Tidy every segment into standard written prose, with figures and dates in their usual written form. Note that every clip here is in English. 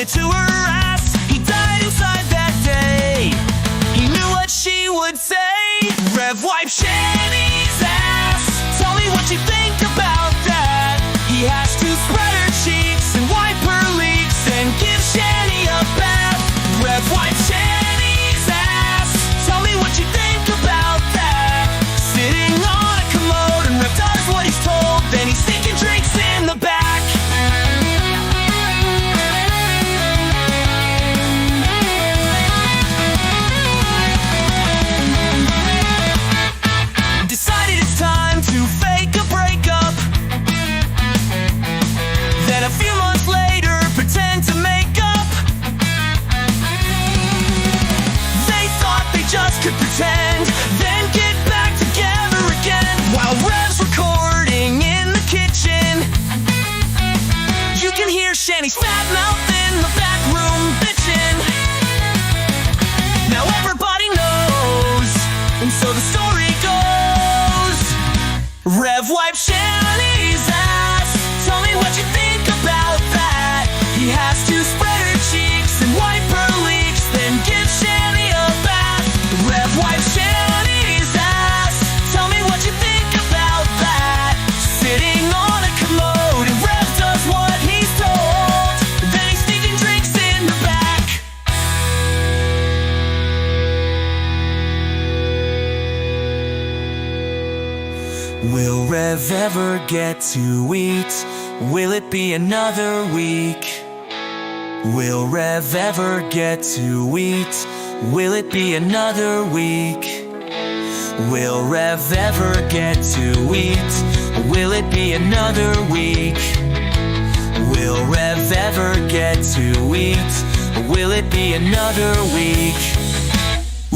pointed to her ass. He died inside that day. He knew what she would say. Rev wipe Shanny's ass. Tell me what you think about that. He has to spread her cheeks and wipe her leaks and give Shanny a bath. Rev wipe Shanny's ass. Tell me what you think about that. Sitting on a commode and Rev does what he's told. Then he's sneaking drinks in the back. Decided it's time to fake a breakup. Then a few months later, pretend to make up. They thought they just could pretend, then get back together again. While Rev's recording in the kitchen, you can hear Shanny's fat mouth in the back room bitching. Now everybody knows, and so the story goes. Rev wipe Shanny's ass. Tell me what you think about that. He has to spread her cheeks and wipe her leaks, then give Shanny a bath. Rev wipe Shanny's ass. Tell me what you think about that. Sitting on a commode and Rev does what he's told. Then he's sneaking drinks in the back. Will Rev ever get to eat? Will it be another week? Will Rev ever get to eat? Will it be another week? Will Rev ever get to eat? Will it be another week? Will Rev ever get to eat? Will it be another week?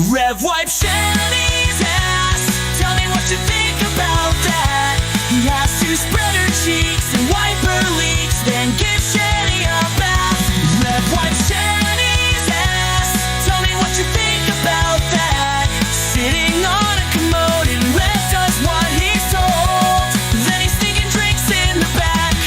Rev wipe Shanny's ass. Tell me what you think about that. He has to spread her cheeks and wipe her leaks, then give Shanny a bath. Rev wipe Shanny's ass. Tell me what you think about that. Sitting on a commode and Rev does what he's told. Then he's sneaking drinks in the back.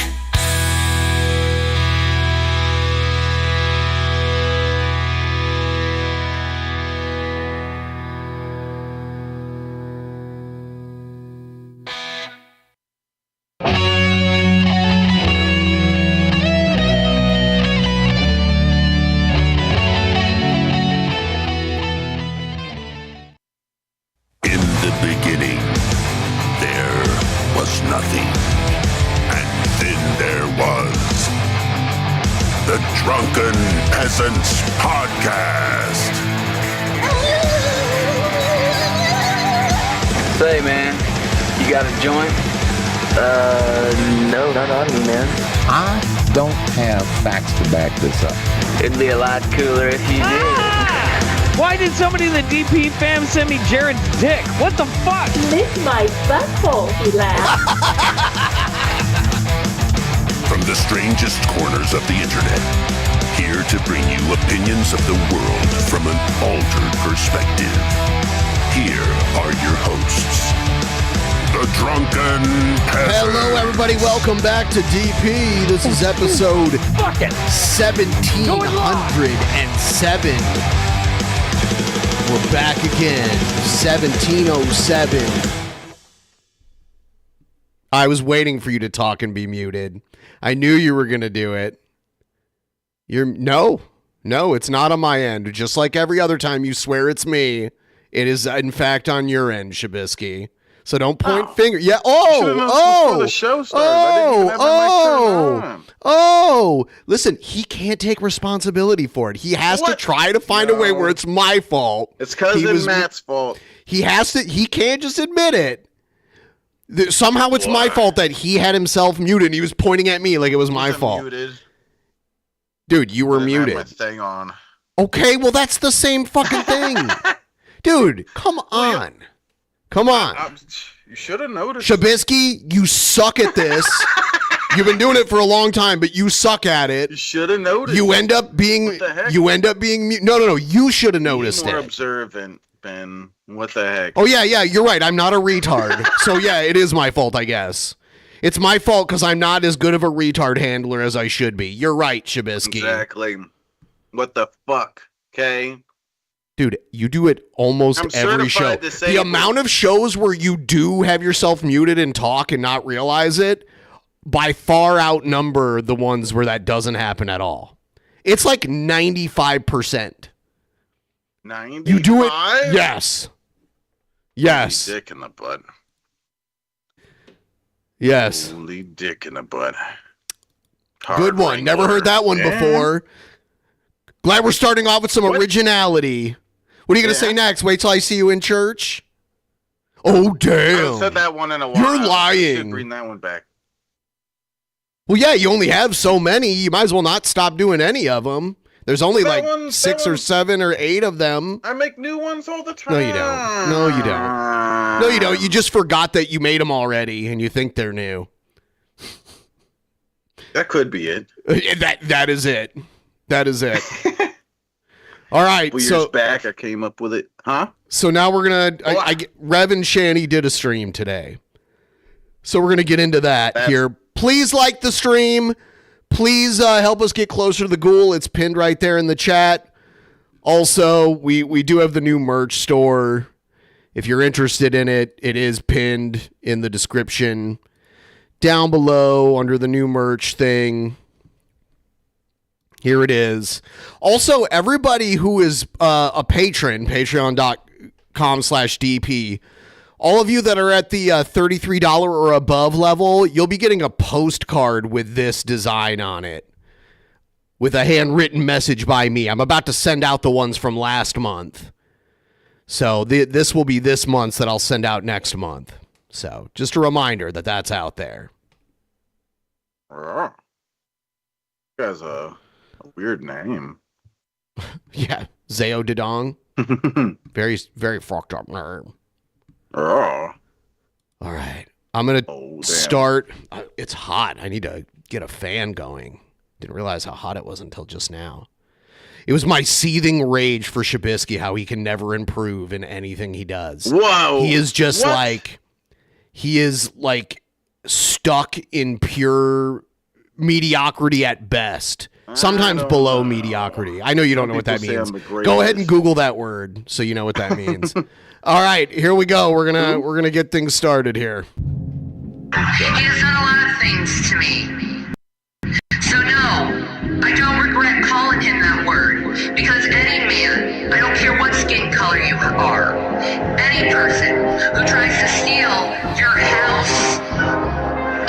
In the beginning, there was nothing. And then there was the Drunken Peasants Podcast. Say, man, you got a joint? No, not on me, man. I don't have facts to back this up. It'd be a lot cooler if you did. Why did somebody in the DP fam send me Jared's dick? What the fuck? Lick my butthole, he laughed. From the strangest corners of the internet, here to bring you opinions of the world from an altered perspective. Here are your hosts, the Drunken Peasants. Hello, everybody. Welcome back to DP. This is episode 1707. We're back again. 1707. I was waiting for you to talk and be muted. I knew you were going to do it. No, it's not on my end. Just like every other time you swear it's me, it is, in fact, on your end, Shabisky. So don't point finger. Yeah. The show started. Listen, he can't take responsibility for it. He has to try to find a way where it's my fault. It's cousin Matt's fault. He has to. He can't just admit it. Somehow it's my fault that he had himself muted and he was pointing at me like it was my fault. Muted. Dude, you were muted. I had my thing on. Okay, well that's the same fucking thing. Dude, come on. Come on. You should have noticed. Shabisky, you suck at this. You've been doing it for a long time, but you suck at it. You should have noticed. You end up being. What the heck? You end up being. No. You should have noticed Be more it. observant, Ben. What the heck? Oh yeah. You're right. I'm not a retard. So yeah, it is my fault, I guess. It's my fault because I'm not as good of a retard handler as I should be. You're right, Shabisky. Exactly. What the fuck? Okay. Dude, you do it almost I'm every show. certified The disabled. amount of shows where you do have yourself muted and talk and not realize it by far outnumber the ones where that doesn't happen at all. It's like 95%. 95? You do it? Yes. Yes. Holy dick in the butt. Yes. Holy dick in the butt. Good one. Never heard that one before. Glad we're starting off with some originality. What are you going to say next? Wait till I see you in church? Oh, I haven't damn. said that one in a while. You're lying. I should bring that one back. Well, yeah, you only have so many. You might as well not stop doing any of them. There's only like 6 or 7 or 8 of them. I make new ones all the time. No, you don't. No, you don't. No, you don't. You just forgot that you made them already and you think they're new. That could be it. That is it. That is it. All right. Years back, I came up with it. Huh? So now we're going to... Rev and Shanny did a stream today. So we're going to get into that here. Please like the stream. Please help us get closer to the goal. It's pinned right there in the chat. Also, we do have the new merch store. If you're interested in it, it is pinned in the description down below under the new merch thing. Here it is. Also, everybody who is a patron, patreon.com/DP, all of you that are at the $33 or above level, you'll be getting a postcard with this design on it, with a handwritten message by me. I'm about to send out the ones from last month. So this will be this month's that I'll send out next month. So just a reminder that that's out there. You guys a weird name. Yeah, Zao Didong. Very, very fucked up name. Oh. All right. I'm going to start. It's hot. I need to get a fan going. Didn't realize how hot it was until just now. It was my seething rage for Shabisky, how he can never improve in anything he does. Whoa. He is just he is like stuck in pure mediocrity at best. Sometimes below mediocrity. I know you don't know what that means. Go ahead and Google that word so you know what that means. All right, here we go. We're gonna get things started here. He has done a lot of things to me. So no, I don't regret calling him that word, because any man, I don't care what skin color you are, any person who tries to steal your house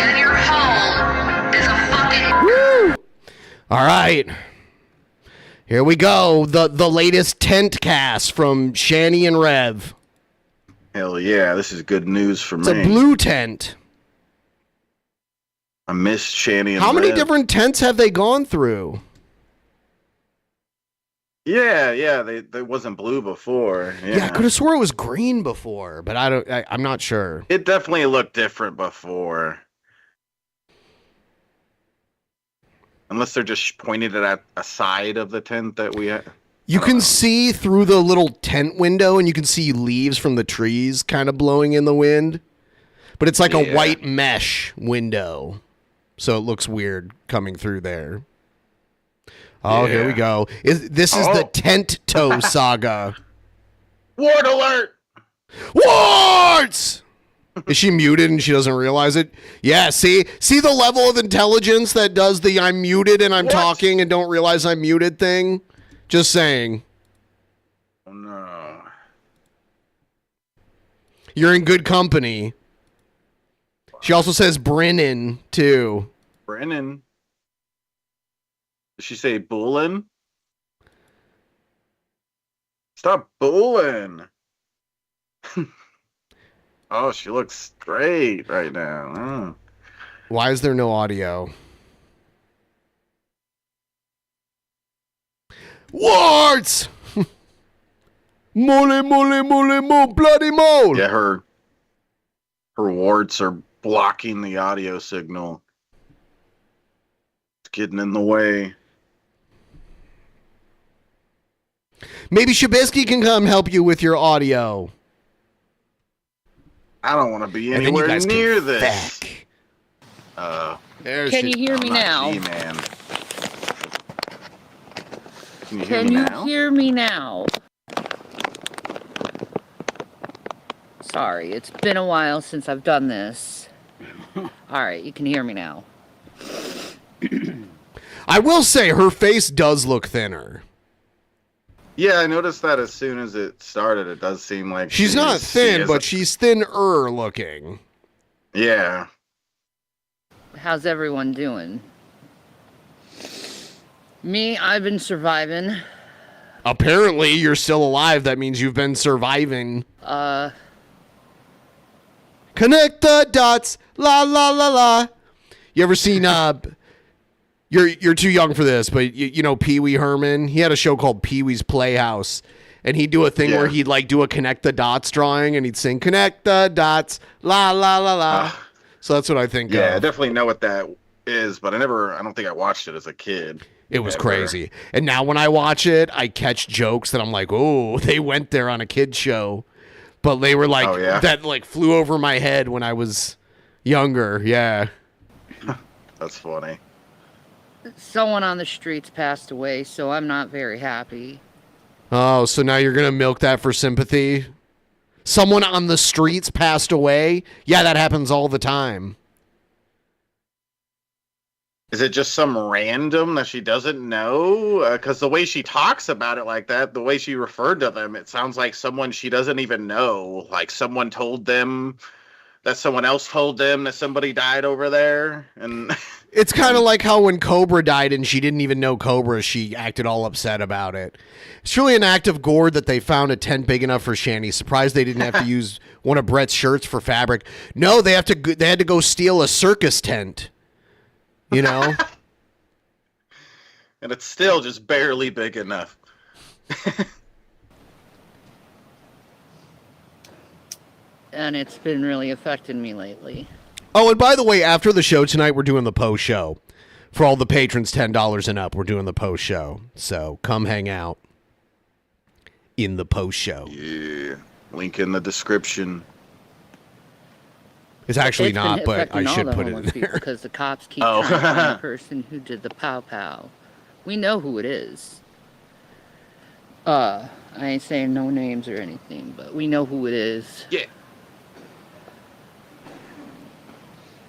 and your home is a fucking... Woo! All right. Here we go. The latest tent cast from Shanny and Rev. Hell yeah, this is good news for me. It's a blue tent. I missed Shanny and How many Rev. different tents have they gone through? Yeah, they wasn't blue before. Yeah, I could have swore it was green before, but I'm not sure. It definitely looked different before. Unless they're just pointing it at a side of the tent that we had. You can see through the little tent window, and you can see leaves from the trees kind of blowing in the wind. But it's like a white mesh window. So it looks weird coming through there. Oh, here we go. This is the Tent Toe Saga. Ward alert! Wards! Is she muted and she doesn't realize it? Yeah, see the level of intelligence that does the I'm muted and I'm talking and don't realize I'm muted thing? Just saying. Oh, no. You're in good company. She also says Brennan, too. Brennan? Did she say bullin'? Stop bullin'. Oh, she looks straight right now. Why is there no audio? Warts! Mole, mole, mole, mole, bloody mole! Yeah, her warts are blocking the audio signal. It's getting in the way. Maybe Shabisky can come help you with your audio. I don't want to be anywhere near this. Can you hear me now? G-Man. Can you hear me now? Sorry, it's been a while since I've done this. Alright, you can hear me now. I will say her face does look thinner. Yeah, I noticed that as soon as it started. It does seem like she's not thin, but she's thinner looking. Yeah. How's everyone doing? Me, I've been surviving. Apparently, you're still alive. That means you've been surviving. Connect the dots. La la la la. You ever seen You're too young for this, but you know Pee Wee Herman? He had a show called Pee Wee's Playhouse, and he'd do a thing where he'd like do a connect the dots drawing, and he'd sing connect the dots, la la la la. So that's what I think. Yeah, I definitely know what that is, but I don't think I watched it as a kid. It was crazy. And now when I watch it, I catch jokes that I'm like, oh, they went there on a kid's show. But they were like, that like flew over my head when I was younger. Yeah. That's funny. Someone on the streets passed away, so I'm not very happy. Oh, so now you're going to milk that for sympathy? Someone on the streets passed away? Yeah, that happens all the time. Is it just some random that she doesn't know? Because the way she talks about it like that, the way she referred to them, it sounds like someone she doesn't even know. Like someone told them that someone else told them that somebody died over there. And it's kind of like how when Cobra died and she didn't even know Cobra, she acted all upset about it. It's really an act of gore that they found a tent big enough for Shanny. Surprised they didn't have to use one of Brett's shirts for fabric. No, they had to go steal a circus tent. You know? And it's still just barely big enough. And it's been really affecting me lately. Oh, and by the way, after the show tonight, we're doing the post show. For all the patrons, $10 and up, we're doing the post show. So come hang out in the post show. Yeah. Link in the description. It's actually not, but I should put it in there. Because the cops keep trying to find the person who did the pow-pow. We know who it is. I ain't saying no names or anything, but we know who it is. Yeah.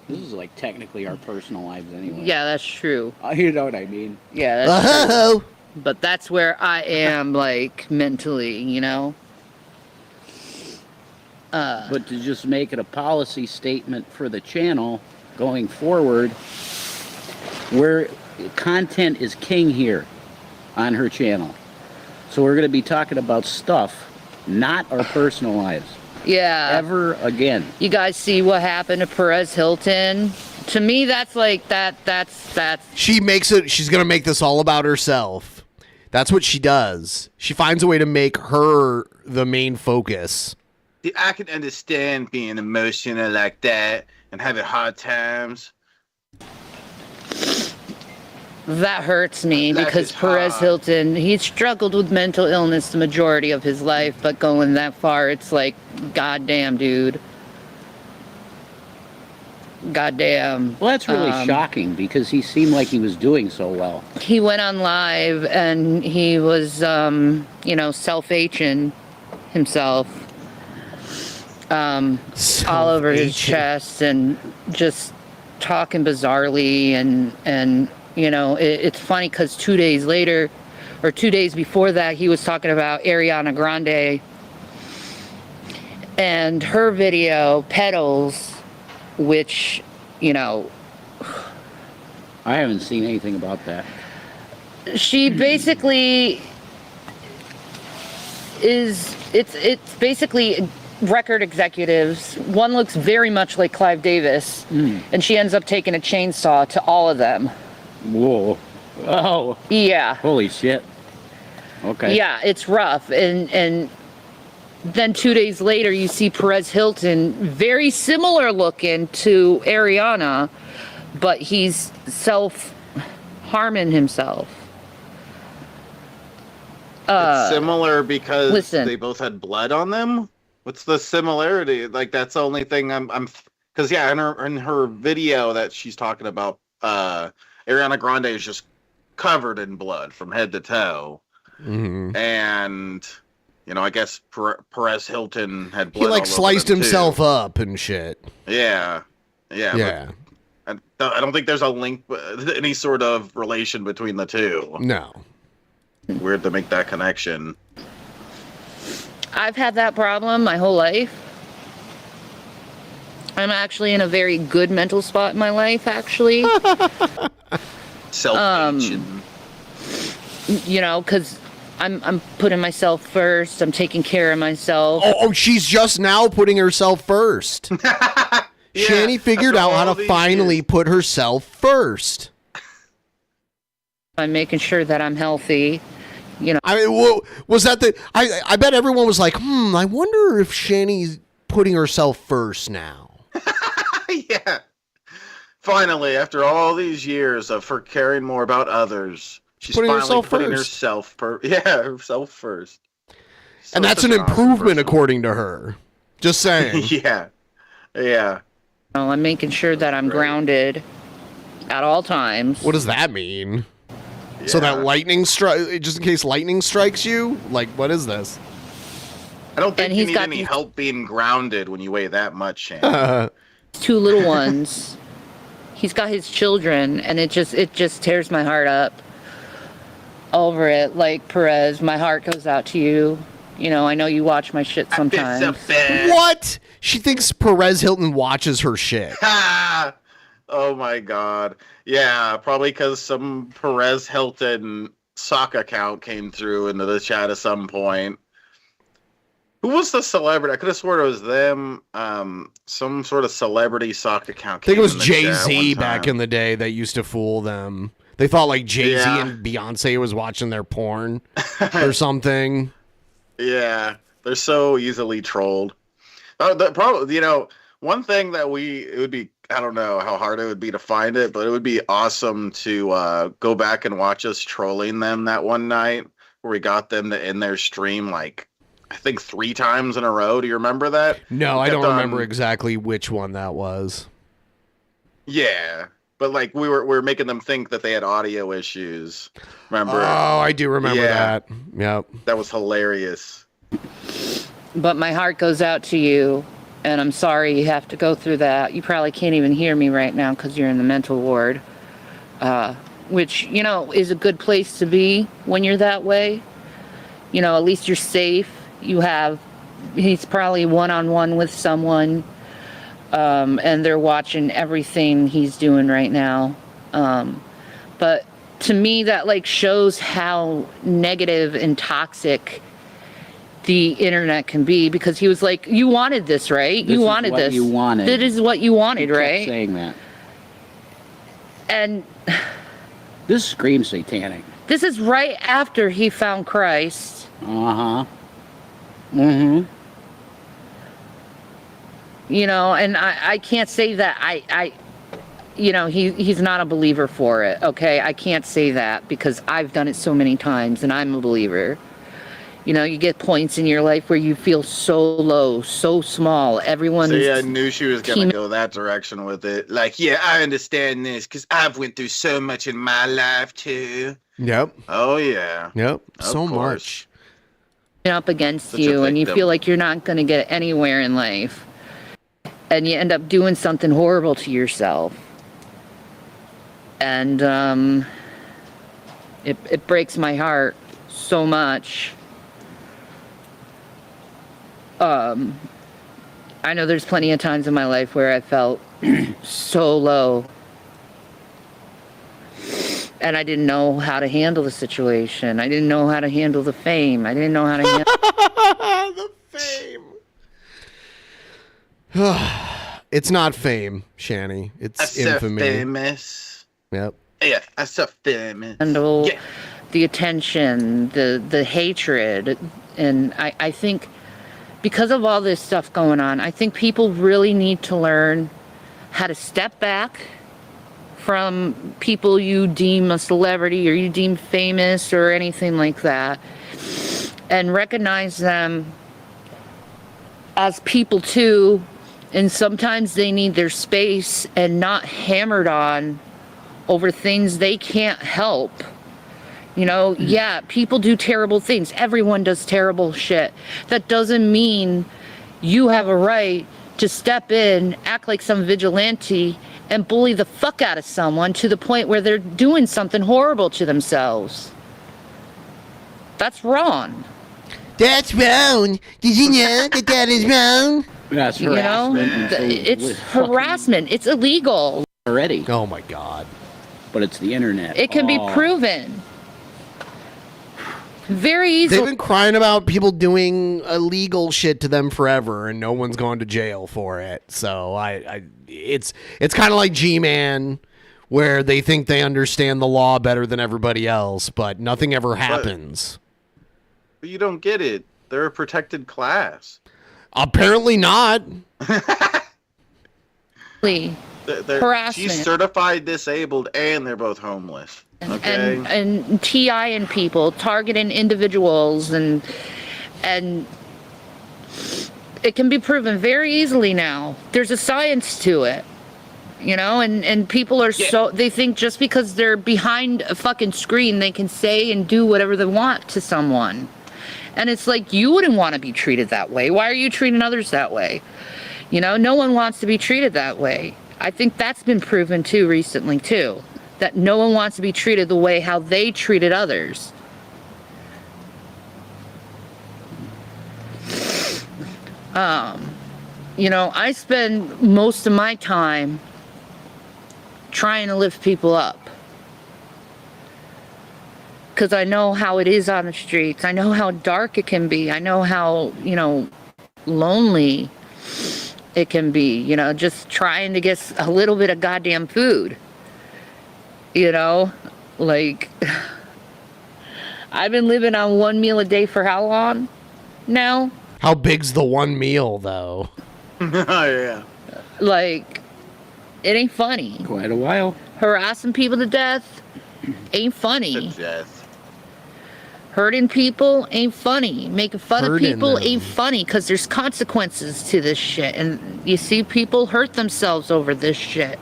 This is like technically our personal lives anyway. Yeah, that's true. You know what I mean? Yeah, that's true. But that's where I am, like, mentally, you know? But to just make it a policy statement for the channel going forward, where content is king here on her channel. So we're going to be talking about stuff, not our personal lives. Yeah. Ever again. You guys see what happened to Perez Hilton? To me, that's like, that's... She makes it, she's going to make this all about herself. That's what she does. She finds a way to make her the main focus. I can understand being emotional like that and having hard times. That hurts me because Perez Hilton, he struggled with mental illness the majority of his life, but going that far, it's like, goddamn, dude. Goddamn. Well, that's really shocking because he seemed like he was doing so well. He went on live and he was, you know, self-H'ing himself. All over his chest and just talking bizarrely and you know, it's funny because 2 days later or 2 days before that he was talking about Ariana Grande and her video Petals, which, you know, I haven't seen anything about that. She basically is it's basically record executives. One looks very much like Clive Davis, and she ends up taking a chainsaw to all of them. Whoa. Oh. Yeah. Holy shit. Okay. Yeah, it's rough. And then 2 days later, you see Perez Hilton, very similar looking to Ariana, but he's self-harming himself. It's similar because they both had blood on them? What's the similarity? Like, that's the only thing I'm Because yeah, in her video that she's talking about, Ariana Grande is just covered in blood from head to toe, and I guess Perez Hilton had blood. He like all over sliced them, himself too. up and shit. Yeah. I don't think there's a link, any sort of relation between the two. No. Weird to make that connection. I've had that problem my whole life. I'm actually in a very good mental spot in my life, actually. Self-hate. Because I'm putting myself first. I'm taking care of myself. Oh, she's just now putting herself first. Yeah, Shanny figured out how to finally put herself first. I'm making sure that I'm healthy. I mean, was that the? I bet everyone was like, I wonder if Shanny's putting herself first now. Yeah. Finally, after all these years of her caring more about others, she's putting finally herself putting first. herself first. So And that's such an awesome improvement person. according to her. Just saying. Yeah. I'm making sure that I'm grounded at all times. What does that mean? So that lightning strike, just in case lightning strikes you? Like, what is this? I don't think And you he's need got any these- help being grounded when you weigh that much, Shanny. 2 little ones. He's got his children, and it just tears my heart up over it. Like, Perez, my heart goes out to you. I know you watch my shit sometimes. What? She thinks Perez Hilton watches her shit. Oh my god. Yeah, probably because some Perez Hilton sock account came through into the chat at some point. Who was the celebrity? I could have sworn it was them. Some sort of celebrity sock account. I think it was came in the chat Jay-Z one back time. in the day that used to fool them. They thought like Jay-Z Yeah. and Beyonce was watching their porn or something. Yeah, they're so easily trolled. One thing that it would be, I don't know how hard it would be to find it, but it would be awesome to go back and watch us trolling them that one night where we got them to end their stream like, I think 3 times in a row. Do you remember that? No, I Kept don't on- remember exactly which one that was. Yeah, but like we were making them think that they had audio issues. Remember? Oh, I do remember Yeah. that. Yep. That was hilarious. But my heart goes out to you, and I'm sorry you have to go through that. You probably can't even hear me right now because you're in the mental ward, which, is a good place to be when you're that way. At least you're safe. He's probably one-on-one with someone, and they're watching everything he's doing right now. But to me, that shows how negative and toxic the internet can be, because he was like, you wanted this, right? This You is wanted what this. you wanted. That is what you wanted, He kept right? saying that. And this screams satanic. this is right after he found Christ. Uh-huh. Mm-hmm. And I can't say that he's not a believer for it, okay? I can't say that because I've done it so many times and I'm a believer. You get points in your life where you feel so low, so small. Everyone's So yeah, I knew she was gonna go that direction with it. Like, yeah, I understand this because I've went through so much in my life too. Yep. Oh yeah. Yep. Of So course. much. up against Such a you, and you victim. feel like you're not going to get anywhere in life. And you end up doing something horrible to yourself. And it breaks my heart so much. I know there's plenty of times in my life where I felt so low. And I didn't know how to handle the situation. I didn't know how to handle the fame. I didn't know how to handle the fame. It's not fame, Shanny. It's I'm so infamy. famous. Yep. Yeah, I'm so famous. handle Yeah. the attention, the hatred. And I think because of all this stuff going on, I think people really need to learn how to step back from people you deem a celebrity or you deem famous or anything like that, and recognize them as people too, And sometimes they need their space and not hammered on over things they can't help. You know, yeah, people do terrible things. Everyone does terrible shit. That doesn't mean you have a right to step in, act like some vigilante, and bully the fuck out of someone to the point where they're doing something horrible to themselves. That's wrong. That's wrong. Did you know that is wrong? That's You know, harassment. it's harassment. It's illegal. Already. Oh my God. But it's the internet. It can be proven. Very easily. They've been crying about people doing illegal shit to them forever, and no one's going to jail for it. So it's kind of like G Man, where they think they understand the law better than everybody else, but nothing ever happens. But you don't get it. They're a protected class. Apparently not. Harassment. She's certified disabled, and they're both homeless. Okay. And TIing people, targeting individuals, and it can be proven very easily now. There's a science to it, you know, and people are they think just because they're behind a fucking screen, they can say and do whatever they want to someone. And it's like, you wouldn't want to be treated that way. Why are you treating others that way? You know, no one wants to be treated that way. I think that's been proven too recently too. That no one wants to be treated the way how they treated others. You know, I spend most of my time trying to lift people up. Because I know how it is on the streets. I know how dark it can be. I know how, you know, lonely it can be. You know, just trying to get a little bit of goddamn food. You know, like, I've been living on one meal a day for how long now? How big's the one meal, though? Oh, yeah. Like, it ain't funny. Quite a while. Harassing people to death ain't funny. To death. Hurting people ain't funny. Making fun of people them. ain't funny, because there's consequences to this shit. And you see people hurt themselves over this shit.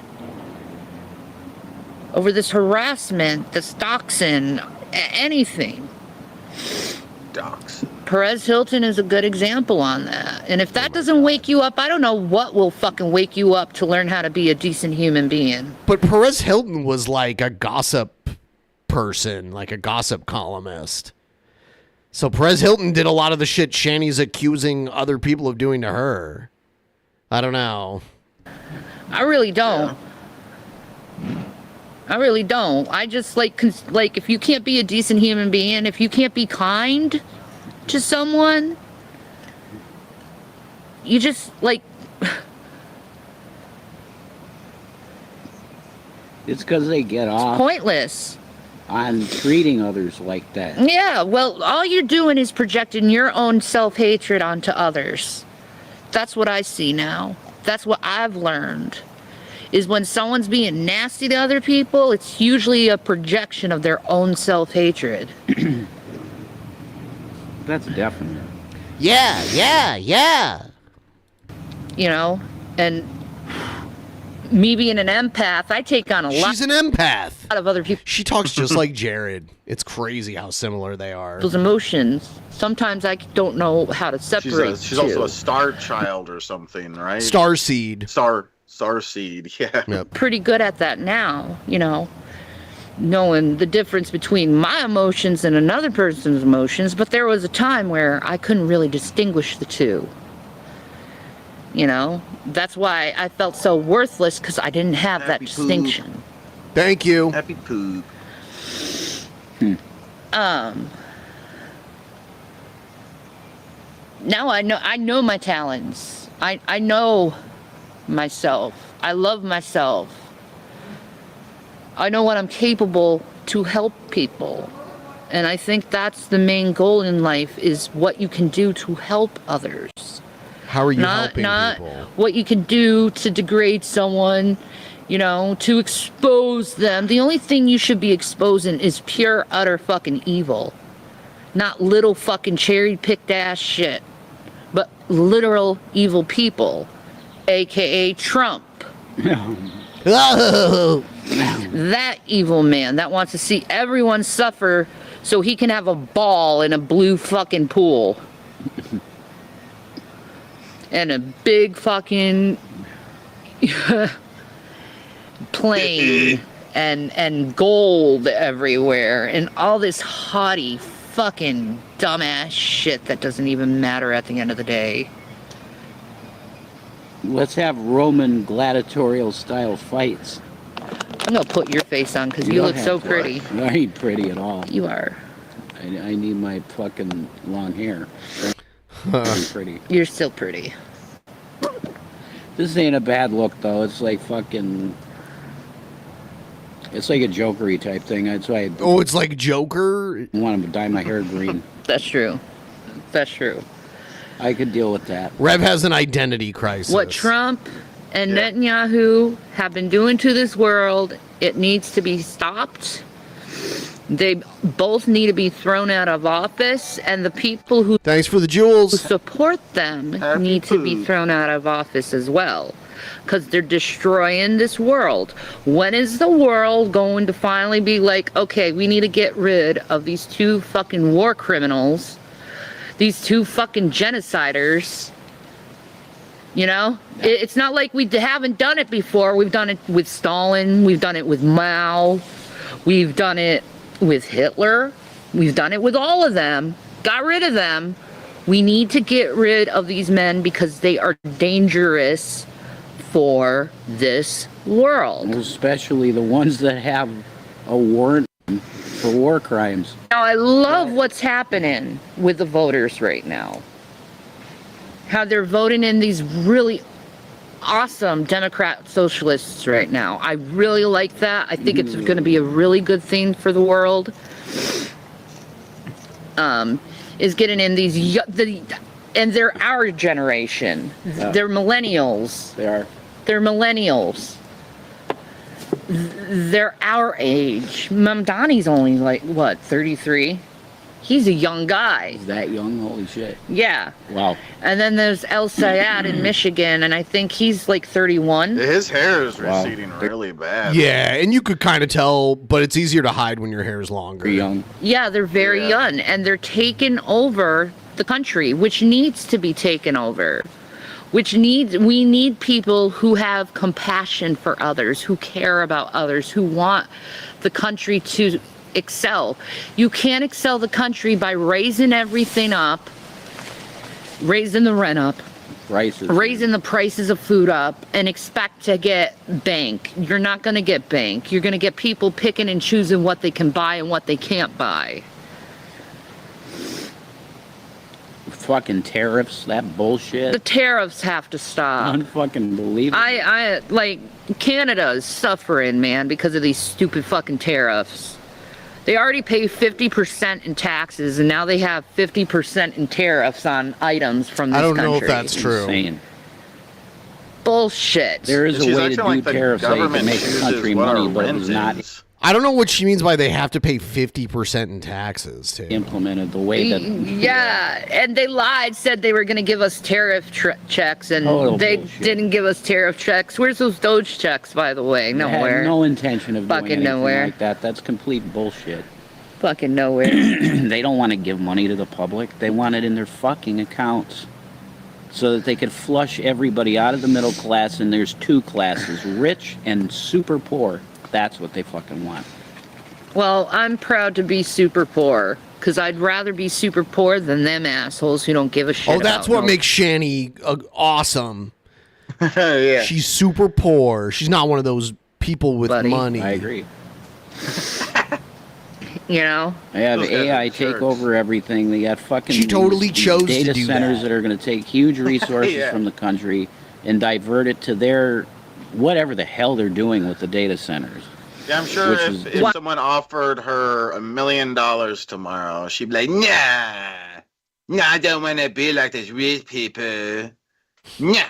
Over this harassment, this doxing, anything. Doxing. Perez Hilton is a good example on that. And if that doesn't wake you up, I don't know what will fucking wake you up to learn how to be a decent human being. But Perez Hilton was like a gossip person, like a gossip columnist. So Perez Hilton did a lot of the shit Shanny's accusing other people of doing to her. I don't know. I really don't. I really don't. I just like if you can't be a decent human being, if you can't be kind to someone, you just like. It's because they get off Pointless. on treating others like that. Yeah, well, all you're doing is projecting your own self-hatred onto others. That's what I see now. That's what I've learned. Is when someone's being nasty to other people, it's usually a projection of their own self-hatred. That's definite. Yeah. You know, and me being an empath, I take on a lot. She's an empath. Of other people. She talks just like Jared. It's crazy how similar they are. Those emotions. Sometimes I don't know how to separate. She's also a star child or something, right? Star seed. Star seed, yeah. Yep. Pretty good at that now, you know, knowing the difference between my emotions and another person's emotions, but there was a time where I couldn't really distinguish the two. You know, that's why I felt so worthless, because I didn't have that distinction. Thank you. Happy poop. Now I know my talents. I know myself. I love myself. I know what I'm capable to help people. And I think that's the main goal in life, is what you can do to help others. How are you helping not people? What you can do to degrade someone, you know, to expose them. The only thing you should be exposing is pure, utter fucking evil. Not little fucking cherry-picked ass shit. But literal evil people. aka Trump. Oh. That evil man that wants to see everyone suffer so he can have a ball in a blue fucking pool. And a big fucking plane and gold everywhere and all this haughty fucking dumbass shit that doesn't even matter at the end of the day. Let's have Roman gladiatorial style fights. I'm gonna put your face on because you look so pretty. You ain't pretty at all. You are. I need my fucking long hair. Pretty. You're still pretty. This ain't a bad look though. It's like fucking. It's like a Joker-y type thing. That's why. It's like Joker. I want him to dye my hair green. That's true. That's true. I could deal with that. Rev has an identity crisis. What Trump and Netanyahu have been doing to this world, it needs to be stopped. They both need to be thrown out of office, and the people who Thanks for the jewels. support them need to be thrown out of office as well, because they're destroying this world. When is the world going to finally be like, okay, we need to get rid of these two fucking war criminals, these two fucking genociders? You know, it's not like we haven't done it before. We've done it with Stalin. We've done it with Mao. We've done it with Hitler. We've done it with all of them. Got rid of them. We need to get rid of these men because they are dangerous for this world. Especially the ones that have a warrant for war crimes. Now, I love what's happening with the voters right now. How they're voting in these really awesome Democrat socialists right now. I really like that. I think it's going to be a really good thing for the world. Is getting in these, and they're our generation. Yeah. They're millennials. They are. They're millennials. They're our age. Mamdani's only like, what, 33? He's a young guy. He's that young? Holy shit. Yeah. Wow. And then there's El Sayad in Michigan, and I think he's like 31. His hair is receding really bad. Yeah, and you could kind of tell, but it's easier to hide when your hair is longer. Very young. Yeah, they're very young, and they're taking over the country, which needs to be taken over. We need people who have compassion for others, who care about others, who want the country to excel. You can't excel the country by raising everything up, raising the rent up, raising the prices of food up, and expect to get bank. You're not going to get bank. You're going to get people picking and choosing what they can buy and what they can't buy. Fucking tariffs, that bullshit. The tariffs have to stop. Unfucking believable. I like, Canada is suffering, man, because of these stupid fucking tariffs. They already pay 50% in taxes, and now they have 50% in tariffs on items from this country. I don't know if that's true. Insane. Bullshit. There is a way to do tariffs that you can make the country money, but it's not I don't know what she means by they have to pay 50% in taxes to implemented the way that. Yeah, and they lied, said they were going to give us tariff checks, and they didn't give us tariff checks. Where's those Doge checks, by the way? Nowhere. They had no intention of fucking doing anything nowhere. like that. That's complete bullshit. Fucking nowhere. They don't want to give money to the public. They want it in their fucking accounts, so that they could flush everybody out of the middle class. And there's two classes: rich and super poor. That's what they fucking want. Well, I'm proud to be super poor, because I'd rather be super poor than them assholes who don't give a shit. Oh, that's what makes Shanny awesome. Yeah. She's super poor. She's not one of those people with money. I agree. You know? They have AI take over everything. They got fucking She totally chose data to do centers that. that are going to take huge resources from the country and divert it to their whatever the hell they're doing with the data centers. Yeah, I'm sure if someone offered her $1 million tomorrow, she'd be like, nah, I don't want to be like these rich people. Nah,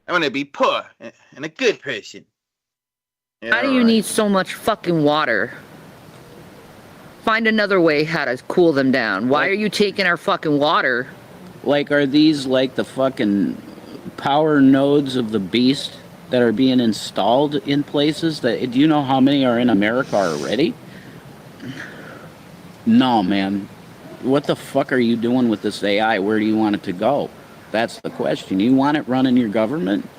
I want to be poor and a good person. Yeah, How do you need so much fucking water? Find another way how to cool them down. Why are you taking our fucking water? Like, are these like the fucking power nodes of the beast that are being installed in places. Do you know how many are in America already? No, man. What the fuck are you doing with this AI? Where do you want it to go? That's the question. You want it running your government?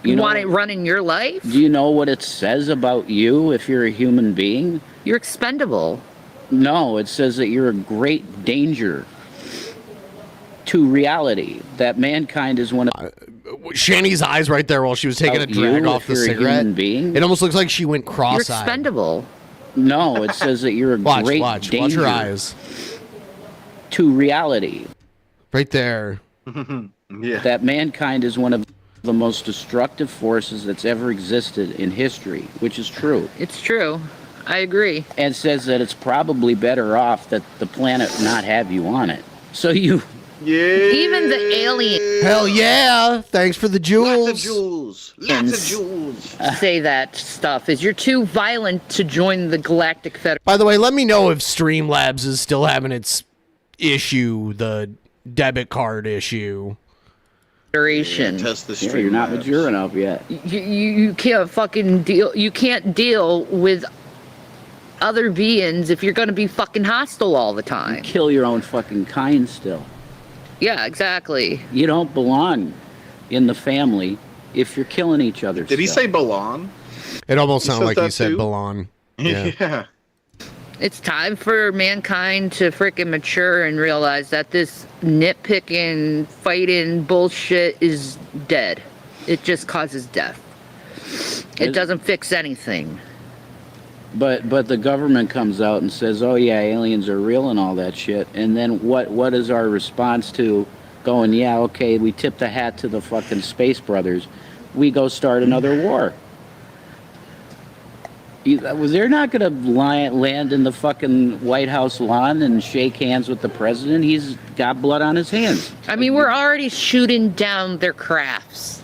You want it running your life? Do you know what it says about you if you're a human being? You're expendable. No, it says that you're a great danger to reality, that mankind is one of... Shanny's eyes right there while she was taking a drag off the cigarette. It almost looks like she went cross-eyed. You're expendable. No, it says that you're a great danger. Watch your eyes. To reality. Right there. Yeah. That mankind is one of the most destructive forces that's ever existed in history, which is true. It's true. I agree. And says that it's probably better off that the planet not have you on it. So you... Yeah. Even the alien. Hell yeah. Thanks for the jewels. Lots of jewels. Lots of jewels. Say that stuff is you're too violent to join the Galactic Federation. By the way, let me know if Streamlabs is still having its issue, the debit card issue. Test the stream. You're not mature enough yet. You can't fucking deal. You can't deal with other beings if you're going to be fucking hostile all the time. You kill your own fucking kind still. Yeah, exactly. You don't belong in the family if you're killing each other. Did he say belong? It almost sounded like he said too? belong. Yeah. It's time for mankind to freaking mature and realize that this nitpicking, fighting bullshit is dead. It just causes death. It doesn't fix anything. But the government comes out and says, oh yeah, aliens are real and all that shit. And then what is our response to going, yeah, okay, we tip the hat to the fucking Space Brothers. We go start another war. They're not going to land in the fucking White House lawn and shake hands with the president. He's got blood on his hands. I mean, we're already shooting down their crafts.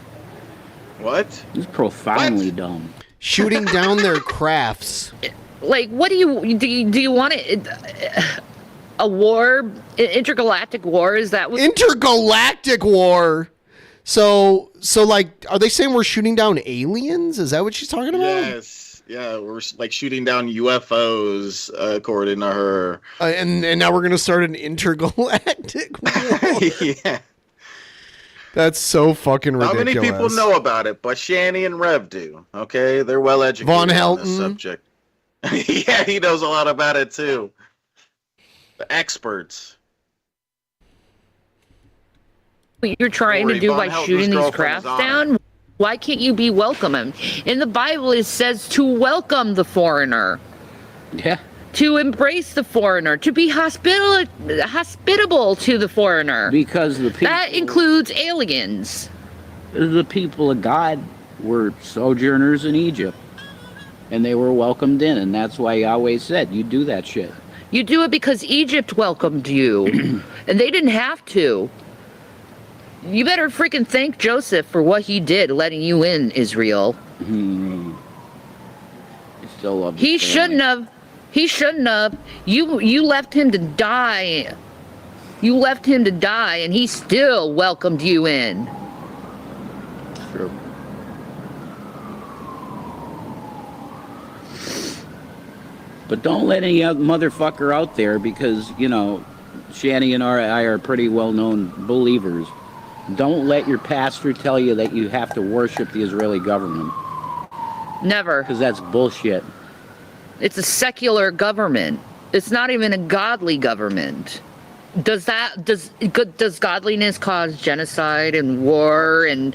What? It's profoundly dumb. Shooting down their crafts. Like, what do you want it? A war, intergalactic war? Is that what? Intergalactic war. So like, are they saying we're shooting down aliens? Is that what she's talking about? Yes. Yeah, we're like shooting down UFOs, according to her. And now we're gonna start an intergalactic war. Yeah. That's so fucking ridiculous. Not many people know about it, but Shanny and Rev do. Okay, they're well educated Von on this Helton. subject. Yeah, he knows a lot about it too. The experts. What you're trying to do by shooting these crafts down? Why can't you be welcoming? In the Bible, it says to welcome the foreigner. Yeah. To embrace the foreigner, to be hospitable to the foreigner. Because the people... That includes aliens. The people of God were sojourners in Egypt. And they were welcomed in, and that's why Yahweh said, you do that shit. You do it because Egypt welcomed you. And they didn't have to. You better freaking thank Joseph for what he did, letting you in, Israel. I still love He shouldn't have. He shouldn't have. You left him to die. You left him to die, and he still welcomed you in. True. But don't let any other motherfucker out there, because, you know, Shanny and I are pretty well-known believers. Don't let your pastor tell you that you have to worship the Israeli government. Never. Because that's bullshit. It's a secular government. It's not even a godly government. Does godliness cause genocide and war and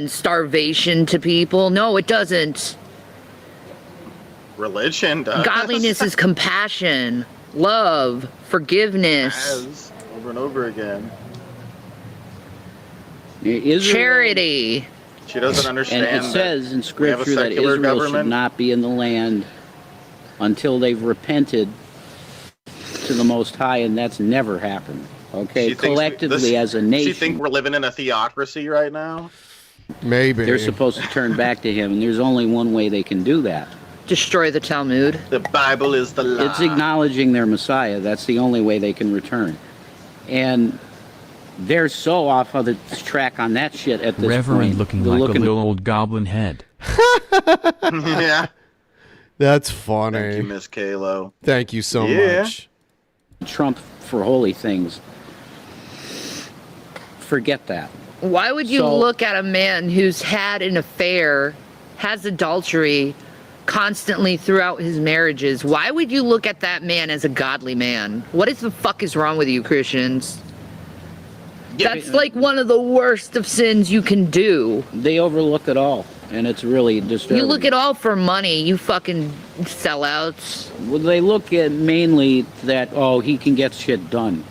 starvation to people? No, it doesn't. Religion does. Godliness is compassion, love, forgiveness. As, over and over again. Charity. She doesn't understand. And it says in Scripture that Israel should not be in the land until they've repented to the Most High, and that's never happened. Okay, collectively as a nation. You think we're living in a theocracy right now? Maybe. They're supposed to turn back to Him, and there's only one way they can do that. Destroy the Talmud. The Bible is the law. It's acknowledging their Messiah. That's the only way they can return. And They're so off of the track on that shit at this Reverend point. looking They're like looking- a little old goblin head. Yeah. That's funny. Thank you, Miss Kalo. Thank you so Yeah. much. Trump for holy things. Forget that. Why would you So- look at a man who's had an affair, has adultery constantly throughout his marriages? Why would you look at that man as a godly man? What is the fuck is wrong with you, Christians? That's like one of the worst of sins you can do. They overlook it all, and it's really disturbing. You look at all for money, you fucking sellouts. Well, they look at mainly that, oh, he can get shit done.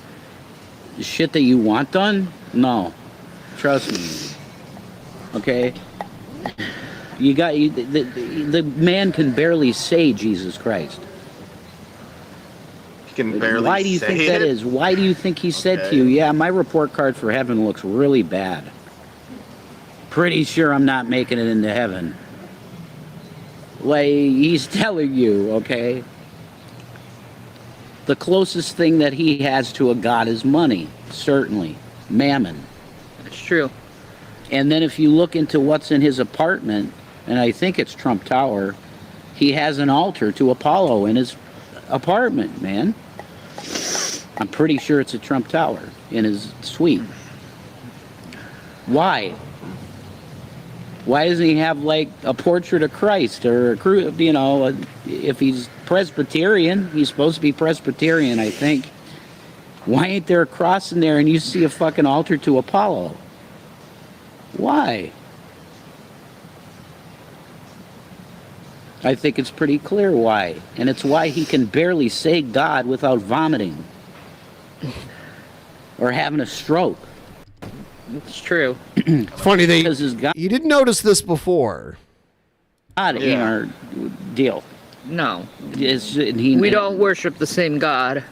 The shit that you want done? No. Trust me. Okay? The man can barely say Jesus Christ. You can barely Why do you say think that it? is? Why do you think he said Okay. to you, yeah, my report card for heaven looks really bad. Pretty sure I'm not making it into heaven. Like, he's telling you, okay? The closest thing that he has to a god is money, certainly. Mammon. It's true. And then if you look into what's in his apartment, and I think it's Trump Tower, he has an altar to Apollo in his apartment, man. I'm pretty sure it's a Trump Tower in his suite. Why? Why doesn't he have like a portrait of Christ or if he's Presbyterian, he's supposed to be Presbyterian, I think. Why ain't there a cross in there and you see a fucking altar to Apollo? Why? I think it's pretty clear why. And it's why he can barely say God without vomiting. Or having a stroke. It's true. Funny they Because his God you didn't notice this before. in our deal. No. We don't worship the same God.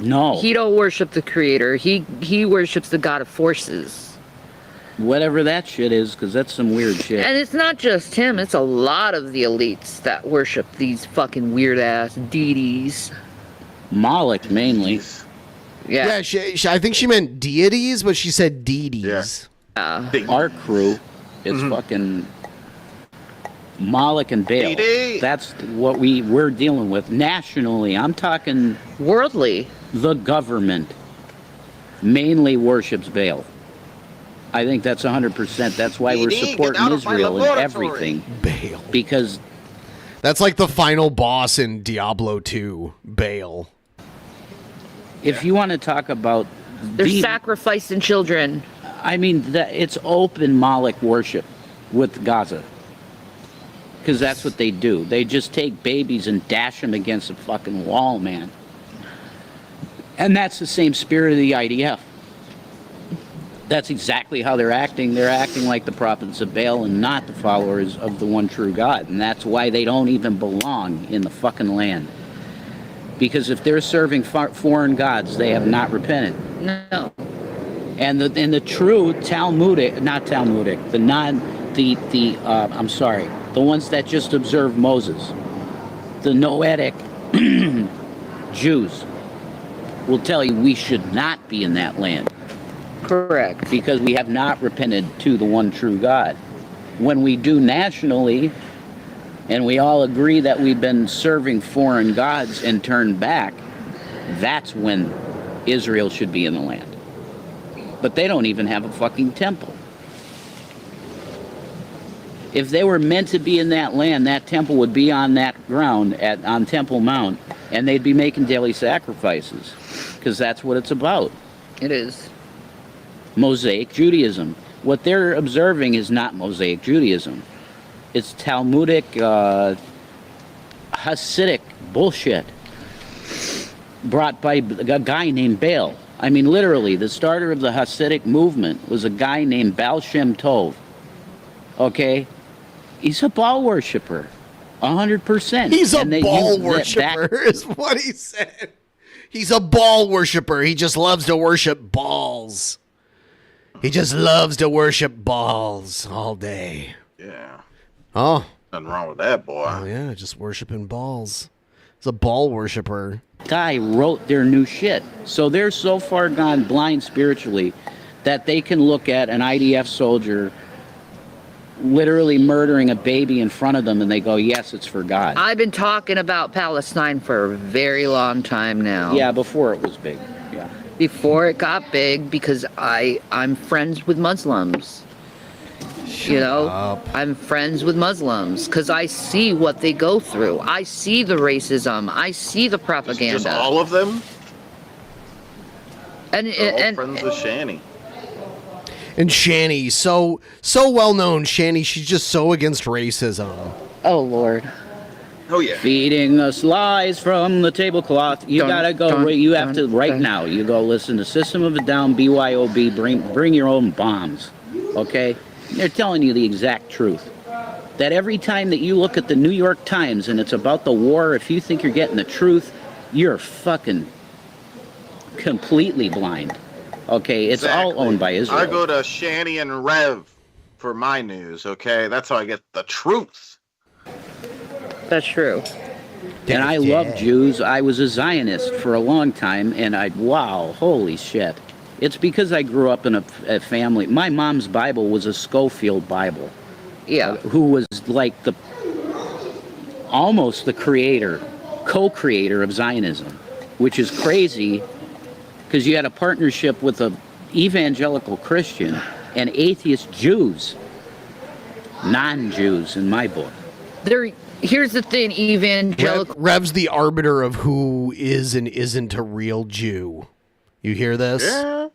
No. He don't worship the creator. He worships the god of forces. Whatever that shit is, because that's some weird shit. And it's not just him, it's a lot of the elites that worship these fucking weird ass deities. Moloch mainly. Yeah. I think she meant deities, but she said deities. Our crew is fucking Moloch and Baal. That's what we're dealing with nationally. I'm talking worldly. The government mainly worships Baal. I think that's 100%. That's why we're supporting Israel in everything. Baal. Because that's like the final boss in Diablo 2, Baal. if you want to talk about... They're sacrificing children. I mean, it's open Moloch worship with Gaza. Because that's what they do. They just take babies and dash them against a fucking wall, man. And that's the same spirit of the IDF. That's exactly how they're acting. They're acting like the prophets of Baal and not the followers of the one true God. And that's why they don't even belong in the fucking land. Because if they're serving foreign gods, they have not repented. No. And the true Talmudic, not Talmudic, the ones that just observe Moses, the Noetic Jews will tell you we should not be in that land. Correct. Because we have not repented to the one true God. When we do nationally, and we all agree that we've been serving foreign gods and turned back, that's when Israel should be in the land. But they don't even have a fucking temple. If they were meant to be in that land, that temple would be on that ground on Temple Mount, and they'd be making daily sacrifices, because that's what it's about. It is. Mosaic Judaism. What they're observing is not Mosaic Judaism. It's Talmudic, Hasidic bullshit brought by a guy named Baal. I mean, literally, the starter of the Hasidic movement was a guy named Baal Shem Tov. Okay? He's a Baal worshiper. 100%. He's a Baal worshiper, is what he said. He's a Baal worshiper. He just loves to worship balls. He just loves to worship balls all day. Yeah. Oh. Nothing wrong with that, boy. Oh, yeah, just worshiping balls. He's a ball worshiper. guy wrote their new shit. So they're so far gone blind spiritually that they can look at an IDF soldier literally murdering a baby in front of them and they go, yes, it's for God. I've been talking about Palestine for a very long time now. Yeah, before it was big. Yeah. Before it got big, because I'm friends with Muslims. I'm friends with Muslims because I see what they go through. I see the racism. I see the propaganda. Just all of them? And friends with Shanny. And Shanny, so well known. Shanny, she's just so against racism. Oh Lord. Oh yeah. Feeding us lies from the tablecloth. You gotta go. You have to right now. You go listen to System of a Down, BYOB. Bring your own bombs. Okay. They're telling you the exact truth. That every time that you look at the New York Times and it's about the war, if you think you're getting the truth, you're fucking completely blind. Okay, it's all owned by Israel. I go to Shanny and Rev for my news, okay? That's how I get the truth. That's true. And I love Jews. I was a Zionist for a long time, and wow, holy shit. It's because I grew up in a family. My mom's Bible was a Schofield Bible. Yeah. Who was like almost the co-creator of Zionism, which is crazy because you had a partnership with a evangelical Christian and atheist Jews, non-Jews in my book. Here's the thing, evangelical. Rev's the arbiter of who is and isn't a real Jew. You hear this? Yeah.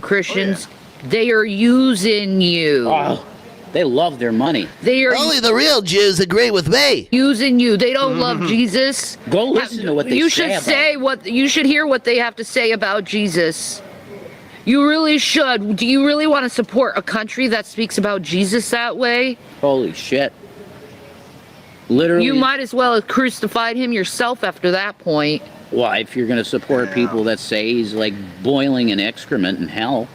Christians, they are using you. Oh, they love their money. They are only the real Jews agree with me. Using you. They don't love Jesus. Go listen to what they You should hear what they have to say about Jesus. You really should. Do you really want to support a country that speaks about Jesus that way? Holy shit. Literally. You might as well have crucified him yourself after that point. Well, if you're going to support people that say he's like boiling in excrement in hell.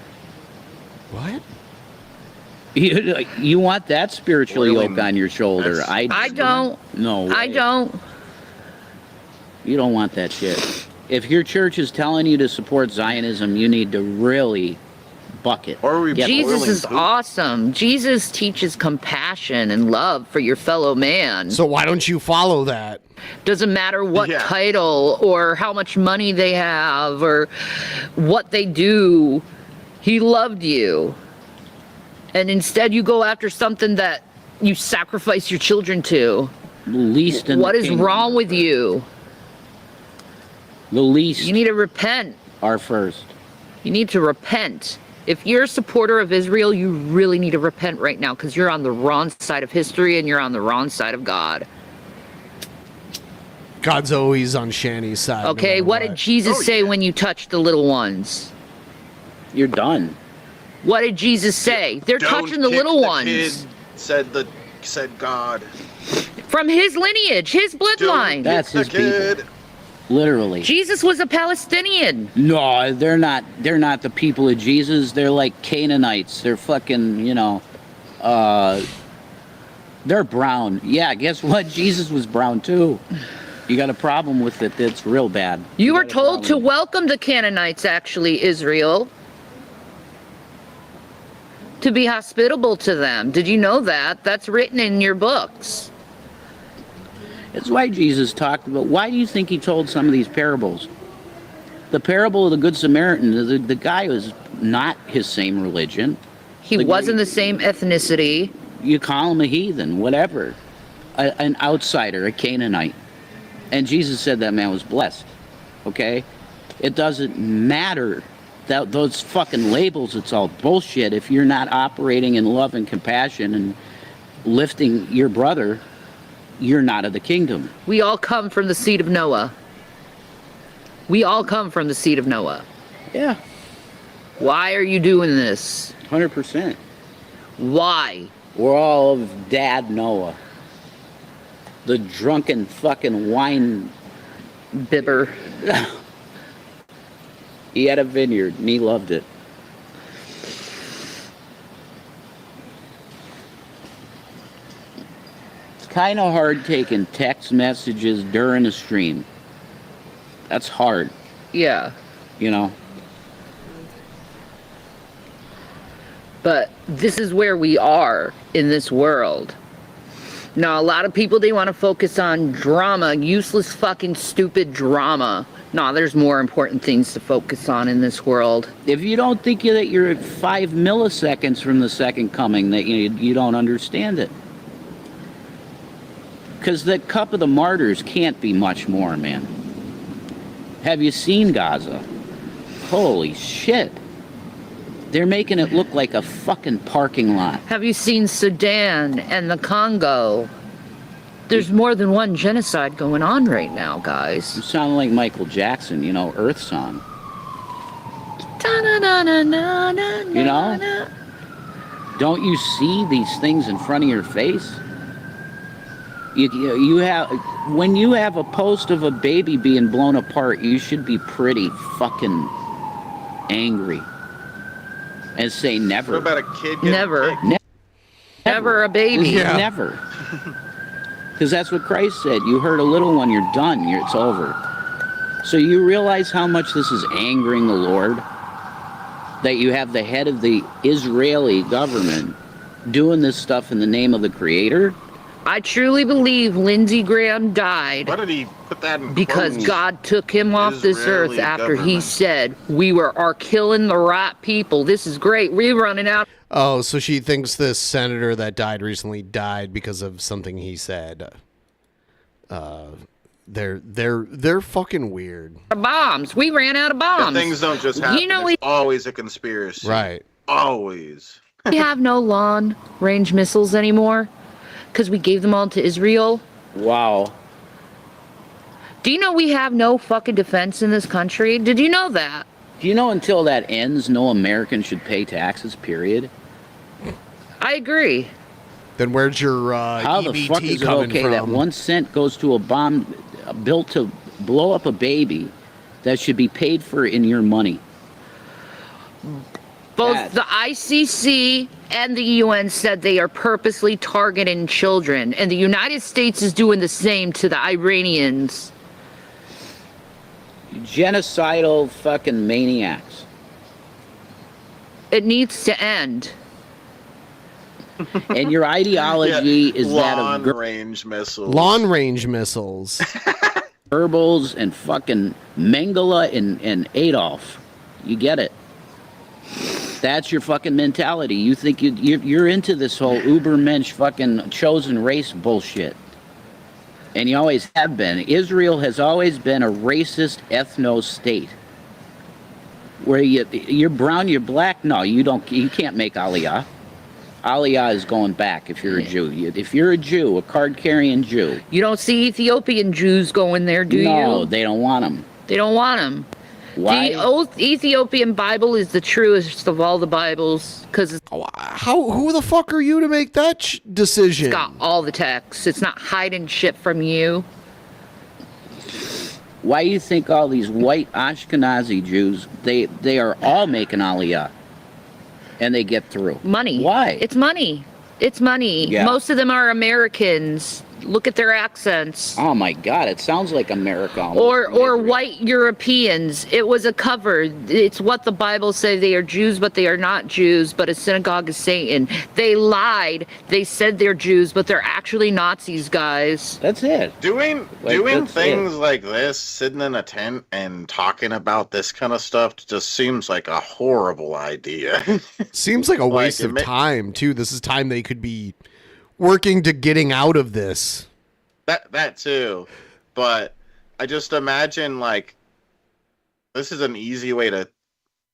What? You want that spiritual yoke on your shoulder. I don't. No way. I don't. You don't want that shit. If your church is telling you to support Zionism, you need to really buck it. Jesus is awesome. Jesus teaches compassion and love for your fellow man. So why don't you follow that? Doesn't matter what title or how much money they have or what they do. He loved you. And instead you go after something that you sacrifice your children to. What is wrong with you? The least. You need to repent. Are first. You need to repent. If you're a supporter of Israel, you really need to repent right now because you're on the wrong side of history and you're on the wrong side of God. God's always on Shanny's side. Okay, what did Jesus say when you touched the little ones? You're done. What did Jesus say? They're touching the little ones. Said God. From his lineage, his bloodline. That's his people. Literally. Jesus was a Palestinian. No, they're not. They're not the people of Jesus. They're like Canaanites. They're fucking, they're brown. Yeah, guess what? Jesus was brown too. You got a problem with it that's real bad. You were told to welcome the Canaanites, actually, Israel. To be hospitable to them. Did you know that? That's written in your books. It's why Jesus talked about, why do you think he told some of these parables? The parable of the Good Samaritan, the guy was not his same religion. He wasn't the same ethnicity. You call him a heathen, whatever. An outsider, a Canaanite. And Jesus said that man was blessed. Okay? It doesn't matter. Those fucking labels, it's all bullshit. If you're not operating in love and compassion and lifting your brother, you're not of the kingdom. We all come from the seed of Noah. We all come from the seed of Noah. Yeah. Why are you doing this? 100%. Why? We're all of Dad Noah. The drunken fucking wine bibber. He had a vineyard and he loved it. Kind of hard taking text messages during a stream. That's hard. Yeah. You know? But this is where we are in this world. Now, a lot of people, they want to focus on drama, useless fucking stupid drama. No, there's more important things to focus on in this world. If you don't think that you're 5 milliseconds from the second coming, that you don't understand it. Because the cup of the martyrs can't be much more, man. Have you seen Gaza? Holy shit. They're making it look like a fucking parking lot. Have you seen Sudan and the Congo? There's more than one genocide going on right now, guys. You sound like Michael Jackson, you know, Earth Song. You know? Don't you see these things in front of your face? You have, when you have a post of a baby being blown apart, you should be pretty fucking angry. And say never. What about a kid getting Never. picked? Never a baby. Yeah. Never. Because that's what Christ said. You hurt a little one, you're done. It's over. So you realize how much this is angering the Lord? That you have the head of the Israeli government doing this stuff in the name of the Creator? I truly believe Lindsey Graham died. Why did he put that in Because quotes? God took him off this earth Israeli after he government. said, we are killing the right people. This is great. We're running out. Oh, so she thinks this senator that died recently died because of something he said. They're fucking weird. Bombs. We ran out of But bombs. things don't just happen. You know, It's always a conspiracy. Right. Always. we have no long range missiles anymore because we gave them all to Israel. Wow. Do you know we have no fucking defense in this country? Did you know that? Do you know until that ends, no American should pay taxes, period? I agree. Then where's your How the EBT fuck is it coming okay from? that 1 cent goes to a bomb built to blow up a baby that should be paid for in your money? Both That- the ICC and the UN said they are purposely targeting children, and the United States is doing the same to the Iranians. Genocidal fucking maniacs. It needs to end. And your ideology is that of long-range missiles. Long-range missiles. Goebbels and fucking Mengele and Adolf. You get it. That's your fucking mentality. You think you're into this whole Ubermensch fucking chosen race bullshit. And you always have been. Israel has always been a racist ethno-state. Where you're brown, you're black. No, you can't make Aliyah. Aliyah is going back if you're a Jew. If you're a Jew, a card-carrying Jew. You don't see Ethiopian Jews going there, do you? No, they don't want them. They don't want them. Why? The old Ethiopian Bible is the truest of all the Bibles because it's Who the fuck are you to make that decision? got all the texts. It's not hiding shit from you. Why do you think all these white Ashkenazi Jews, they are all making Aliyah and they get through? Money. Why? It's money. It's money. Yeah. Most of them are Americans. Look at their accents. Oh my God, it sounds like America. almost Or from Israel. white Europeans. It was a cover. It's what the Bible says. They are Jews, but they are not Jews, but a synagogue is Satan. They lied. They said they're Jews, but they're actually Nazis, guys. That's it. Doing that's things like this, sitting in a tent and talking about this kind of stuff just seems like a horrible idea. Seems like a waste of time, too. This is time they could be working to getting out of this. That too. But I just imagine, like, this is an easy way to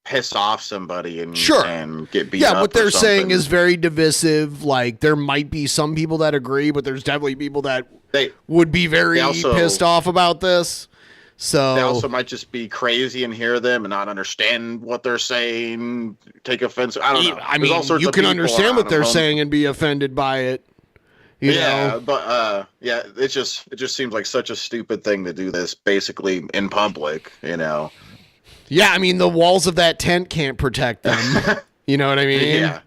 piss off somebody and, and get beat up. Yeah, what or they're saying something. is very divisive. Like, there might be some people that agree, but there's definitely people that would be very pissed off about this. So they also might just be crazy and hear them and not understand what they're saying, take offense. I don't know. I There's all mean, sorts you of can people understand what around they're them. saying and be offended by it. You know? But it just seems like such a stupid thing to do this basically in public, you know. Yeah, I mean, the walls of that tent can't protect them. You know what I mean? Yeah.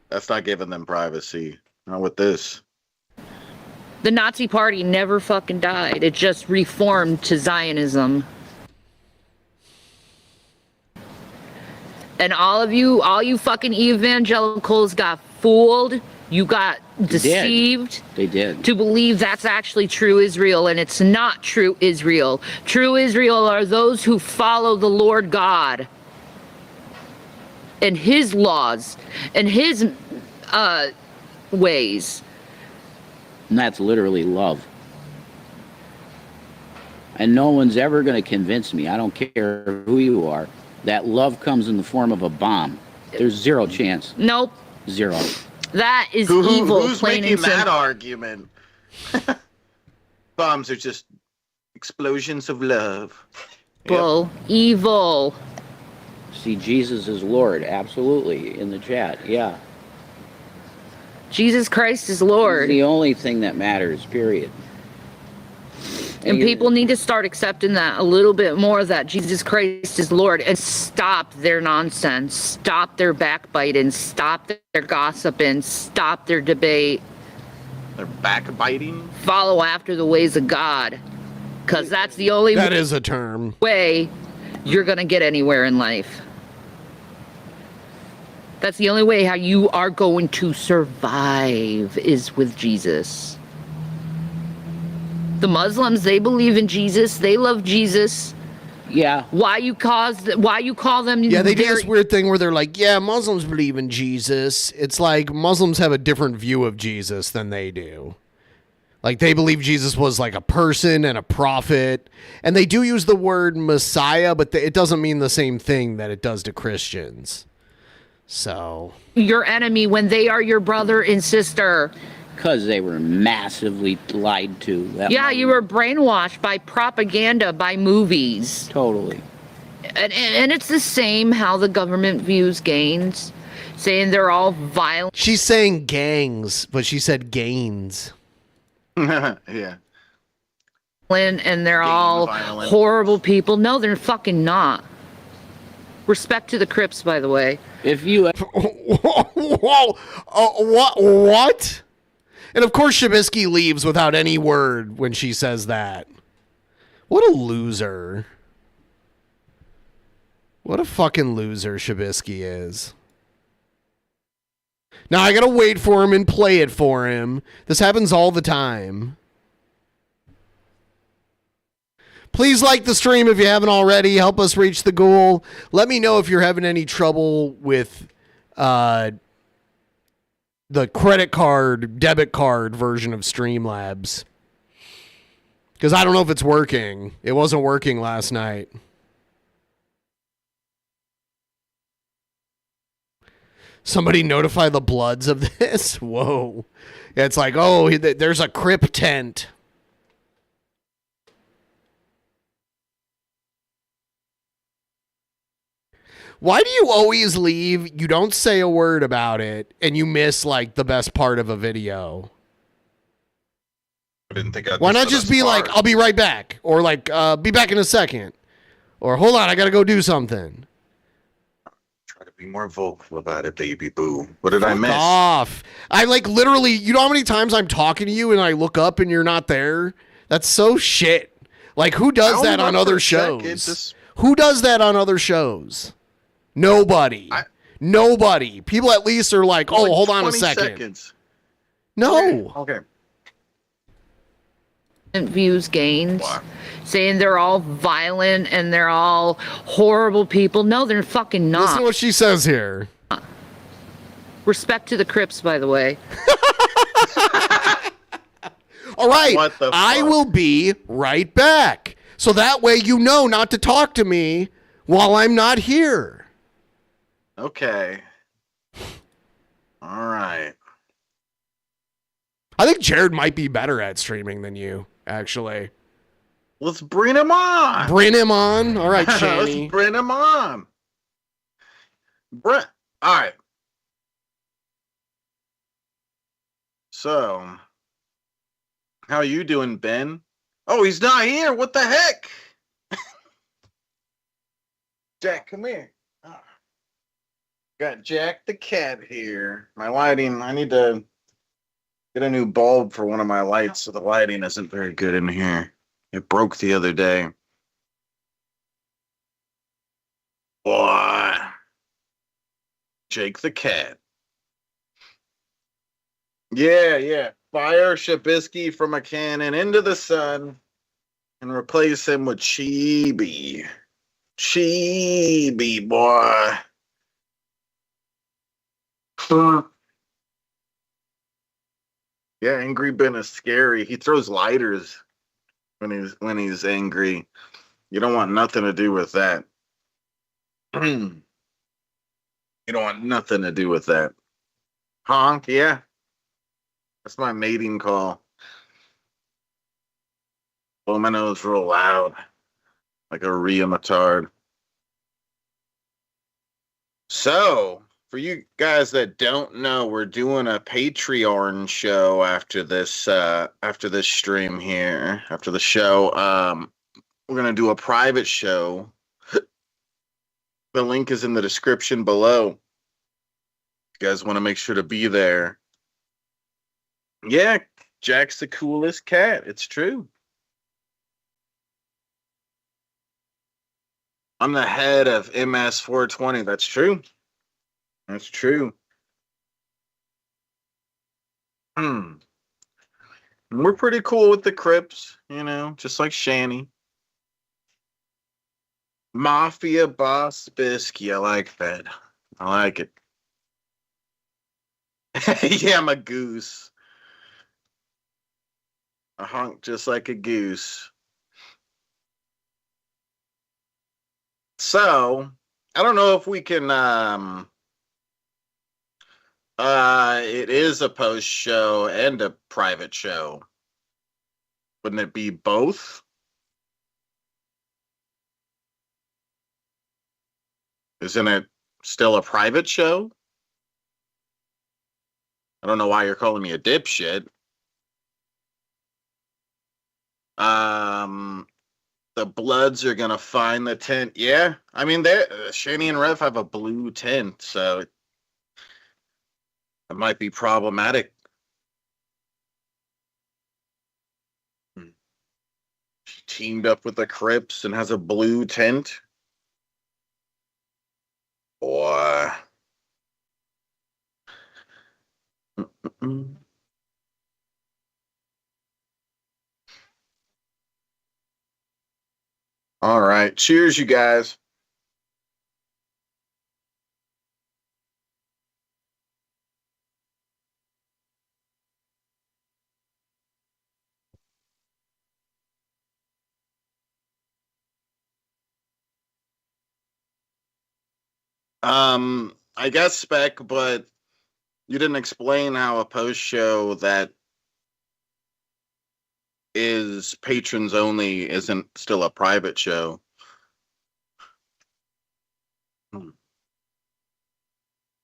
That's not giving them privacy. Not with this. The Nazi Party never fucking died. It just reformed to Zionism. And all you fucking evangelicals got fooled. You got deceived. They did. To believe that's actually true Israel, and it's not true Israel. True Israel are those who follow the Lord God and his laws and his ways. And that's literally love. And no one's ever going to convince me, I don't care who you are, that love comes in the form of a bomb. There's zero chance. Nope. Zero. That is evil. Who's plain making and that simple. argument? Bombs are just explosions of love. Evil. Evil. See, Jesus is Lord, absolutely, in the chat, yeah. Jesus Christ is Lord. He's the only thing that matters, period. And people need to start accepting that a little bit more, that Jesus Christ is Lord, and stop their nonsense, stop their backbiting, stop their gossiping, stop their debate. They're backbiting? Follow after the ways of God, because that's the only That is a term. way you're going to get anywhere in life. That's the only way how you are going to survive, is with Jesus. The Muslims, they believe in Jesus. They love Jesus. Yeah. Why you call them? Yeah, they do this weird thing where they're like, yeah, Muslims believe in Jesus. It's like Muslims have a different view of Jesus than they do. Like, they believe Jesus was like a person and a prophet. And they do use the word Messiah, but it doesn't mean the same thing that it does to Christians. So. Your enemy when they are your brother and sister. Because they were massively lied to. You were brainwashed by propaganda, by movies. Totally. And it's the same how the government views gains, saying they're all violent. She's saying gangs, but she said gains. Yeah. And they're all violent. horrible people. No, they're fucking not. Respect to the Crips, by the way. If you... Whoa! What? And of course Shabisky leaves without any word when she says that. What a loser. What a fucking loser Shabisky is. Now I gotta wait for him and play it for him. This happens all the time. Please like the stream if you haven't already. Help us reach the goal. Let me know if you're having any trouble with the credit card, debit card version of Streamlabs. Because I don't know if it's working. It wasn't working last night. Somebody notify the Bloods of this? Whoa. Yeah, it's like, oh, there's a Crip tent. Why do you always leave? You don't say a word about it, and you miss, like, the best part of a video. I didn't think I'd Why not just be like, I'll be right back? Or, like, be back in a second. Or, hold on, I gotta go do something. Try to be more vocal about it, baby boo. What did I miss? Off. I, like, literally, you know how many times I'm talking to you and I look up and you're not there? That's so shit. Like, who does that on other shows? Who does that on other shows? Nobody. Nobody. People at least are like, oh, hold on a second. Seconds. No. Okay. Views gains, saying they're all violent and they're all horrible people. No, they're fucking not. Listen to what she says here. Respect to the Crips, by the way. All right. I will be right back. So that way you know not to talk to me while I'm not here. Okay. All right. I think Jared might be better at streaming than you, actually. Let's bring him on. Bring him on. All right, Shanny. Let's bring him on. Brett. All right. So, how you doing, Ben? Oh, he's not here. What the heck? Jack, come here. Oh. Got Jack the cat here. My lighting, I need to Get a new bulb for one of my lights, so the lighting isn't very good in here. It broke the other day. Boy. Jake the cat. Yeah. Fire Shabisky from a cannon into the sun and replace him with Chibi. Chibi, boy. Yeah, Angry Ben is scary. He throws lighters when he's angry. You don't want nothing to do with that. You don't want nothing to do with that. Honk, yeah. That's my mating call. Blow my nose real loud. Like a reamatard. So, for you guys that don't know, we're doing a Patreon show after this stream here. After the show, we're gonna do a private show. The link is in the description below. You guys want to make sure to be there. Yeah, Jack's the coolest cat. It's true. I'm the head of MS420. That's true. That's true. We're pretty cool with the Crips, you know, just like Shanny. Mafia Boss Bisky. I like that. I like it. Yeah, I'm a goose. I honk just like a goose. So, I don't know if we can, it is a post show and a private show. Wouldn't it be both? Isn't it still a private show? I don't know why you're calling me a dipshit. The Bloods are gonna find the tent. Yeah, I mean, Shanny and Rev have a blue tent, so it might be problematic. She teamed up with the Crips and has a blue tent. Boy. All right. Cheers, you guys. I guess spec, but you didn't explain how a post show that is patrons only isn't still a private show.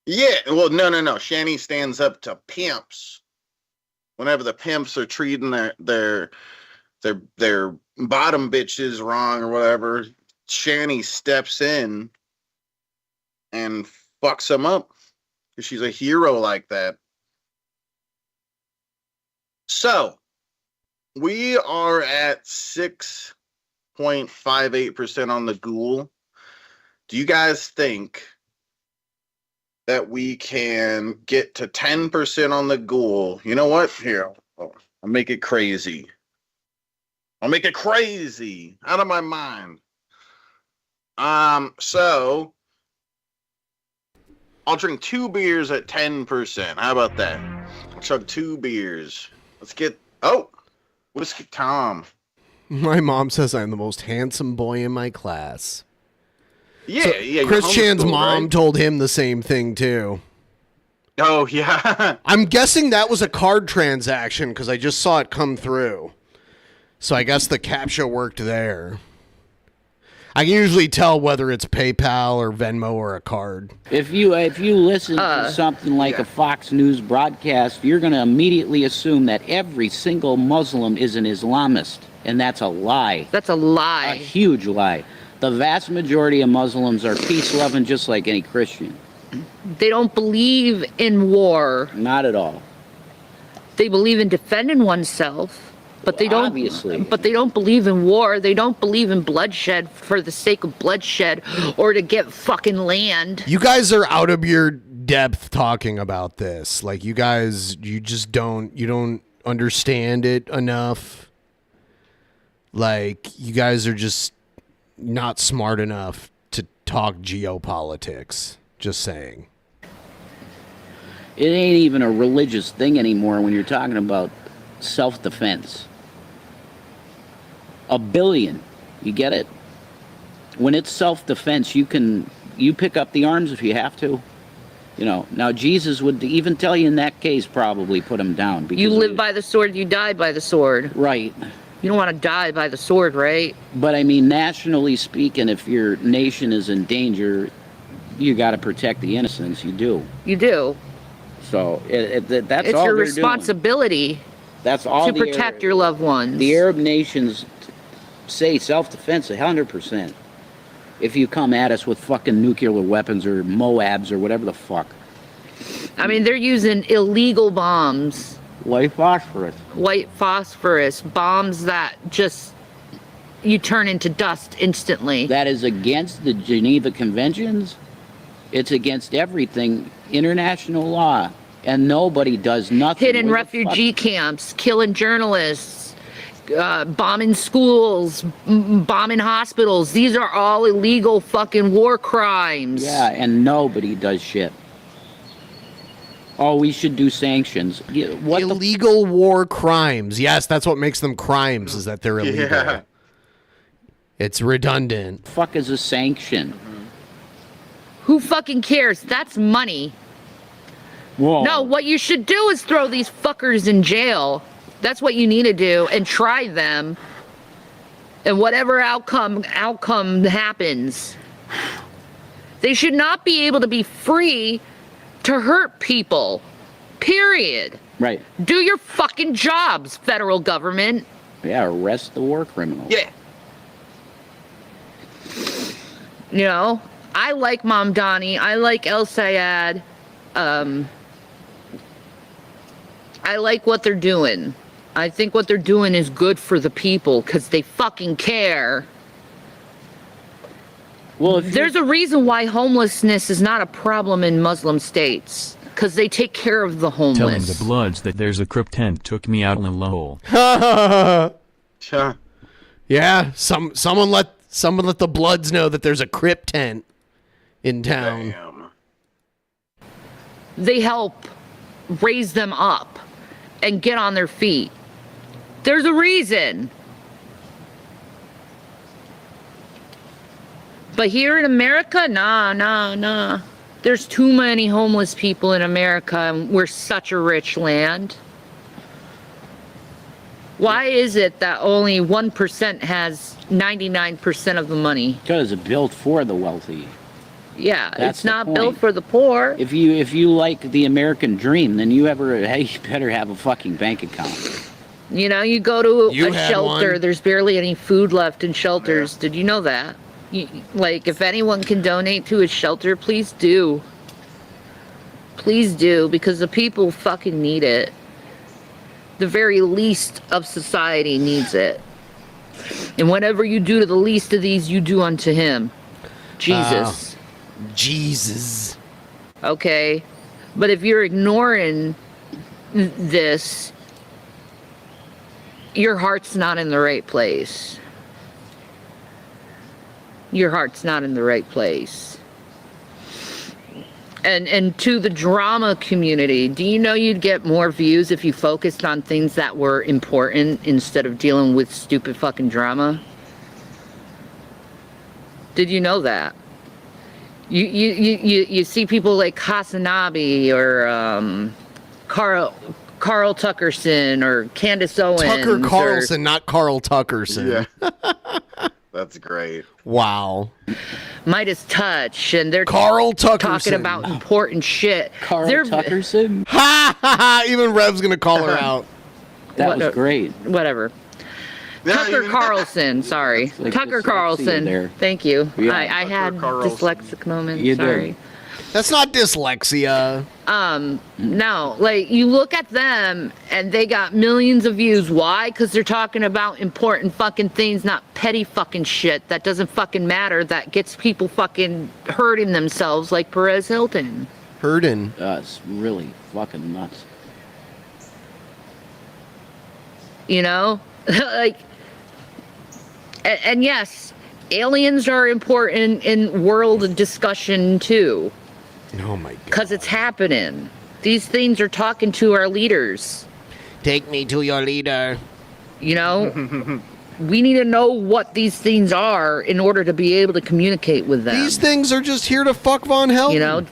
Yeah, well, no. Shanny stands up to pimps. Whenever the pimps are treating their bottom bitches wrong or whatever, Shanny steps in and fucks them up because she's a hero like that. So, we are at 6.58% on the Ghoul. Do you guys think that we can get to 10% on the Ghoul? You know what? Here, I'll make it crazy. I'll make it crazy. Out of my mind. So I'll drink 2 beers at 10%. How about that? I'll chug 2 beers. Let's get... Oh! Whiskey Tom. My mom says I'm the most handsome boy in my class. Yeah, so yeah. Chris Chan's mom right? told him the same thing, too. Oh, yeah. I'm guessing that was a card transaction because I just saw it come through. So I guess the CAPTCHA worked there. I can usually tell whether it's PayPal or Venmo or a card. If you listen to something like a Fox News broadcast, you're going to immediately assume that every single Muslim is an Islamist, and that's a lie. That's a lie. A huge lie. The vast majority of Muslims are peace-loving, just like any Christian. They don't believe in war. Not at all. They believe in defending oneself, but they don't. Obviously. But they don't believe in war. They don't believe in bloodshed for the sake of bloodshed or to get fucking land. You guys are out of your depth talking about this. Like you just don't understand it enough. Like you guys are just not smart enough to talk geopolitics. Just saying. It ain't even a religious thing anymore when you're talking about self-defense. $1 billion. You get it? When it's self-defense, you pick up the arms if you have to. Now Jesus would even tell you in that case probably put him down. You live by the sword, you die by the sword. Right. You don't want to die by the sword, right? But I mean, nationally speaking, if your nation is in danger, you got to protect the innocents. You do. You do. So that's it's all your they're responsibility. Doing. That's all to protect your loved ones. The Arab nations say self-defense 100%. If you come at us with fucking nuclear weapons or Moabs or whatever the fuck. I mean, they're using illegal bombs. White phosphorus. White phosphorus. Bombs that just, you turn into dust instantly. That is against the Geneva Conventions. It's against everything. International law. And nobody does nothing. Hidden refugee camps. Killing journalists. Bombing schools, bombing hospitals. These are all illegal fucking war crimes. Yeah, and nobody does shit. Oh, we should do sanctions. What illegal war crimes. Yes, that's what makes them crimes, is that they're illegal. Yeah. It's redundant. Fuck is a sanction? Who fucking cares? That's money. Whoa. No, what you should do is throw these fuckers in jail. That's what you need to do, and try them. And whatever outcome happens, they should not be able to be free to hurt people. Period. Right. Do your fucking jobs, federal government. Yeah, arrest the war criminals. Yeah. I like Mamdani. I like El Sayed. I like what they're doing. I think what they're doing is good for the people because they fucking care. Well, there's a reason why homelessness is not a problem in Muslim states, because they take care of the homeless. Telling the Bloods that there's a crypt tent took me out in a lol. Yeah, someone let the Bloods know that there's a crypt tent in town. Damn. They help raise them up and get on their feet. There's a reason. But here in America, nah. There's too many homeless people in America, and we're such a rich land. Why is it that only 1% has 99% of the money? Because it's built for the wealthy. Yeah, That's it's not the built point. for the poor. If you like the American dream, then you better have a fucking bank account. You go to You a had shelter, one. There's barely any food left in shelters. Yeah. Did you know that? If anyone can donate to a shelter, please do. Please do, because the people fucking need it. The very least of society needs it. And whatever you do to the least of these, you do unto him. Jesus. Jesus. Okay? But if you're ignoring this, your heart's not in the right place. Your heart's not in the right place. And to the drama community, do you know you'd get more views if you focused on things that were important instead of dealing with stupid fucking drama? Did you know that? You see people like Hasanabi or Carl Tuckerson or Candace Owens. Tucker Carlson, not Carl Tuckerson. Yeah. That's great. Wow. Midas Touch, and they're Carl Tuckerson. talking about important shit. Carl Tuckerson? Ha ha ha! Even Rev's gonna call her out. That was great. Whatever. Tucker Carlson, sorry. Like Tucker dyslexia Carlson. there. Thank you. Yeah. I had Carlson. dyslexic moments. You sorry. did. That's not dyslexia. No, like you look at them and they got millions of views. Why? Because they're talking about important fucking things, not petty fucking shit that doesn't fucking matter, that gets people fucking hurting themselves, like Perez Hilton. Hurting. It's really fucking nuts. You know? Like, and yes, aliens are important in world discussion too. Oh my god. Because it's happening. These things are talking to our leaders. Take me to your leader. You know? We need to know what these things are in order to be able to communicate with them. These things are just here to fuck Von Helton. You know?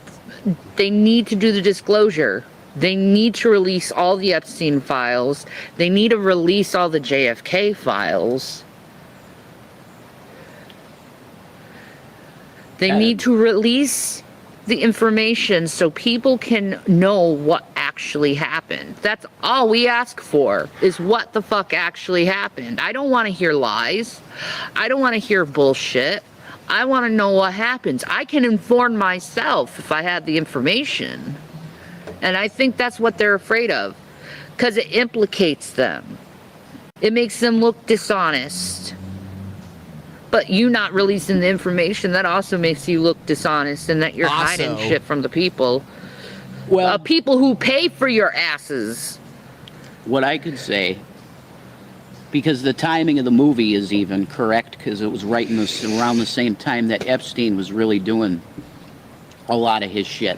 They need to do the disclosure. They need to release all the Epstein files. They need to release all the JFK files. They need to release the information so people can know what actually happened. That's all we ask for, is what the fuck actually happened. I don't want to hear lies. I don't want to hear bullshit. I want to know what happens. I can inform myself if I had the information. And I think that's what they're afraid of, because it implicates them. It makes them look dishonest. But you not releasing the information, that also makes you look dishonest, and that you're hiding shit from the people. Well, people who pay for your asses. What I could say, because the timing of the movie is even correct, because it was right in around the same time that Epstein was really doing a lot of his shit.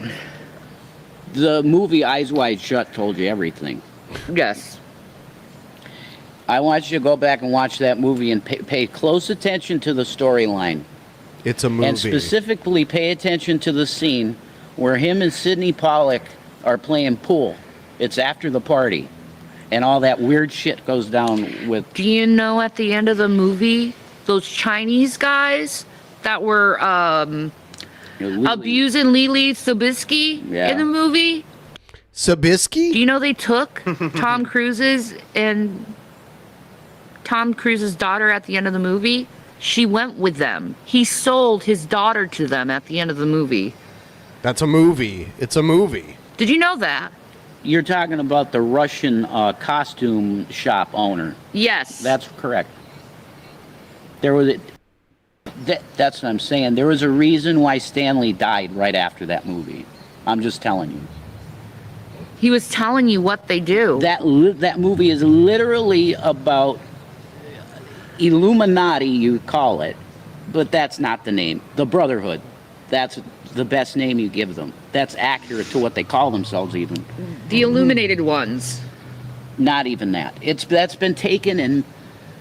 The movie Eyes Wide Shut told you everything. Yes. I want you to go back and watch that movie and pay close attention to the storyline. It's a movie. And specifically pay attention to the scene where him and Sidney Pollack are playing pool. It's after the party. And all that weird shit goes down with... Do you know at the end of the movie, those Chinese guys that were abusing Lily Sobieski in the movie? Sobieski? Do you know they took Tom Cruise's daughter at the end of the movie? She went with them. He sold his daughter to them at the end of the movie. That's a movie. It's a movie. Did you know that? You're talking about the Russian costume shop owner. Yes. That's correct. There was that's what I'm saying. There was a reason why Stanley died right after that movie. I'm just telling you. He was telling you what they do. That movie is literally about Illuminati, you call it, but that's not the name. The Brotherhood. That's the best name you give them. That's accurate to what they call themselves even. The Illuminated Ones. Not even that. That's been taken and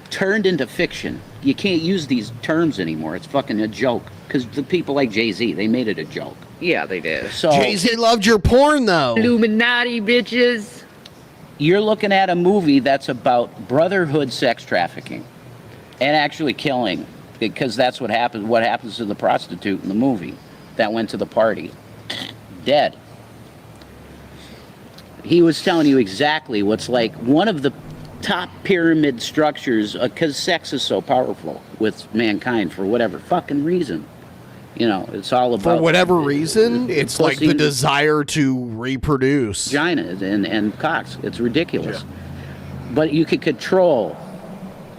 turned into fiction. You can't use these terms anymore. It's fucking a joke. Because the people like Jay-Z, they made it a joke. Yeah, they did. So Jay-Z loved your porn, though. Illuminati, bitches. You're looking at a movie that's about brotherhood sex trafficking. And actually killing. Because that's what happens. What happens to the prostitute in the movie that went to the party? Dead. He was telling you exactly what's like one of the top pyramid structures, because sex is so powerful with mankind for whatever fucking reason. You know, it's all about... For whatever reason, it's like the desire to reproduce. Vaginas and cocks. It's ridiculous. Yeah. But you could control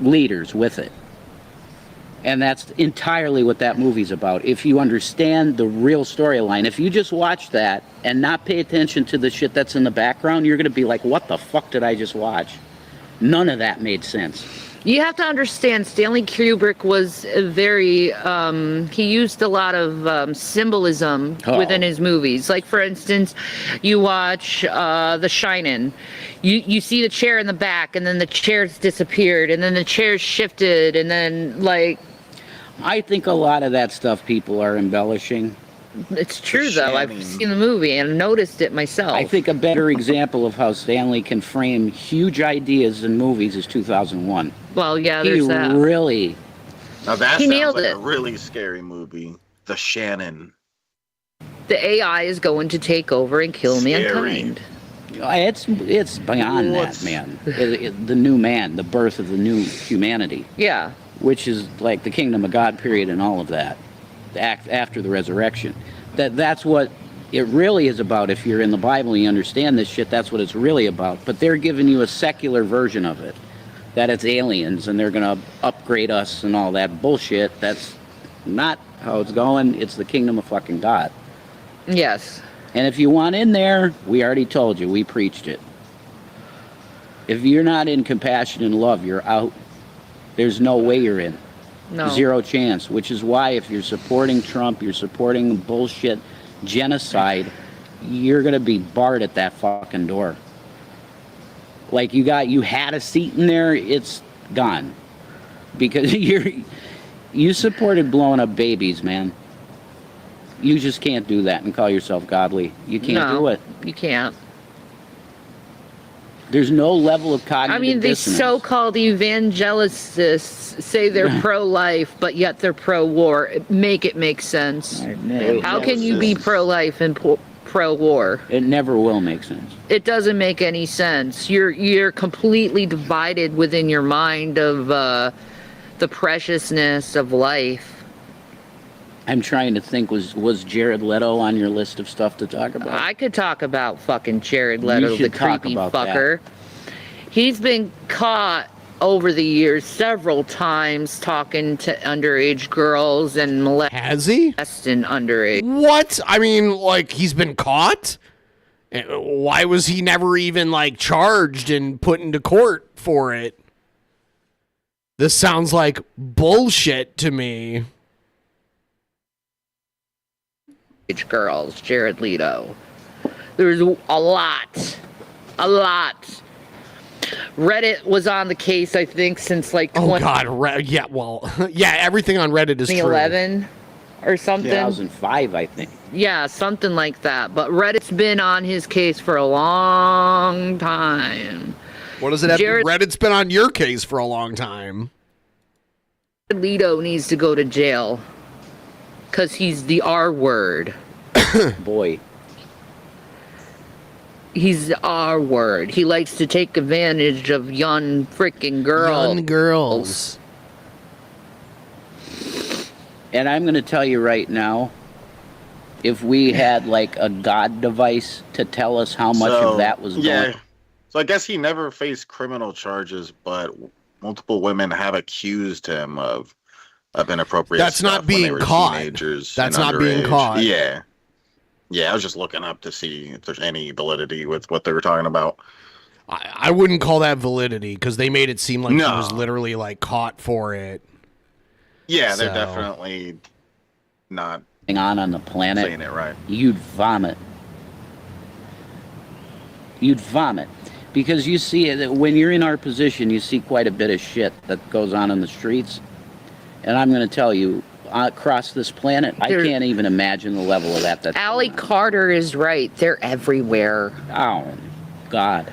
leaders with it. And that's entirely what that movie's about. If you understand the real storyline, if you just watch that and not pay attention to the shit that's in the background, you're going to be like, what the fuck did I just watch? None of that made sense. You have to understand, Stanley Kubrick was very, he used a lot of symbolism within his movies. Like, for instance, you watch The Shining. You see the chair in the back, and then the chair's disappeared, and then the chair's shifted, and then, like... I think a lot of that stuff people are embellishing. It's true, though. I've seen the movie and noticed it myself. I think a better example of how Stanley can frame huge ideas in movies is 2001. Well, yeah, there's that. He really... Now that He sounds nailed like it. a really scary movie. The Shannon. The AI is going to take over and kill mankind. It's beyond that, man. The new man, the birth of the new humanity. Yeah. Which is like the kingdom of God period and all of that. After the resurrection. That's what It really is about, if you're in the Bible and you understand this shit, that's what it's really about. But they're giving you a secular version of it, that it's aliens and they're going to upgrade us and all that bullshit. That's not how it's going. It's the kingdom of fucking God. Yes. And if you want in there, we already told you, we preached it. If you're not in compassion and love, you're out. There's no way you're in. No. Zero chance. Which is why if you're supporting Trump, you're supporting bullshit genocide, you're gonna be barred at that fucking door. Like you had a seat in there, it's gone. Because you supported blowing up babies, man. You just can't do that and call yourself godly. You can't do it. You can't. There's no level of cognitive I mean, these dissonance. so-called evangelists say they're pro-life, but yet they're pro-war. Make it make sense. How can you be pro-life and pro-war? It never will make sense. It doesn't make any sense. You're completely divided within your mind of the preciousness of life. I'm trying to think, was Jared Leto on your list of stuff to talk about? I could talk about fucking Jared Leto, the creepy fucker. He's been caught over the years several times talking to underage girls and molesting underage. What? I mean, like, he's been caught? Why was he never even, like, charged and put into court for it? This sounds like bullshit to me. Girls, Jared Leto. There's a lot. Reddit was on the case, I think, since like Oh God, yeah, well, yeah, everything on Reddit is 2011 or something. 2005, I think. Yeah, something like that. But Reddit's been on his case for a long time. What does it have? Reddit's been on your case for a long time. Jared Leto needs to go to jail. Because he's the R word. Boy. He's the R word. He likes to take advantage of young freaking girls. Young girls. And I'm going to tell you right now, if we had like a God device to tell us how much of that was going. So I guess he never faced criminal charges, but multiple women have accused him of inappropriate That's stuff not being when they were caught. teenagers. That's and not being underage. caught. Yeah. Yeah, I was just looking up to see if there's any validity with what they were talking about. I wouldn't call that validity because they made it seem like he No. was literally like caught for it. Yeah, So- they're definitely not on the planet, saying it right. you'd vomit. You'd vomit. Because you see it, when you're in our position, you see quite a bit of shit that goes on in the streets. And I'm going to tell you, across this planet, I can't even imagine the level of that. Allie Carter is right. They're everywhere. Oh, God.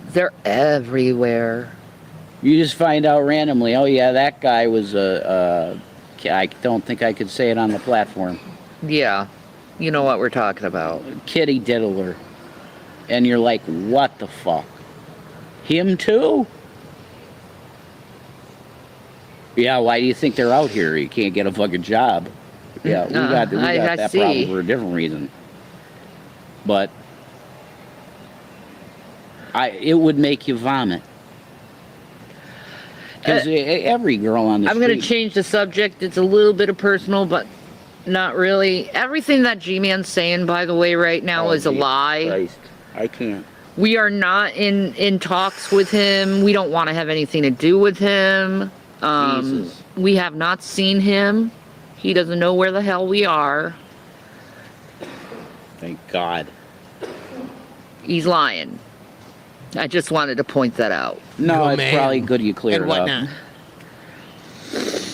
They're everywhere. You just find out randomly, oh yeah, that guy was I don't think I could say it on the platform. Yeah. You know what we're talking about. Kitty diddler. And you're like, what the fuck? Him too? Yeah, why do you think they're out here? You can't get a fucking job. Yeah, we got that problem for a different reason. But it would make you vomit. Because every girl on the I'm going to change the subject. It's a little bit of personal, but not really. Everything that G Man's saying, by the way, right now is a lie. Christ. I can't. We are not in talks with him. We don't want to have anything to do with him. Jesus. We have not seen him. He doesn't know where the hell we are. Thank God. He's lying. I just wanted to point that out. No, it's probably good you cleared it up.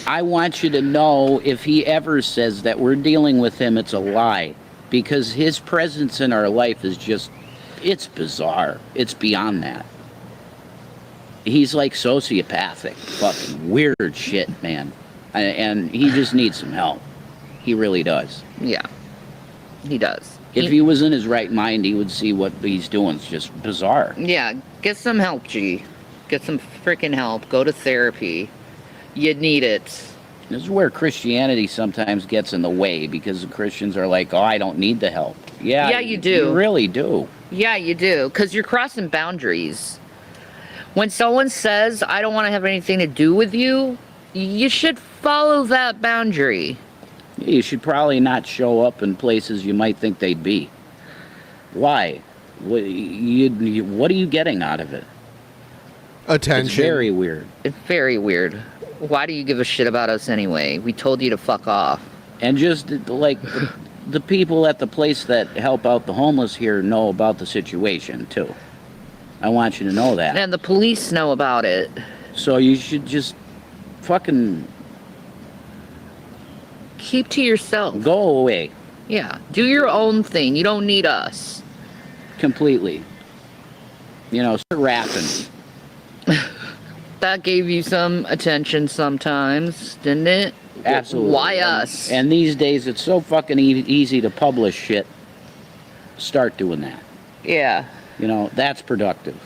I want you to know if he ever says that we're dealing with him, it's a lie. Because his presence in our life is just, it's bizarre. It's beyond that. He's like sociopathic, fucking weird shit, man. And he just needs some help. He really does. Yeah, he does. If he was in his right mind, he would see what he's doing. It's just bizarre. Yeah, get some help, G. Get some freaking help. Go to therapy. You need it. This is where Christianity sometimes gets in the way, because the Christians are like, oh, I don't need the help. Yeah, you do. You really do. Yeah, you do, because you're crossing boundaries. When someone says, I don't want to have anything to do with you, you should follow that boundary. You should probably not show up in places you might think they'd be. Why? What are you getting out of it? Attention. It's very weird. It's very weird. Why do you give a shit about us anyway? We told you to fuck off. And just like the people at the place that help out the homeless here know about the situation too. I want you to know that. And the police know about it. So you should just fucking keep to yourself. Go away. Yeah. Do your own thing. You don't need us. Completely. You know, start rapping. That gave you some attention sometimes, didn't it? Absolutely. Why us? And these days, it's so fucking easy to publish shit. Start doing that. Yeah. You know, that's productive.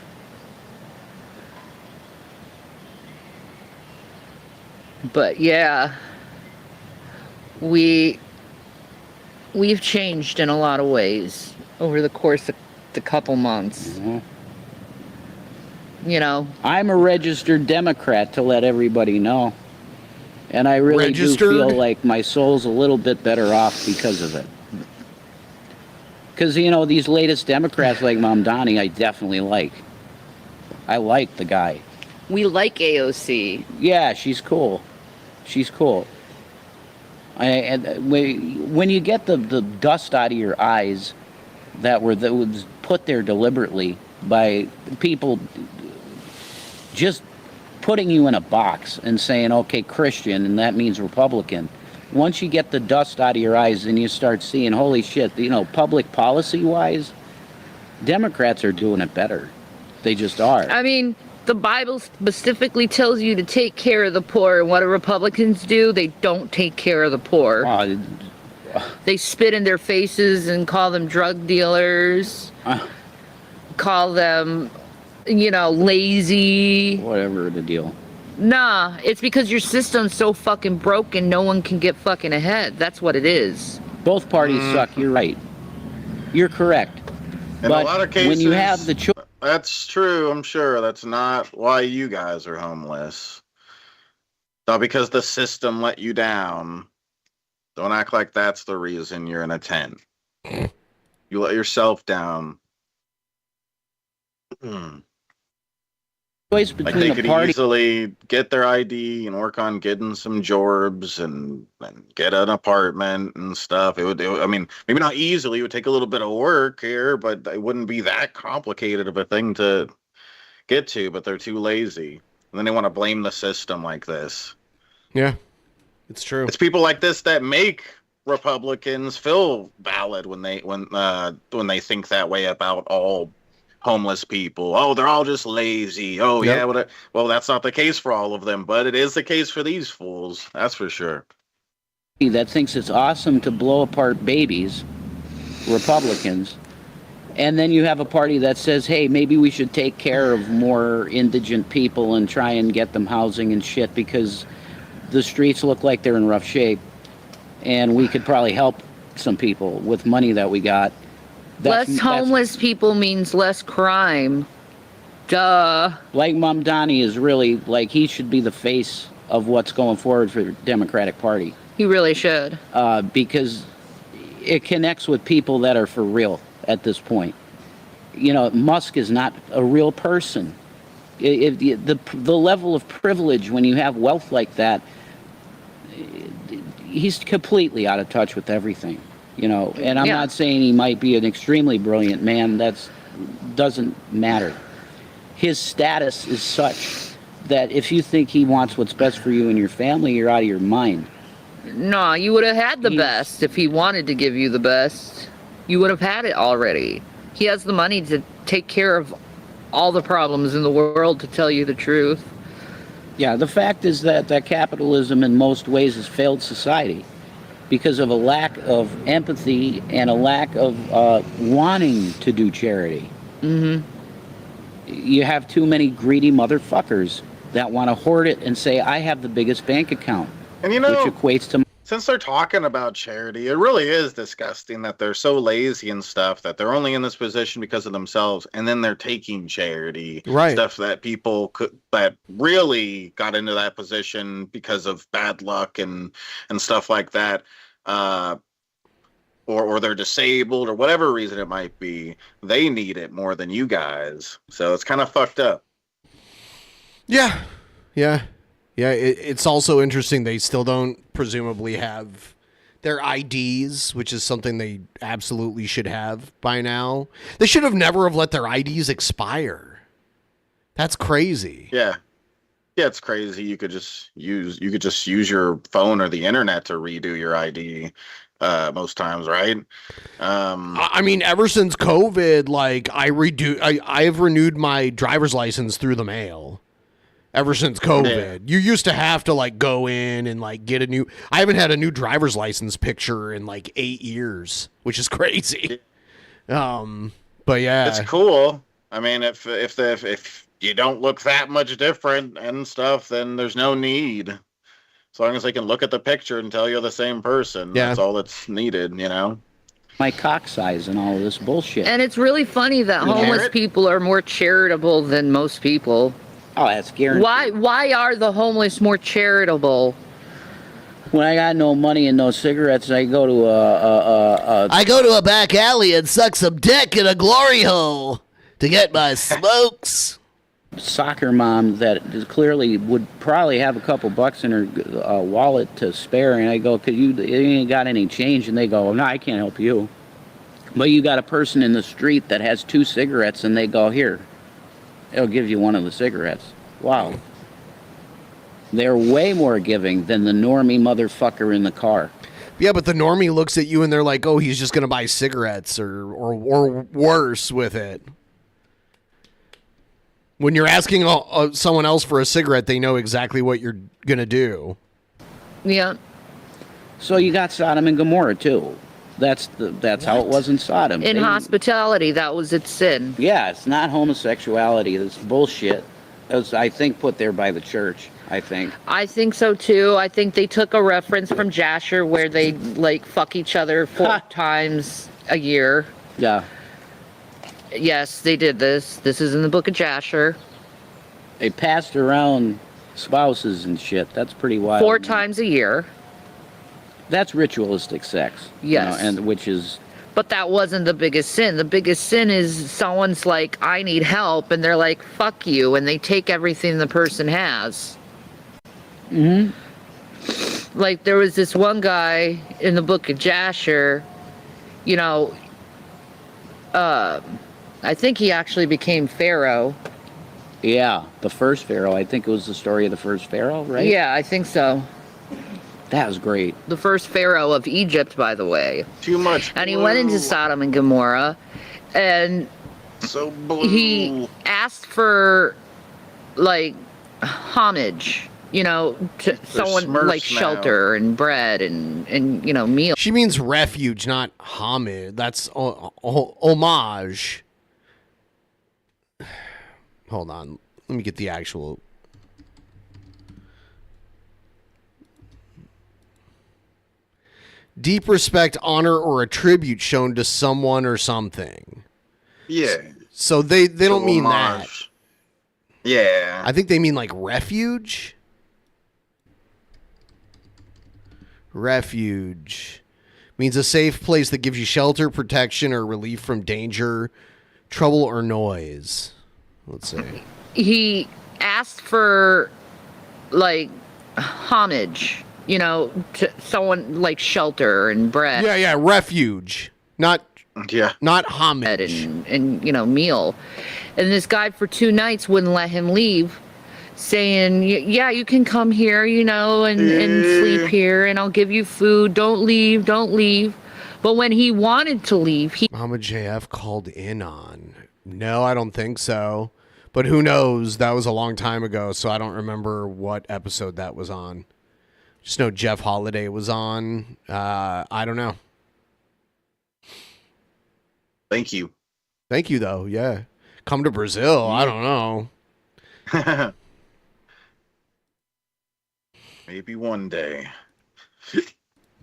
But yeah, we've changed in a lot of ways over the course of the couple months. Mm-hmm. You know, I'm a registered Democrat, to let everybody know. And I really do feel like my soul's a little bit better off because of it. Because, you know, these latest Democrats like Mamdani, I definitely like. I like the guy. We like AOC. Yeah, she's cool. She's cool. When you get the dust out of your eyes that was put there deliberately by people just putting you in a box and saying, okay, Christian, and that means Republican. Once you get the dust out of your eyes and you start seeing, holy shit, you know, public policy-wise, Democrats are doing it better. They just are. I mean, the Bible specifically tells you to take care of the poor, and what do Republicans do? They don't take care of the poor. They spit in their faces and call them drug dealers, call them, you know, lazy. Whatever the deal. Nah, it's because your system's so fucking broken, no one can get fucking ahead. That's what it is. Both parties suck, you're right. You're correct. In a lot of cases, when you have the choice... That's true, I'm sure. That's not why you guys are homeless. Not because the system let you down. Don't act like that's the reason you're in a tent. You let yourself down. Choice Like between they the could party... easily get their ID and work on getting some jorbs and get an apartment and stuff. I mean, maybe not easily. It would take a little bit of work here, but it wouldn't be that complicated of a thing to get to. But they're too lazy, and then they want to blame the system like this. Yeah, it's true. It's people like this that make Republicans feel valid when they think that way about all homeless people. Oh, they're all just lazy. Oh, Yep. yeah. Well, that's not the case for all of them, but it is the case for these fools. That's for sure. that thinks it's awesome to blow apart babies, Republicans, and then you have a party that says, hey, maybe we should take care of more indigent people and try and get them housing and shit because the streets look like they're in rough shape and we could probably help some people with money that we got. Less homeless people means less crime. Duh. Like Mamdani is really, like, he should be the face of what's going forward for the Democratic Party. He really should. Because it connects with people that are for real at this point. You know, Musk is not a real person. The level of privilege when you have wealth like that, he's completely out of touch with everything. You know, and I'm not saying he might be an extremely brilliant man. That doesn't matter. His status is such that if you think he wants what's best for you and your family, you're out of your mind. No, you would have had the best if he wanted to give you the best. You would have had it already. He has the money to take care of all the problems in the world, to tell you the truth. Yeah, the fact is that capitalism in most ways has failed society because of a lack of empathy and a lack of wanting to do charity. Mm-hmm. You have too many greedy motherfuckers that want to hoard it and say, I have the biggest bank account. And you know, which equates to since they're talking about charity, it really is disgusting that they're so lazy and stuff that they're only in this position because of themselves, and then they're taking charity, Right? Stuff that people that really got into that position because of bad luck and stuff like that, or they're disabled or whatever reason it might be. They need it more than you guys, so it's kind of fucked up. Yeah. It's also interesting they still don't presumably have their IDs, which is something they absolutely should have by now. They should have never have let their IDs expire. That's crazy. Yeah, it's crazy. You could just use your phone or the internet to redo your ID most times, right? I mean, ever since COVID, like I've renewed my driver's license through the mail. Ever since COVID, you used to have to like go in and like get a new. I haven't had a new driver's license picture in like 8 years, which is crazy. But yeah, it's cool. I mean, if you don't look that much different and stuff, then there's no need. As long as they can look at the picture and tell you're the same person, that's all that's needed, you know? My cock size and all of this bullshit. And it's really funny that homeless people are more charitable than most people. Oh, that's guaranteed. Why are the homeless more charitable? When I got no money and no cigarettes, I go to I go to a back alley and suck some dick in a glory hole to get my smokes. Soccer mom that clearly would probably have a couple bucks in her wallet to spare, and I go, you ain't got any change? And they go, no, I can't help you. But you got a person in the street that has 2 cigarettes, and they go, here, it'll give you one of the cigarettes. Wow. They're way more giving than the normie motherfucker in the car. Yeah, but the normie looks at you and they're like, oh, he's just going to buy cigarettes or worse with it. When you're asking someone else for a cigarette, they know exactly what you're going to do. Yeah. So you got Sodom and Gomorrah, too. That's how it was in Sodom. In hospitality, that was its sin. Yeah, it's not homosexuality. It's bullshit. It was, I think, put there by the church, I think. I think so, too. I think they took a reference from Jasher where they, like, fuck each other 4 times a year. Yeah. Yes, they did this. This is in the book of Jasher. They passed around spouses and shit. That's pretty wild. 4 times a year. That's ritualistic sex. Yes. You know, and which is... But that wasn't the biggest sin. The biggest sin is someone's like, I need help, and they're like, fuck you, and they take everything the person has. Mm-hmm. Like, there was this one guy in the book of Jasher, you know, I think he actually became Pharaoh. Yeah, the first Pharaoh. I think it was the story of the first Pharaoh, right? Yeah, I think so. That was great. The first Pharaoh of Egypt, by the way. Too much. And he went into Sodom and Gomorrah, and so blue. He asked for, like, homage, you know, to someone like shelter and bread and you know, meal. She means refuge, not homage. That's homage. Hold on. Let me get the actual... Deep respect, honor, or a tribute shown to someone or something. Yeah. So they don't mean that. Yeah. I think they mean like refuge. Refuge means a safe place that gives you shelter, protection, or relief from danger, trouble, or noise. Let's see. He asked for, like, homage, you know, to someone like shelter and bread. Yeah, refuge. Not homage. And you know, meal. And this guy for 2 nights wouldn't let him leave, saying, yeah, you can come here, you know, and sleep here, and I'll give you food. Don't leave. But when he wanted to leave, Mama JF called in on. No, I don't think so. But who knows? That was a long time ago, so I don't remember what episode that was on. Just know Jeff Holiday was on. I don't know. Thank you. Thank you, though. Yeah. Come to Brazil. I don't know. Maybe one day.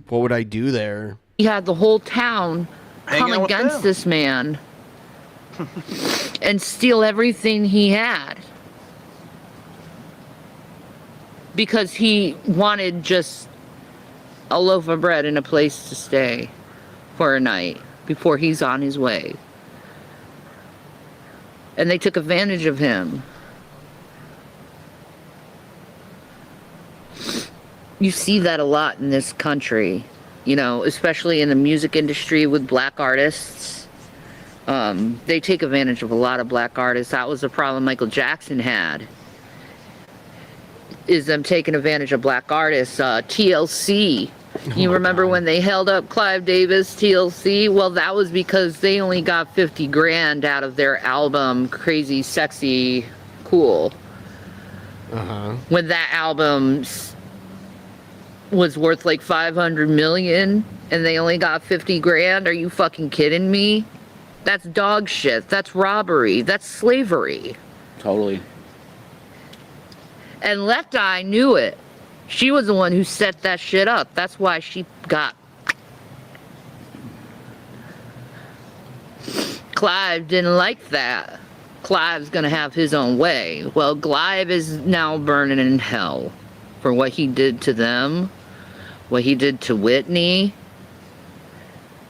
What would I do there? He had the whole town Hang come out with against them. this man and steal everything he had. Because he wanted just a loaf of bread and a place to stay for a night before he's on his way. And they took advantage of him. You see that a lot in this country, you know, especially in the music industry with black artists. They take advantage of a lot of black artists. That was the problem Michael Jackson had, is them taking advantage of black artists. TLC, you remember when they held up Clive Davis, TLC? Well, that was because they only got 50 grand out of their album, Crazy, Sexy, Cool. When that album was worth like 500 million and they only got 50 grand. Are you fucking kidding me? That's dog shit. That's robbery. That's slavery. Totally. And Left Eye knew it. She was the one who set that shit up. That's why she got... Clive didn't like that. Clive's gonna have his own way. Well, Clive is now burning in hell for what he did to them. What he did to Whitney,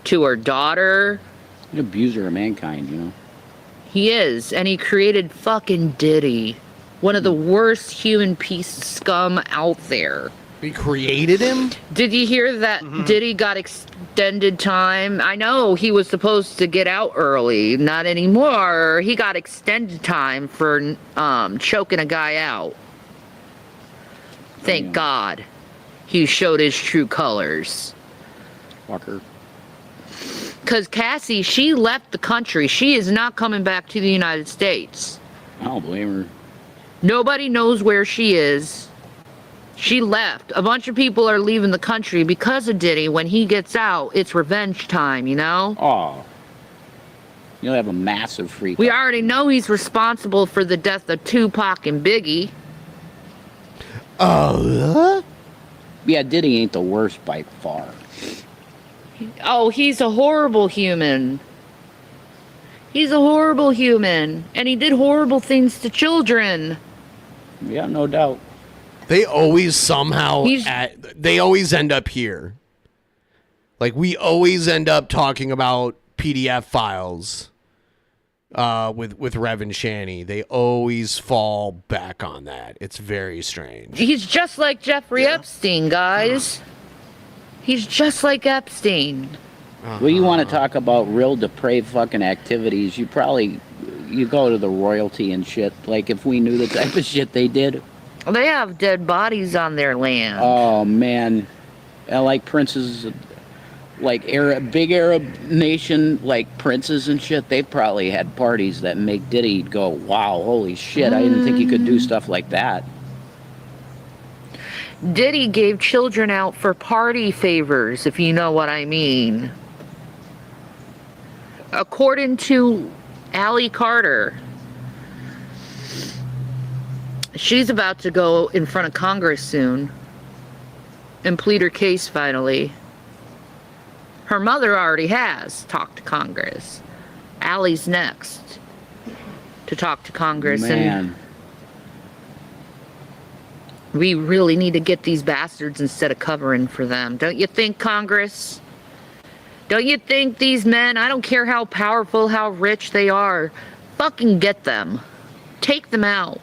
to her daughter. An abuser of mankind, you know. He is, and he created fucking Diddy. One of the worst human piece of scum out there. He created him? Did you hear that Diddy got extended time? I know he was supposed to get out early. Not anymore. He got extended time for choking a guy out. Thank God. He showed his true colors. Fucker. Because Cassie, she left the country. She is not coming back to the United States. I don't blame her. Nobody knows where she is. She left. A bunch of people are leaving the country because of Diddy. When he gets out, it's revenge time, you know? Oh. You'll have a massive freak. We already know he's responsible for the death of Tupac and Biggie. Yeah, Diddy ain't the worst by far. Oh, he's a horrible human. He's a horrible human. And he did horrible things to children. Yeah, no doubt. They always somehow... they always end up here. Like, we always end up talking about PDF files with Rev and Shanny. They always fall back on that. It's very strange. He's just like Jeffrey Epstein, guys. He's just like Epstein. Well, you want to talk about real depraved fucking activities, you go to the royalty and shit. Like, if we knew the type of shit they did. They have dead bodies on their land. Oh, man. Like princes, like big Arab nation, like princes and shit, they probably had parties that make Diddy go, wow, holy shit, I didn't think you could do stuff like that. Diddy gave children out for party favors, if you know what I mean. According to Allie Carter, she's about to go in front of Congress soon and plead her case finally. Her mother already has talked to Congress. Allie's next to talk to Congress. Man. And we really need to get these bastards instead of covering for them. Don't you think, Congress? Don't you think these men, I don't care how powerful, how rich they are, fucking get them. Take them out.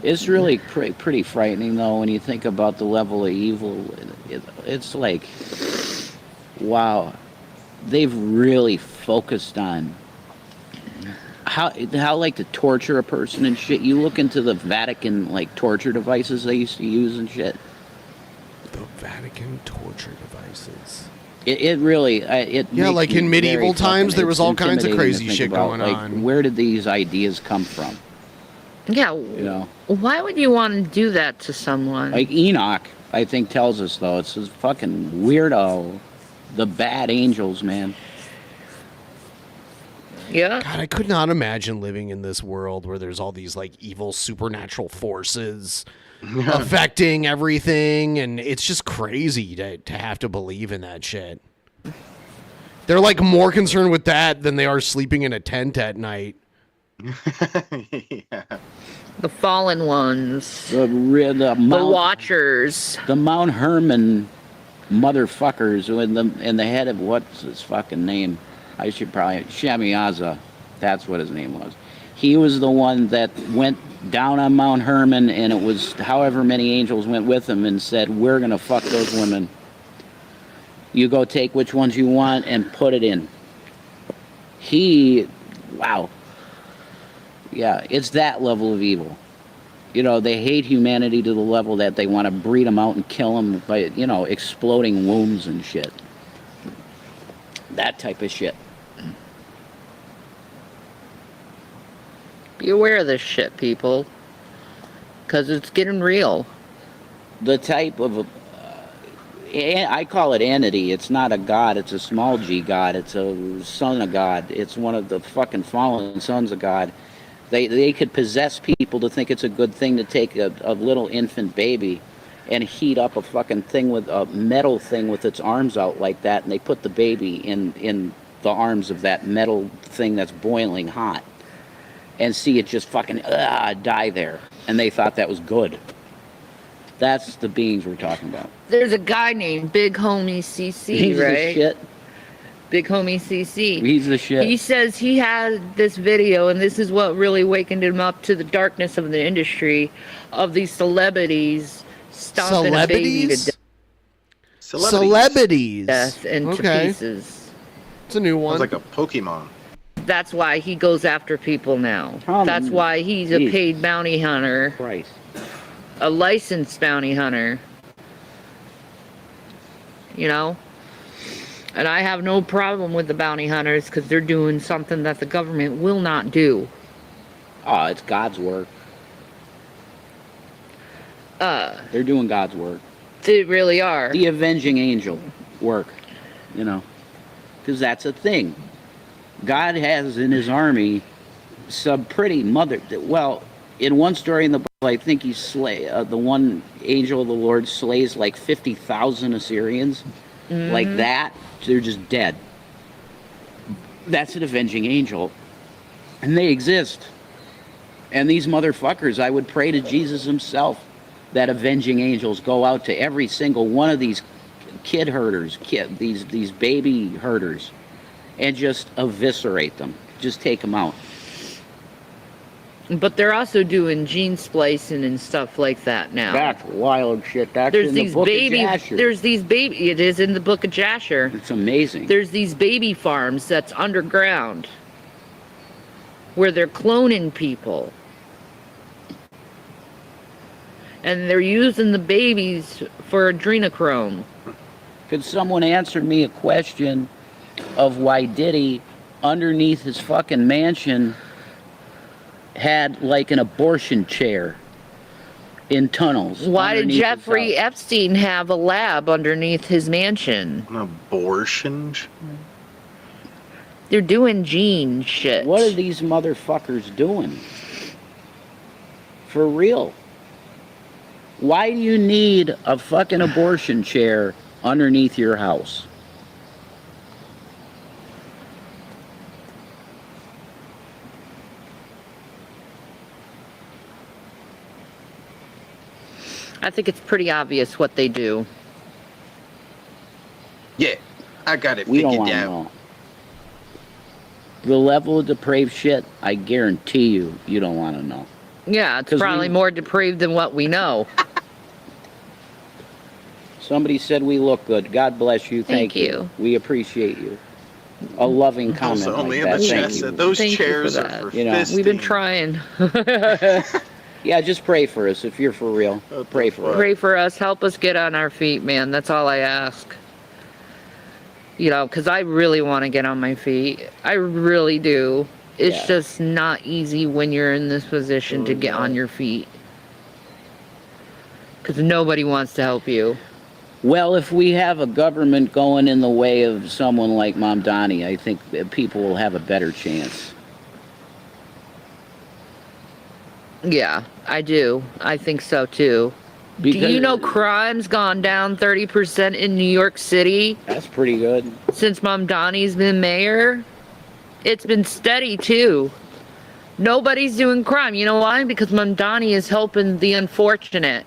It's really pretty frightening, though, when you think about the level of evil. It's like, wow, they've really focused on how like to torture a person and shit. You look into the Vatican, like, torture devices they used to use and shit. The Vatican torture devices. It really, it yeah, like in medieval times, there was all kinds of crazy intimidating to shit think about, going like, on. where did these ideas come from? Yeah, You know, why would you want to do that to someone? like Enoch, I think, tells us, though, it's this fucking weirdo, the bad angels, man. Yeah. God, I could not imagine living in this world where there's all these like evil supernatural forces affecting everything, and it's just crazy to have to believe in that shit. They're like more concerned with that than they are sleeping in a tent at night. Yeah. The fallen ones. The Watchers. The Mount Herman motherfuckers in the head of what's his fucking name? I should probably Shamiaza. That's what his name was. He was the one that went down on Mount Herman, and it was however many angels went with him and said, "We're gonna fuck those women. You go take which ones you want and put it in." Wow. Yeah, it's that level of evil. You know, they hate humanity to the level that they want to breed them out and kill them by, exploding wombs and shit. That type of shit. Be aware of this shit, people. Because it's getting real. The type of, I call it entity. It's not a god. It's a small g god. It's a son of God. It's one of the fucking fallen sons of God. They could possess people to think it's a good thing to take a little infant baby and heat up a fucking thing with a metal thing with its arms out like that, and they put the baby in the arms of that metal thing that's boiling hot and see it just fucking die there. And they thought that was good. That's the beings we're talking about. There's a guy named Big Homie CC, He's right? the shit. Big Homie CC. He's the shit. He says he had this video, and this is what really wakened him up to the darkness of the industry, of these celebrities stomping a baby to death. Celebrities. Death into pieces. It's a new one. Sounds like a Pokemon. That's why he goes after people now. That's why he's a paid bounty hunter. Right. A licensed bounty hunter. You know? And I have no problem with the bounty hunters because they're doing something that the government will not do. Oh, it's God's work. They're doing God's work. They really are. The avenging angel work, because that's a thing. God has in his army some pretty in one story in the Bible, I think the one angel of the Lord slays like 50,000 Assyrians. Mm-hmm. Like that, they're just dead. That's an avenging angel. And they exist. And these motherfuckers, I would pray to Jesus himself that avenging angels go out to every single one of these kid herders, these baby herders, and just eviscerate them. Just take them out. But they're also doing gene splicing and stuff like that now. That's wild shit. That's There's in these the book baby. of Jasher. There's these baby. It is in the book of Jasher. It's amazing. There's these baby farms that's underground where they're cloning people, and they're using the babies for adrenochrome. Could someone answer me a question of why Diddy, underneath his fucking mansion, had like an abortion chair in tunnels? Why did Jeffrey Epstein have a lab underneath his mansion? An abortion? They're doing gene shit. What are these motherfuckers doing? For real. Why do you need a fucking abortion chair underneath your house? I think it's pretty obvious what they do. Yeah, I got it We don't figured want to out. know. The level of depraved shit, I guarantee you don't want to know. Yeah, it's 'Cause probably more depraved than what we know. Somebody said we look good. God bless you. Thank you. We appreciate you. A loving comment Also, only like in that. the Thank chat you. said those Thank you chairs for are that. for fisting. We've been trying. Yeah, just pray for us if you're for real. Pray for us. Pray for us. Help us get on our feet, man. That's all I ask. Because I really want to get on my feet. I really do. It's just not easy when you're in this position to get on your feet. Because nobody wants to help you. Well, if we have a government going in the way of someone like Mamdani, I think that people will have a better chance. Yeah, I do. I think so too. Do you know crime's gone down 30% in New York City? That's pretty good. Since Mamdani's been mayor? It's been steady too. Nobody's doing crime. You know why? Because Mamdani is helping the unfortunate.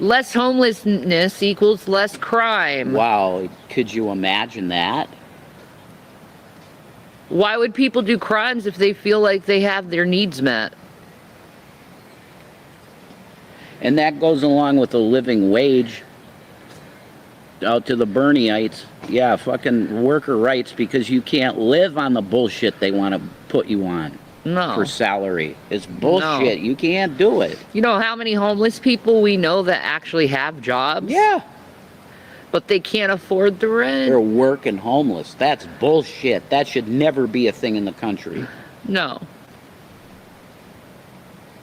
Less homelessness equals less crime. Wow, could you imagine that? Why would people do crimes if they feel like they have their needs met? And that goes along with the living wage. Out to the Bernieites. Yeah, fucking worker rights, because you can't live on the bullshit they want to put you on. No. For salary. It's bullshit. No. You can't do it. You know how many homeless people we know that actually have jobs? Yeah. But they can't afford the rent. They're working homeless. That's bullshit. That should never be a thing in the country. No.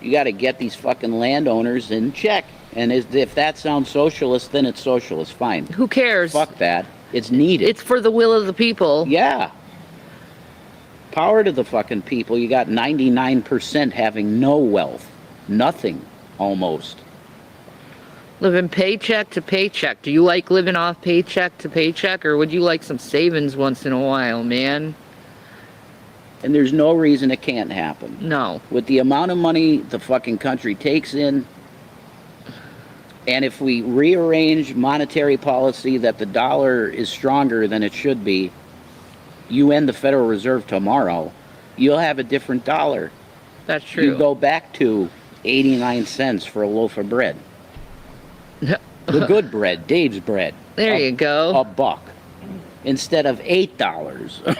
You got to get these fucking landowners in check. And if that sounds socialist, then it's socialist. Fine. Who cares? Fuck that. It's needed. It's for the will of the people. Yeah. Power to the fucking people. You got 99% having no wealth. Nothing, almost. Living paycheck to paycheck. Do you like living off paycheck to paycheck, or would you like some savings once in a while, man? And there's no reason it can't happen. No. With the amount of money the fucking country takes in, and if we rearrange monetary policy that the dollar is stronger than it should be, you end the Federal Reserve tomorrow, you'll have a different dollar. That's true. You go back to 89 cents for a loaf of bread. The good bread, Dave's bread. There you go. $1. Instead of $8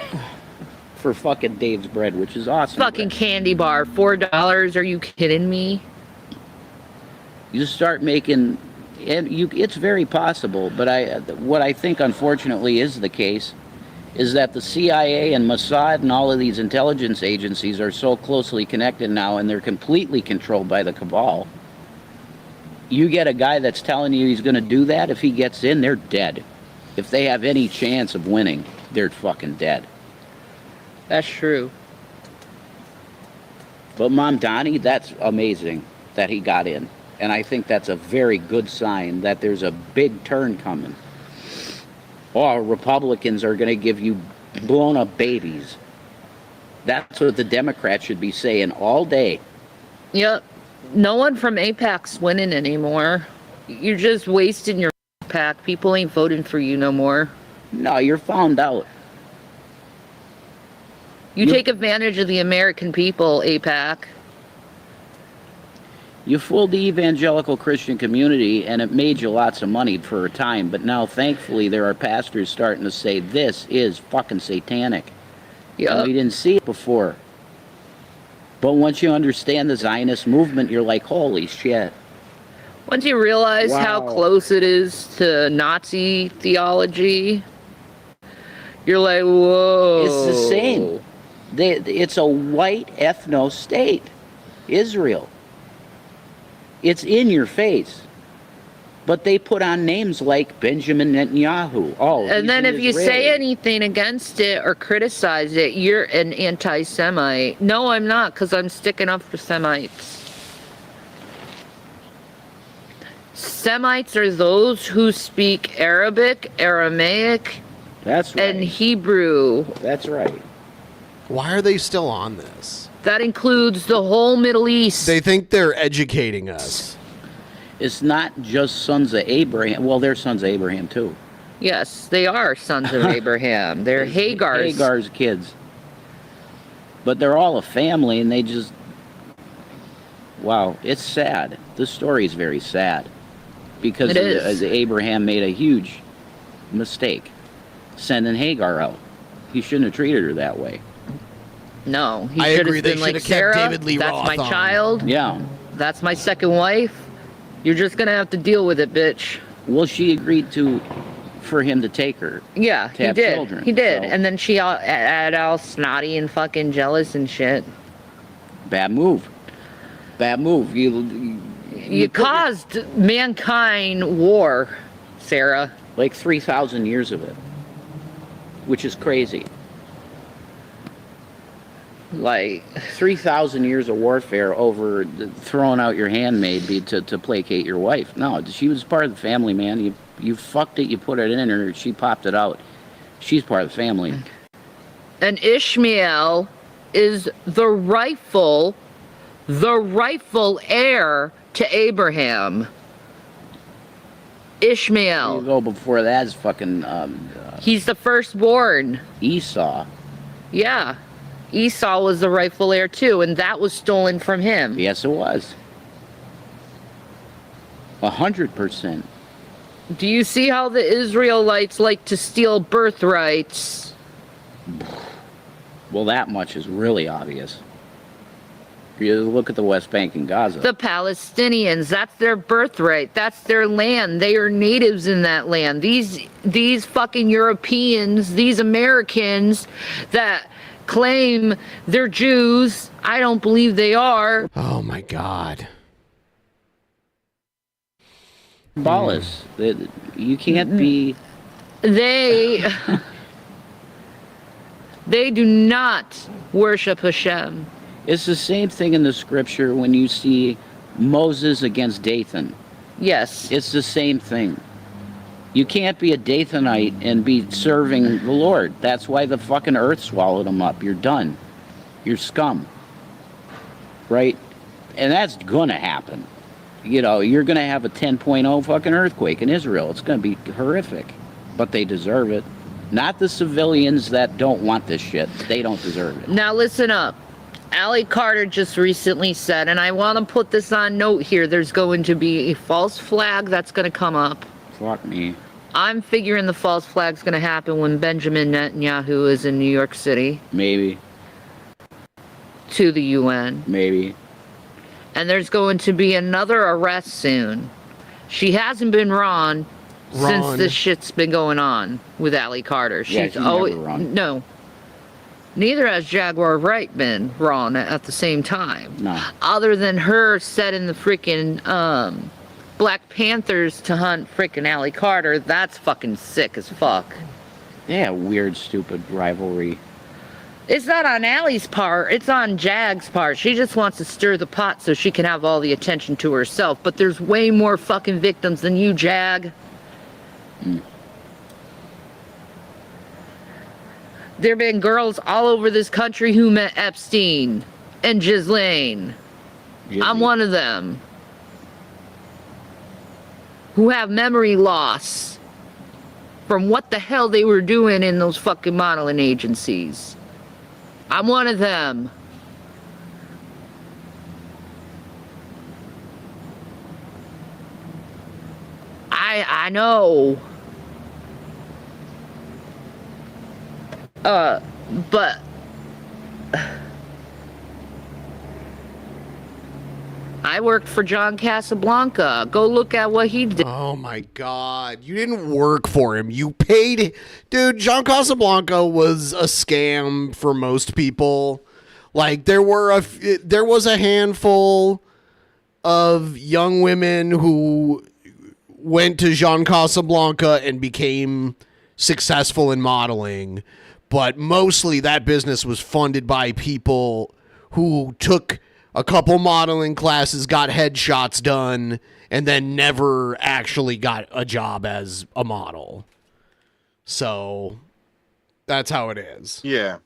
for fucking Dave's bread, which is awesome. Fucking candy bar, $4. Are you kidding me? You start making, and it's very possible, but what I think unfortunately is the case is that the CIA and Mossad and all of these intelligence agencies are so closely connected now, and they're completely controlled by the cabal. You get a guy that's telling you he's going to do that, if he gets in, they're dead. If they have any chance of winning, they're fucking dead. That's true. But Mamdani, that's amazing that he got in. And I think that's a very good sign that there's a big turn coming. Or Republicans are going to give you blown up babies. That's what the Democrats should be saying all day. Yep. No one from AIPAC's winning anymore. You're just wasting your pack. People ain't voting for you no more. No, you're found out. You take advantage of the American people, AIPAC. You fooled the evangelical Christian community, and it made you lots of money for a time. But now, thankfully, there are pastors starting to say this is fucking satanic. Yeah, we didn't see it before. But once you understand the Zionist movement, you're like, holy shit. Once you realize how close it is to Nazi theology, you're like, whoa. It's the same. It's a white ethno state, Israel. It's in your face. But they put on names like Benjamin Netanyahu. Oh, and then if you say anything against it or criticize it, you're an anti-Semite. No, I'm not, because I'm sticking up for Semites. Semites are those who speak Arabic, Aramaic, that's right, and Hebrew. That's right. Why are they still on this? That includes the whole Middle East. They think they're educating us. It's not just sons of Abraham. Well, they're sons of Abraham, too. Yes, they are sons of Abraham. They're Hagar's kids. But they're all a family, and they just... Wow, it's sad. This story is very sad. Because Abraham made a huge mistake sending Hagar out. He shouldn't have treated her that way. No, he should have been like, Sarah, David Lee Roth my child. Yeah. That's my second wife. You're just going to have to deal with it, bitch. Well, she agreed for him to take her. Yeah, to have did. Children, he did. So. And then she all snotty and fucking jealous and shit. Bad move. Bad move. You caused mankind war, Sarah. Like 3,000 years of it, which is crazy. Like 3,000 years of warfare over throwing out your handmaid to placate your wife. No, she was part of the family, man. You fucked it, you put it in her, she popped it out. She's part of the family. And Ishmael is the rightful heir to Abraham. Ishmael. You go before that is fucking. He's the firstborn. Esau. Yeah, Esau was the rightful heir too, and that was stolen from him. Yes, it was. 100%. Do you see how the Israelites like to steal birthrights? Well, that much is really obvious. You look at the West Bank and Gaza. The Palestinians, that's their birthright. That's their land. They are natives in that land. These fucking Europeans, these Americans that claim they're Jews, I don't believe they are. Oh my God. Ballas. You can't be... They do not worship Hashem. It's the same thing in the scripture when you see Moses against Dathan. Yes. It's the same thing. You can't be a Dathanite and be serving the Lord. That's why the fucking earth swallowed them up. You're done. You're scum. Right? And that's gonna happen. You know, you're gonna have a 10.0 fucking earthquake in Israel. It's gonna be horrific. But they deserve it. Not the civilians that don't want this shit. They don't deserve it. Now listen up. Allie Carter just recently said, and I want to put this on note here, there's going to be a false flag that's going to come up. Fuck me. I'm figuring the false flag's going to happen when Benjamin Netanyahu is in New York City. Maybe. To the UN. Maybe. And there's going to be another arrest soon. She hasn't been wrong since this shit's been going on with Allie Carter. She's never wrong. No. Neither has Jaguar Wright been wrong at the same time. No. Other than her setting the freaking Black Panthers to hunt freaking Allie Carter, that's fucking sick as fuck. Yeah, weird, stupid rivalry. It's not on Allie's part, it's on Jag's part. She just wants to stir the pot so she can have all the attention to herself. But there's way more fucking victims than you, Jag. There have been girls all over this country who met Epstein and Ghislaine. I'm one of them. Who have memory loss from what the hell they were doing in those fucking modeling agencies. I'm one of them. I know. But I worked for John Casablanca. Go look at what he did. Oh my God. You didn't work for him. You paid. Dude, John Casablanca was a scam for most people. Like there was a handful of young women who went to Jean Casablanca and became successful in modeling. But mostly that business was funded by people who took a couple modeling classes, got headshots done, and then never actually got a job as a model. So that's how it is. Yeah.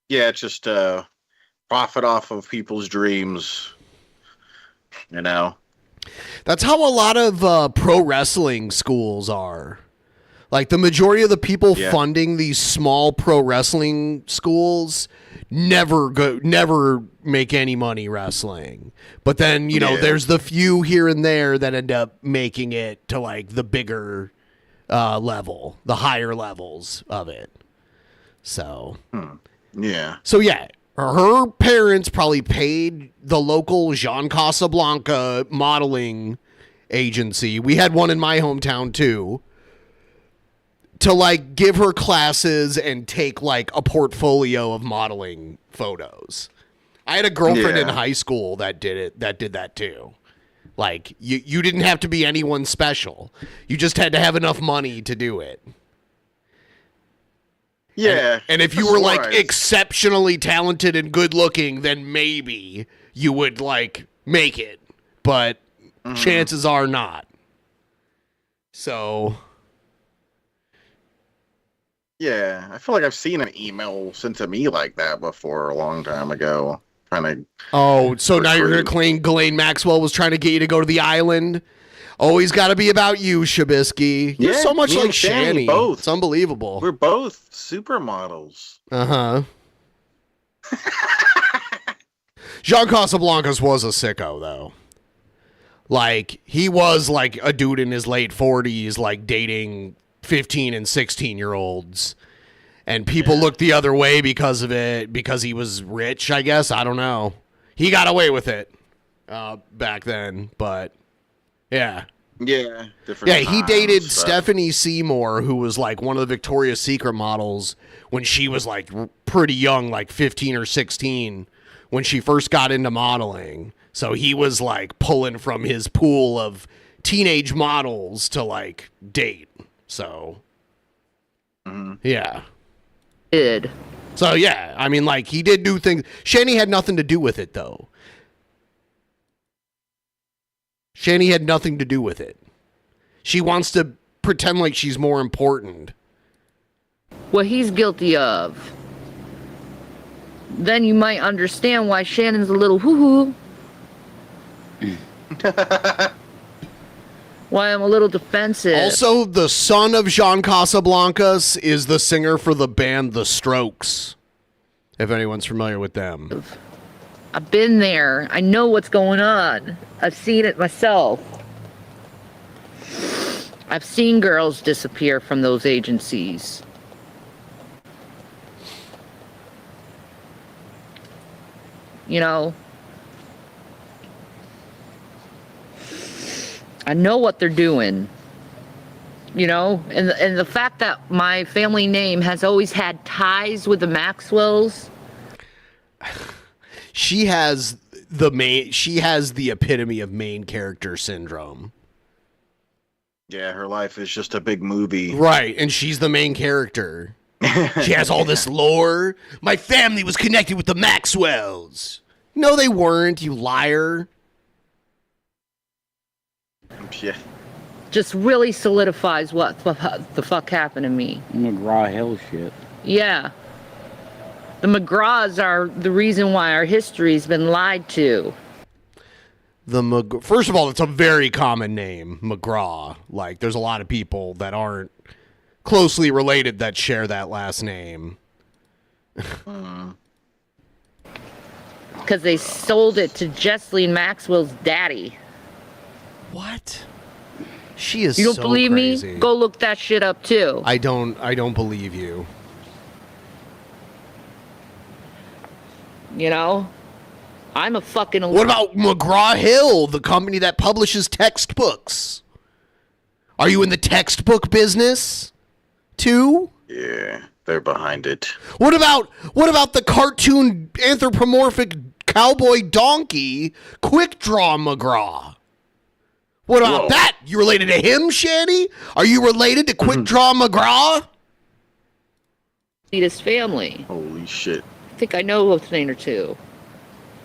Yeah, it's just profit off of people's dreams, you know? That's how a lot of pro wrestling schools are. Like the majority of the people funding these small pro wrestling schools never make any money wrestling. But then, you know, there's the few here and there that end up making it to like the bigger level, the higher levels of it. So, yeah. So yeah, her parents probably paid the local Jean Casablanca modeling agency. We had one in my hometown too. To like give her classes and take like a portfolio of modeling photos. I had a girlfriend in high school that did it. That did that too. Like, you didn't have to be anyone special. You just had to have enough money to do it. Yeah. And if you were, like, exceptionally talented and good looking, then maybe you would, like, make it. But chances are not. So... Yeah, I feel like I've seen an email sent to me like that before a long time ago. Trying to. Oh, so now you're going to claim Ghislaine Maxwell was trying to get you to go to the island? Always got to be about you, Shabisky. You're so much like Shanny. Both. It's unbelievable. We're both supermodels. Uh-huh. Jean Casablancas was a sicko, though. Like, he was like a dude in his late 40s, like dating 15 and 16-year-olds. And people looked the other way because of it, because he was rich, I guess. I don't know. He got away with it back then, but yeah. Yeah. Yeah, he dated Stephanie Seymour, who was like one of the Victoria's Secret models when she was like pretty young, like 15 or 16, when she first got into modeling. So he was like pulling from his pool of teenage models to like date. So, yeah. Did. So, yeah, I mean, like, he did do things. Shanny had nothing to do with it, though. Shanny had nothing to do with it. She wants to pretend like she's more important. What he's guilty of. Then you might understand why Shannon's a little hoo-hoo. Why I'm a little defensive. Also, the son of Jean Casablancas is the singer for the band The Strokes, if anyone's familiar with them. I've been there. I know what's going on. I've seen it myself. I've seen girls disappear from those agencies. You know? I know what they're doing, you know, and the fact that my family name has always had ties with the Maxwells. She has the epitome of main character syndrome. Yeah, her life is just a big movie. Right, and she's the main character. She has all this lore. My family was connected with the Maxwells. No, they weren't, you liar. Yeah. Just really solidifies what the fuck happened to me. McGraw Hill shit. Yeah. The McGraws are the reason why our history's been lied to. First of all, it's a very common name, McGraw. Like, there's a lot of people that aren't closely related that share that last name. Because they sold it to Jesseline Maxwell's daddy. What? She is You don't so believe crazy. me? Go look that shit up too. I don't believe you. You know? I'm a fucking... What about McGraw Hill, the company that publishes textbooks? Are you in the textbook business too? Yeah, they're behind it. What about the cartoon anthropomorphic cowboy donkey Quick Draw McGraw? What about that? You related to him, Shanny? Are you related to Quick Draw McGraw? His family. Holy shit. I think I know a thing or two.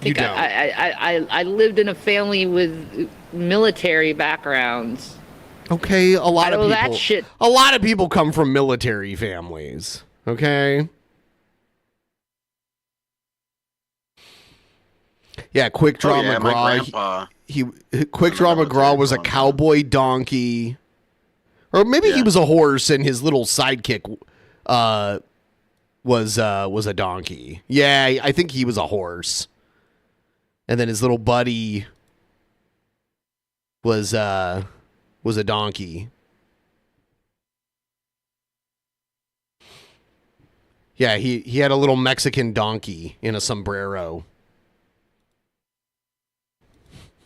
You don't. I lived in a family with military backgrounds. Okay, a lot of people. That shit. A lot of people come from military families. Okay. Yeah, Quick Draw My McGraw. grandpa. Quick Draw McGraw was a cowboy donkey, or maybe he was a horse, and his little sidekick was a donkey. Yeah, I think he was a horse, and then his little buddy was a donkey. Yeah, he had a little Mexican donkey in a sombrero.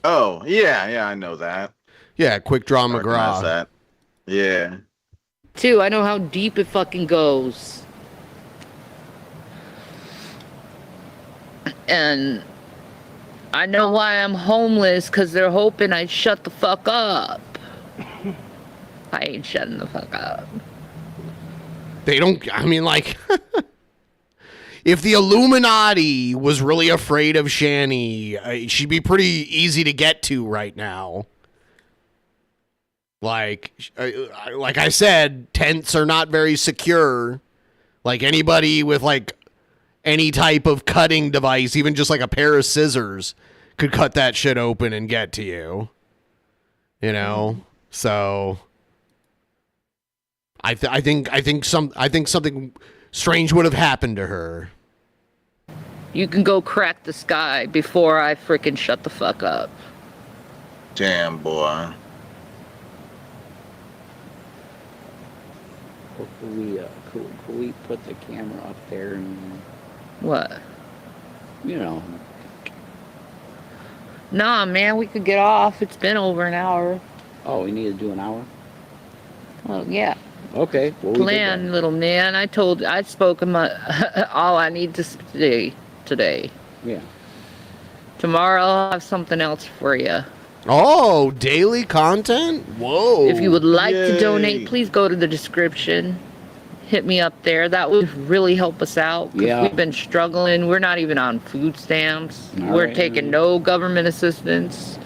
Oh, yeah, I know that. Yeah, Quick Draw I recognize McGraw. that. Yeah. Too, I know how deep it fucking goes. And I know why I'm homeless, because they're hoping I'd shut the fuck up. I ain't shutting the fuck up. They don't, I mean, like, if the Illuminati was really afraid of Shanny, she'd be pretty easy to get to right now. Like I said, tents are not very secure. Like, anybody with, like, any type of cutting device, even just like a pair of scissors, could cut that shit open and get to you. You know? So I think something strange would have happened to her. You can go crack the sky before I freaking shut the fuck up. Damn, boy. Could we put the camera up there and... What? You know. Nah, man, we could get off. It's been over an hour. Oh, we need to do an hour? Well, yeah. Okay. Well, Plan, little man. I spoke my all I need to say today. Yeah. Tomorrow I'll have something else for you. Oh, daily content? Whoa. If you would like to donate, please go to the description. Hit me up there. That would really help us out. 'Cause we've been struggling. We're not even on food stamps. We're taking no government assistance.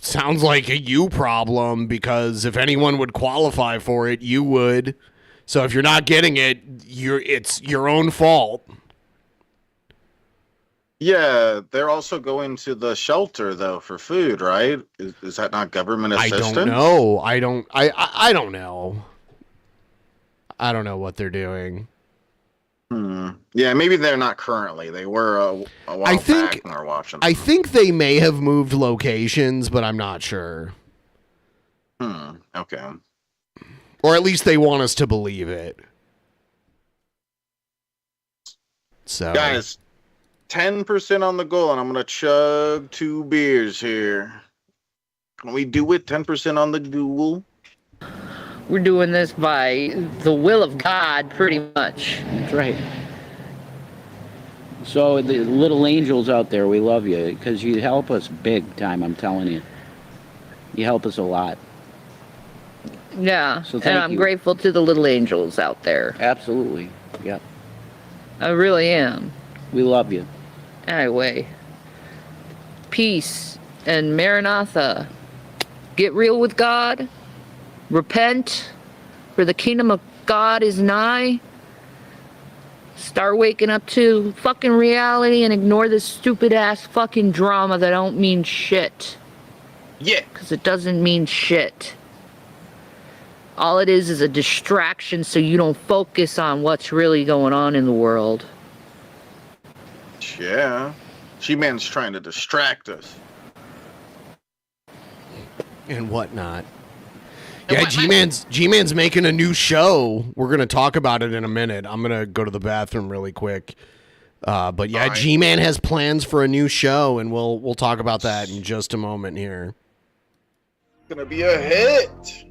Sounds like a you problem, because if anyone would qualify for it, you would. So if you're not getting it, it's your own fault. Yeah, they're also going to the shelter though for food, right? Is that not government assistance? I don't know. I don't know. I don't know what they're doing. Yeah, maybe they're not currently. They were a while back when we were watching. I think they may have moved locations, but I'm not sure. Okay. Or at least they want us to believe it. So, guys, 10% on the goal, and I'm gonna chug 2 beers here. Can we do it? 10% on the goal. We're doing this by the will of God, pretty much. That's right. So the little angels out there, we love you, because you help us big time, I'm telling you. You help us a lot. Yeah, So and I'm grateful to the little angels out there. Absolutely. Yep. I really am. We love you. Anyway, peace and Maranatha. Get real with God. Repent, for the kingdom of God is nigh. Start waking up to fucking reality and ignore this stupid ass fucking drama that don't mean shit. Yeah. Because it doesn't mean shit. All it is a distraction so you don't focus on what's really going on in the world. Yeah. G-Man's trying to distract us. And whatnot. Yeah, G-Man's making a new show. We're going to talk about it in a minute. I'm going to go to the bathroom really quick. But yeah, right. G-Man has plans for a new show, and we'll talk about that in just a moment here. It's going to be a hit.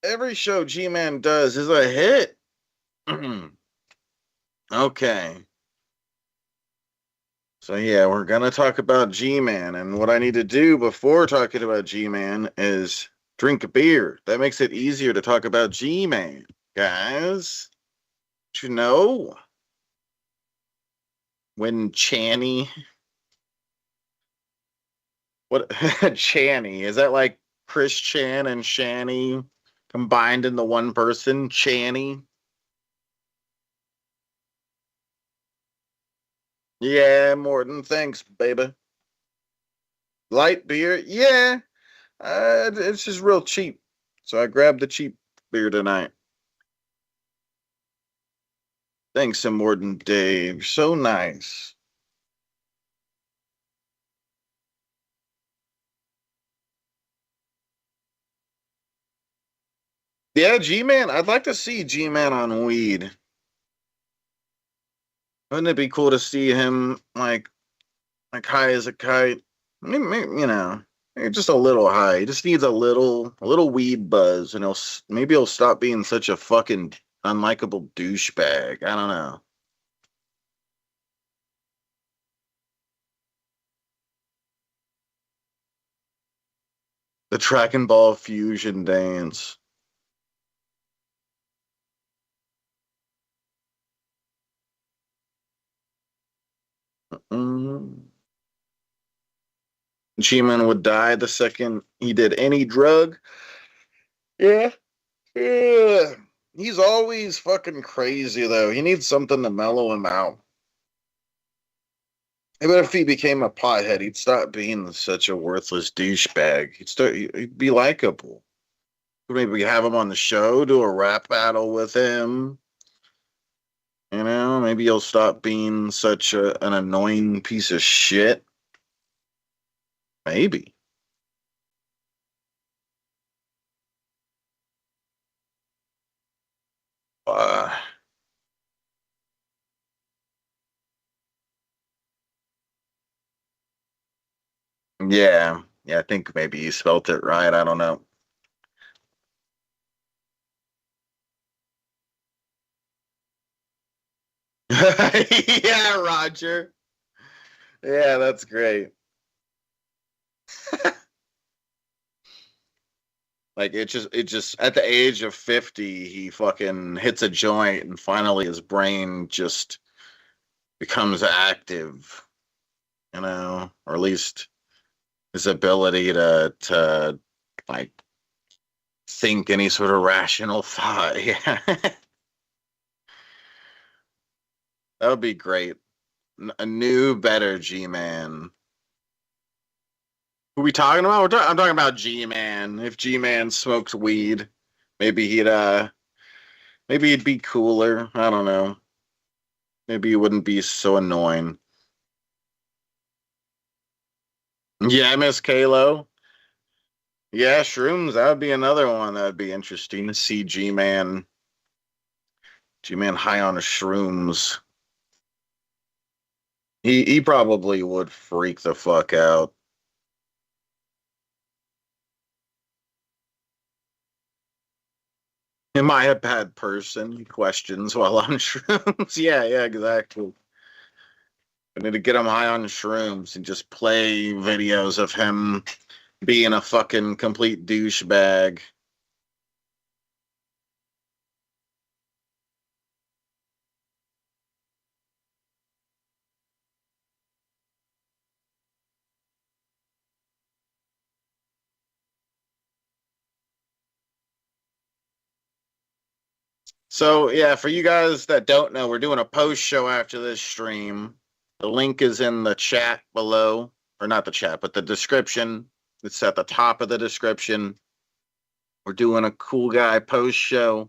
Every show G-Man does is a hit. Okay. So yeah, we're going to talk about G-Man, and what I need to do before talking about G-Man is drink a beer. That makes it easier to talk about G-Man, guys. Don't you know? When Shanny... What? Shanny. Is that like Chris Chan and Shanny combined into one person? Shanny? Yeah, Morton. Thanks, baby. Light beer? Yeah. It's just real cheap. So I grabbed the cheap beer tonight. Thanks, Morton Dave. So nice. Yeah, G-Man. I'd like to see G-Man on weed. Wouldn't it be cool to see him like high as a kite? Maybe, you know, maybe just a little high. He just needs a little weed buzz, and he'll stop being such a fucking unlikable douchebag. I don't know. The Dragon Ball fusion dance. G-Man would die the second he did any drug. Yeah. Yeah. He's always fucking crazy, though. He needs something to mellow him out. Even if he became a pothead, he'd stop being such a worthless douchebag. He'd be likable. Maybe have him on the show, do a rap battle with him. You know, maybe he'll stop being such an annoying piece of shit. Maybe. Yeah. Yeah, I think maybe you spelt it right. I don't know. Yeah, Roger. Yeah, that's great. Like it just at the age of 50, he fucking hits a joint and finally his brain just becomes active, you know, or at least his ability to like think any sort of rational thought. Yeah. That would be great. A new, better G-Man. Who we talking about? I'm talking about G-Man. If G-Man smoked weed, maybe he'd be cooler. I don't know. Maybe he wouldn't be so annoying. Yeah, Miss Kalo. Yeah, shrooms. That would be another one that would be interesting to see G-Man. G-Man high on shrooms. He probably would freak the fuck out. Am I a bad person? He questions while on shrooms. Yeah, exactly. I need to get him high on shrooms and just play videos of him being a fucking complete douchebag. So, yeah, for you guys that don't know, we're doing a post show after this stream. The link is in the chat below, or not the chat, but the description. It's at the top of the description. We're doing a cool guy post show.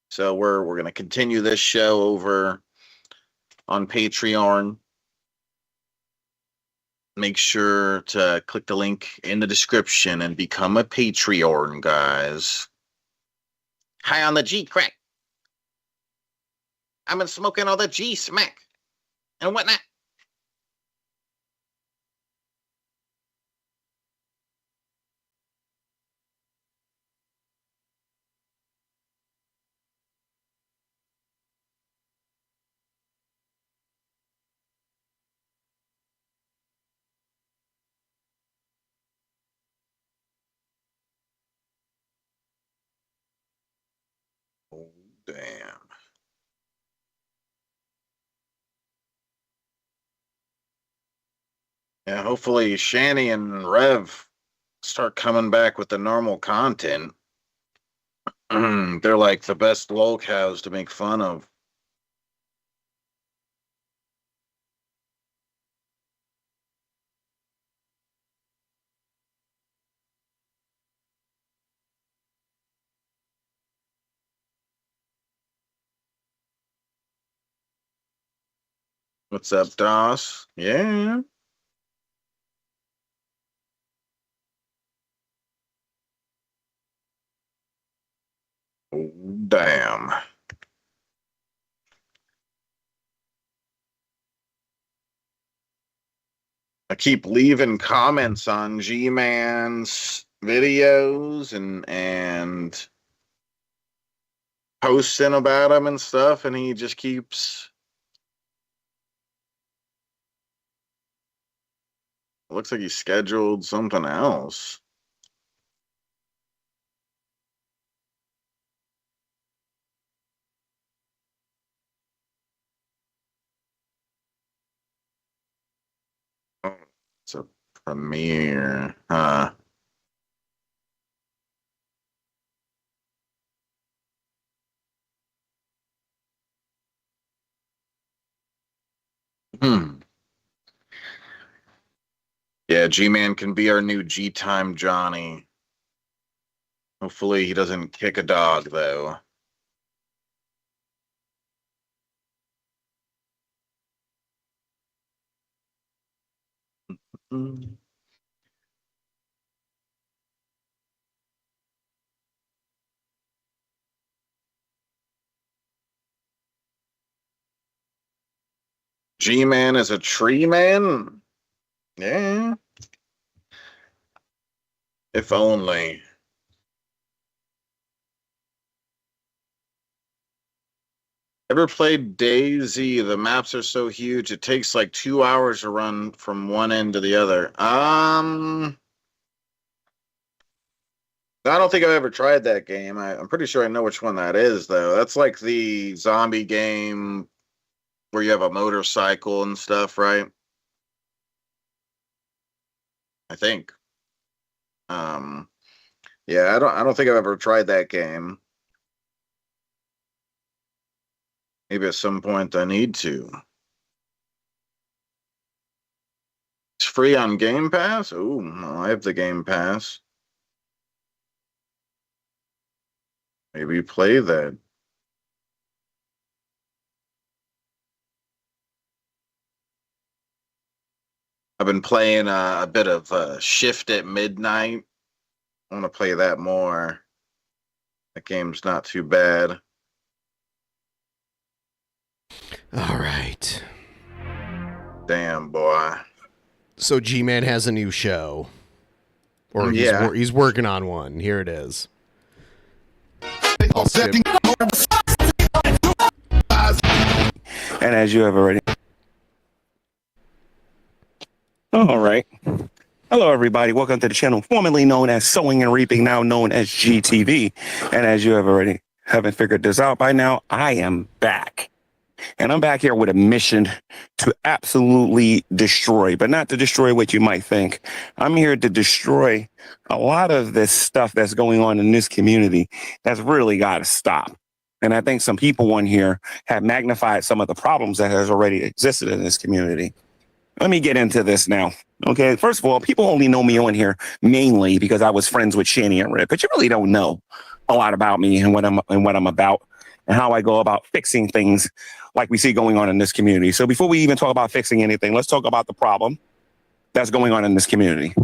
So we're going to continue this show over on Patreon. Make sure to click the link in the description and become a Patreon, guys. High on the G crack. I've been smoking all the G smack and whatnot. Oh, damn. Yeah, hopefully Shanny and Rev start coming back with the normal content. They're like the best lol cows to make fun of. What's up, Doss? Yeah. Oh, damn. I keep leaving comments on G-Man's videos and posting about him and stuff, and he just keeps Looks like he scheduled something else. Oh, it's a premiere, huh? Yeah, G Man can be our new G Time Johnny. Hopefully he doesn't kick a dog though. G Man is a tree man? Yeah. If only. Ever played Daisy? The maps are so huge it takes like 2 hours to run from one end to the other. I don't think I've ever tried that game. I'm pretty sure I know which one that is, though. That's like the zombie game where you have a motorcycle and stuff, right? I think. Yeah, I don't think I've ever tried that game. Maybe at some point I need to. It's free on Game Pass? Ooh, well, I have the Game Pass. Maybe play that. I've been playing a bit of Shift at Midnight. I want to play that more. That game's not too bad. All right. Damn, boy. So G-Man has a new show. Or he's working on one. Here it is. I'll skip. And as you have already... All right. Hello, everybody. Welcome to the channel formerly known as Sowing and Reaping, now known as GTV. And as you have already haven't figured this out by now, I am back. And I'm back here with a mission to absolutely destroy, but not to destroy what you might think. I'm here to destroy a lot of this stuff that's going on in this community that's really got to stop. And I think some people on here have magnified some of the problems that has already existed in this community. Let me get into this now. Okay, first of all, people only know me on here mainly because I was friends with Shanny and Rev, but you really don't know a lot about me and what I'm about and how I go about fixing things like we see going on in this community. So before we even talk about fixing anything, let's talk about the problem that's going on in this community.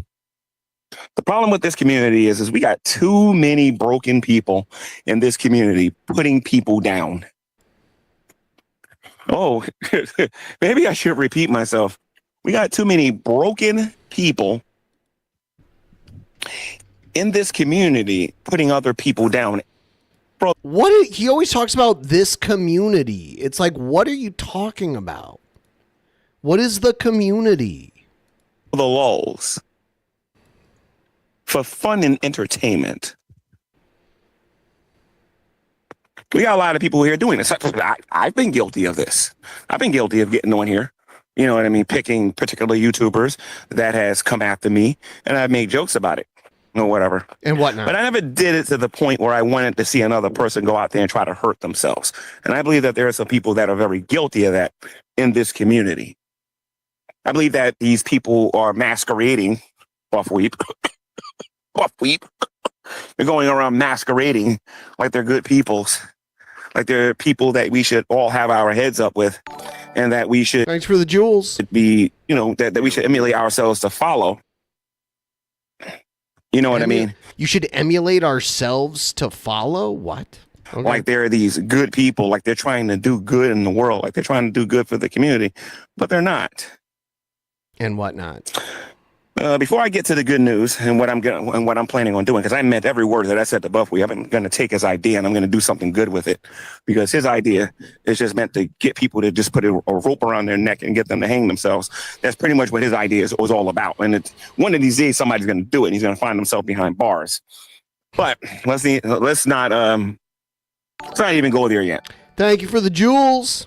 The problem with this community is we got too many broken people in this community putting people down. Oh, maybe I should repeat myself. We got too many broken people in this community putting other people down. Bro, he always talks about this community. It's like, what are you talking about? What is the community? The lulls. For fun and entertainment. We got a lot of people here doing this. I've been guilty of this. I've been guilty of getting on here. You know what I mean? Picking particular YouTubers that has come after me, and I've made jokes about it or whatever. And whatnot. But I never did it to the point where I wanted to see another person go out there and try to hurt themselves. And I believe that there are some people that are very guilty of that in this community. I believe that these people are masquerading off weep. Off weep. They're going around masquerading like they're good peoples. Like they're people that we should all have our heads up with. And that we should... Thanks for the jewels. ...be, you know, that we should emulate ourselves to follow. You know what I mean? You should emulate ourselves to follow? What? Okay. Like there are these good people, like they're trying to do good in the world, like they're trying to do good for the community, but they're not. And whatnot. Before I get to the good news and what I'm planning on doing, because I meant every word that I said to Buffy, I'm going to take his idea and I'm going to do something good with it, because his idea is just meant to get people to just put a rope around their neck and get them to hang themselves. That's pretty much what his idea was all about. And it's one of these days somebody's going to do it, and he's going to find himself behind bars. But let's not even go there yet. Thank you for the jewels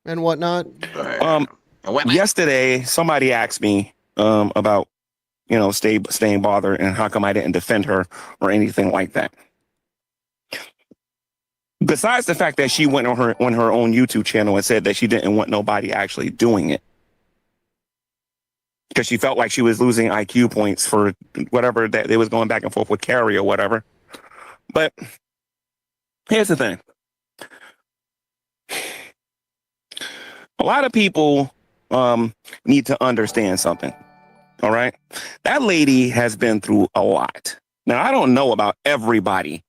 and whatnot. Yesterday, somebody asked me about, staying bothered and how come I didn't defend her or anything like that. Besides the fact that she went on her own YouTube channel and said that she didn't want nobody actually doing it, because she felt like she was losing IQ points for whatever that they was going back and forth with Carrie or whatever. But here's the thing. A lot of people need to understand something. All right. That lady has been through a lot. Now, I don't know about everybody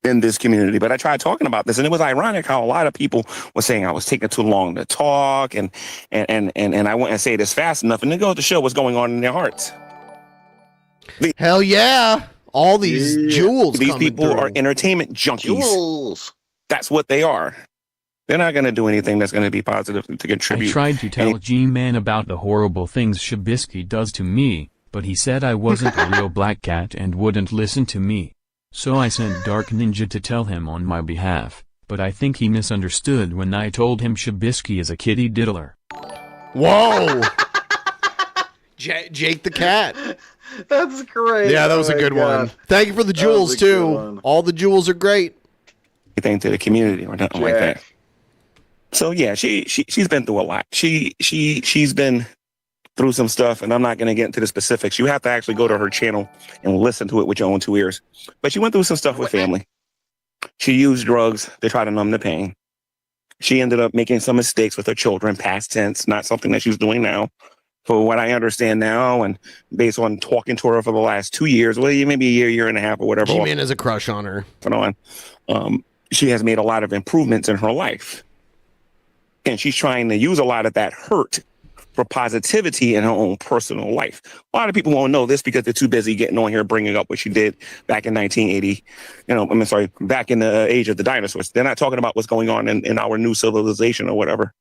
in this community, but I tried talking about this, and it was ironic how a lot of people were saying I was taking too long to talk, and I wouldn't say this fast enough, and it goes to show what's going on in their hearts. Hell yeah. All these jewels. These people are entertainment junkies. Jewels. That's what they are. They're not going to do anything that's going to be positive to contribute. I tried to tell G Man about the horrible things Shabisky does to me, but he said I wasn't a real black cat and wouldn't listen to me. So I sent Dark Ninja to tell him on my behalf, but I think he misunderstood when I told him Shabisky is a kitty diddler. Whoa! Jake the cat. That's great. Yeah, that was a good one. Thank you for the jewels, too. All the jewels are great. Anything to the community or nothing like that. So yeah, she's been through a lot. She's been through some stuff, and I'm not going to get into the specifics. You have to actually go to her channel and listen to it with your own 2 ears. But she went through some stuff with family. She used drugs to try to numb the pain. She ended up making some mistakes with her children, past tense, not something that she's doing now. For what I understand now, and based on talking to her for the last 2 years, well, maybe a year and a half or whatever. G-Man has a crush on her. She has made a lot of improvements in her life. And she's trying to use a lot of that hurt for positivity in her own personal life. A lot of people won't know this because they're too busy getting on here bringing up what she did back in 1980. Back in the age of the dinosaurs. They're not talking about what's going on in our new civilization or whatever,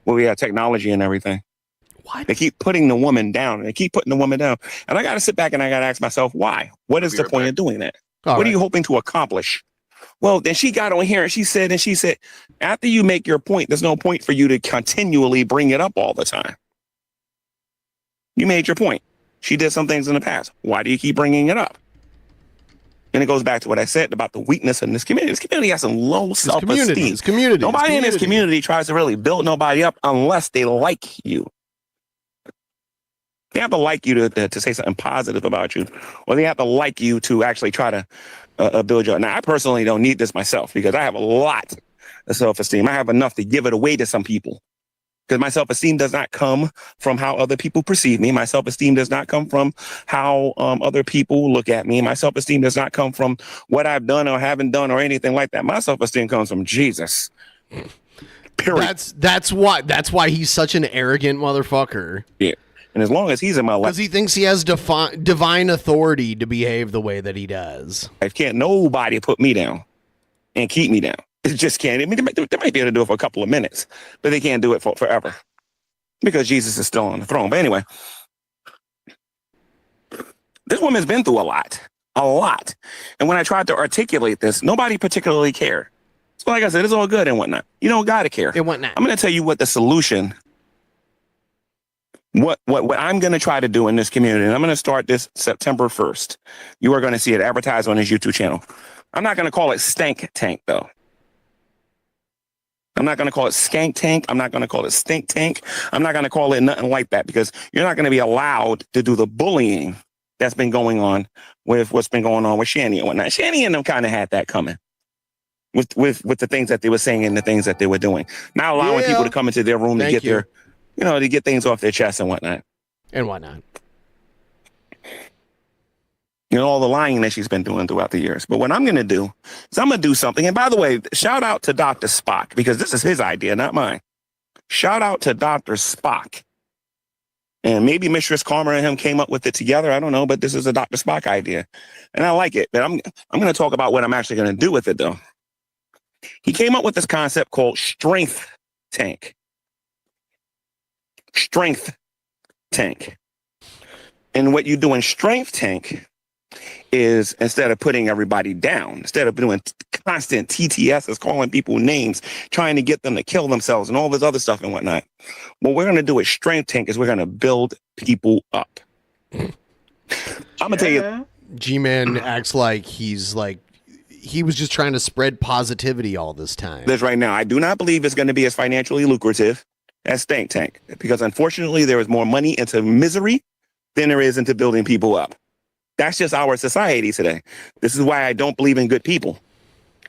where we have technology and everything. What? They keep putting the woman down, and they keep putting the woman down. And I got to sit back and I got to ask myself, why? What is the point of doing that? What are you hoping to accomplish? Well, then she got on here and she said, after you make your point, there's no point for you to continually bring it up all the time. You made your point. She did some things in the past. Why do you keep bringing it up? And it goes back to what I said about the weakness in this community. This community has some low self-esteem. Nobody in this community tries to really build nobody up unless they like you. They have to like you to say something positive about you, or they have to like you to actually try to build you up. Now, I personally don't need this myself because I have a lot of self-esteem. I have enough to give it away to some people, because my self-esteem does not come from how other people perceive me. My self-esteem does not come from how other people look at me. My self-esteem does not come from what I've done or haven't done or anything like that. My self-esteem comes from Jesus. Period. That's why he's such an arrogant motherfucker. Yeah. And as long as he's in my life, because he thinks he has divine authority to behave the way that he does. I can't nobody put me down and keep me down. It just can't. I mean, they might be able to do it for a couple of minutes, but they can't do it for forever because Jesus is still on the throne. But anyway, this woman's been through a lot. And when I tried to articulate this, nobody particularly cared. So like I said, it's all good and whatnot. You don't got to care. And whatnot. I'm going to tell you what the solution. What I'm going to try to do in this community, and I'm going to start this September 1st. You are going to see it advertised on his YouTube channel. I'm not going to call it Stank Tank, though. I'm not going to call it Skank Tank. I'm not going to call it Stink Tank. I'm not going to call it nothing like that, because you're not going to be allowed to do the bullying that's been going on with what's been going on with Shanny and whatnot. Shanny and them kind of had that coming with the things that they were saying and the things that they were doing. Not allowing people to come into their room to get their, to get things off their chest and whatnot. All the lying that she's been doing throughout the years. But what I'm going to do is I'm going to do something. And by the way, shout out to Dr. Spock, because this is his idea, not mine. Shout out to Dr. Spock. And maybe Mistress Karma and him came up with it together. I don't know, but this is a Dr. Spock idea. And I like it. But I'm going to talk about what I'm actually going to do with it, though. He came up with this concept called strength tank. Strength tank. And what you do in strength tank is, instead of putting everybody down, instead of doing constant TTSs, calling people names, trying to get them to kill themselves and all this other stuff and whatnot, what we're going to do with strength tank is we're going to build people up. I'm going to tell you. G-Man acts like he was just trying to spread positivity all this time. This right now, I do not believe it's going to be as financially lucrative as Stank Tank, because unfortunately there is more money into misery than there is into building people up. That's just our society today. This is why I don't believe in good people.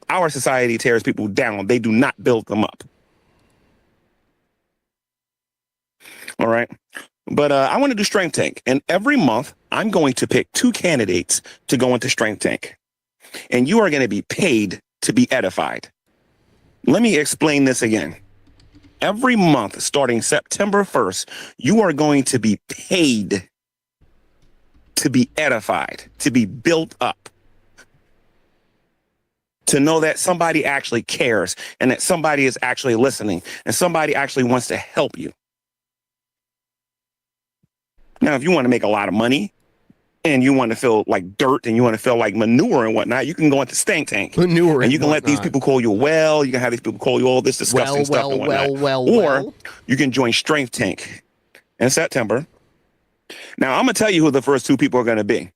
Our society tears people down. They do not build them up. All right. But I want to do Strength Tank. And every month, I'm going to pick 2 candidates to go into Strength Tank. And you are going to be paid to be edified. Let me explain this again. Every month, starting September 1st, you are going to be paid to be edified, to be built up, to know that somebody actually cares and that somebody is actually listening and somebody actually wants to help you. Now, if you want to make a lot of money and you want to feel like dirt and you want to feel like manure and whatnot, you can go into Stank Tank. Manure and you can let these people call you well. You can have these people call you all this disgusting stuff and whatnot. Or you can join Strength Tank in September. Now, I'm going to tell you who the first 2 people are going to be.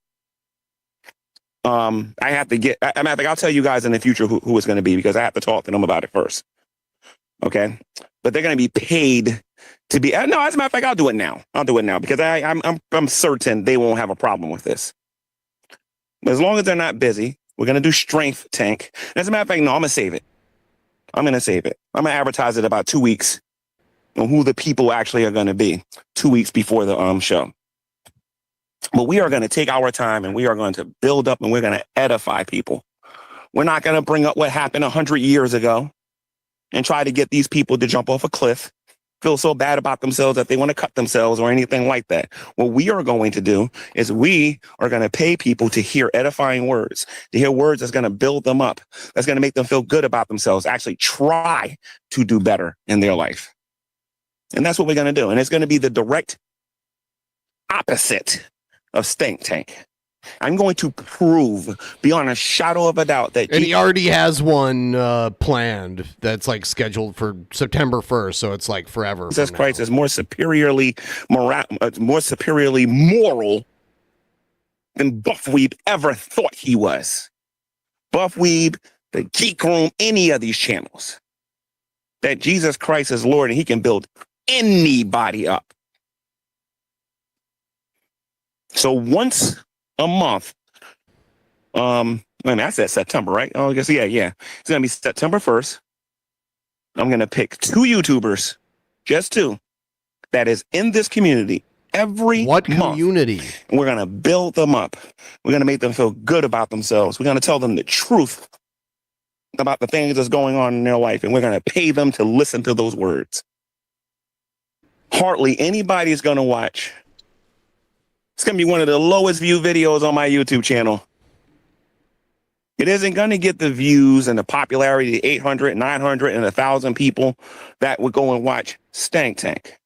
I'll tell you guys in the future who it's going to be, because I have to talk to them about it first. Okay? But they're going to be paid to be. No, as a matter of fact, I'll do it now. I'll do it now because I'm certain they won't have a problem with this. As long as they're not busy, we're going to do Strength Tank. As a matter of fact, no, I'm going to save it. I'm going to save it. I'm going to advertise it about 2 weeks on who the people actually are going to be 2 weeks before the show. But we are going to take our time and we are going to build up and we're going to edify people. We're not going to bring up what happened 100 years ago and try to get these people to jump off a cliff, feel so bad about themselves that they want to cut themselves or anything like that. What we are going to do is we are going to pay people to hear edifying words, to hear words that's going to build them up, that's going to make them feel good about themselves, actually try to do better in their life. And that's what we're going to do. And it's going to be the direct opposite of Stank Tank. I'm going to prove beyond a shadow of a doubt that... And he already has one planned that's like scheduled for September 1st, so it's like forever. Jesus Christ is more superiorly moral than Buffweeb ever thought he was. Buffweeb, the Geek Room, any of these channels. That Jesus Christ is Lord and he can build anybody up. So once a month, I said September, right? Oh, I guess, yeah. It's going to be September 1st. I'm going to pick 2 YouTubers, just 2, that is in this community every month. Community? And we're going to build them up. We're going to make them feel good about themselves. We're going to tell them the truth about the things that's going on in their life, and we're going to pay them to listen to those words. Hardly anybody's going to watch. It's going to be one of the lowest view videos on my YouTube channel. It isn't going to get the views and the popularity, 800, 900, and 1,000 people that would go and watch Stank Tank.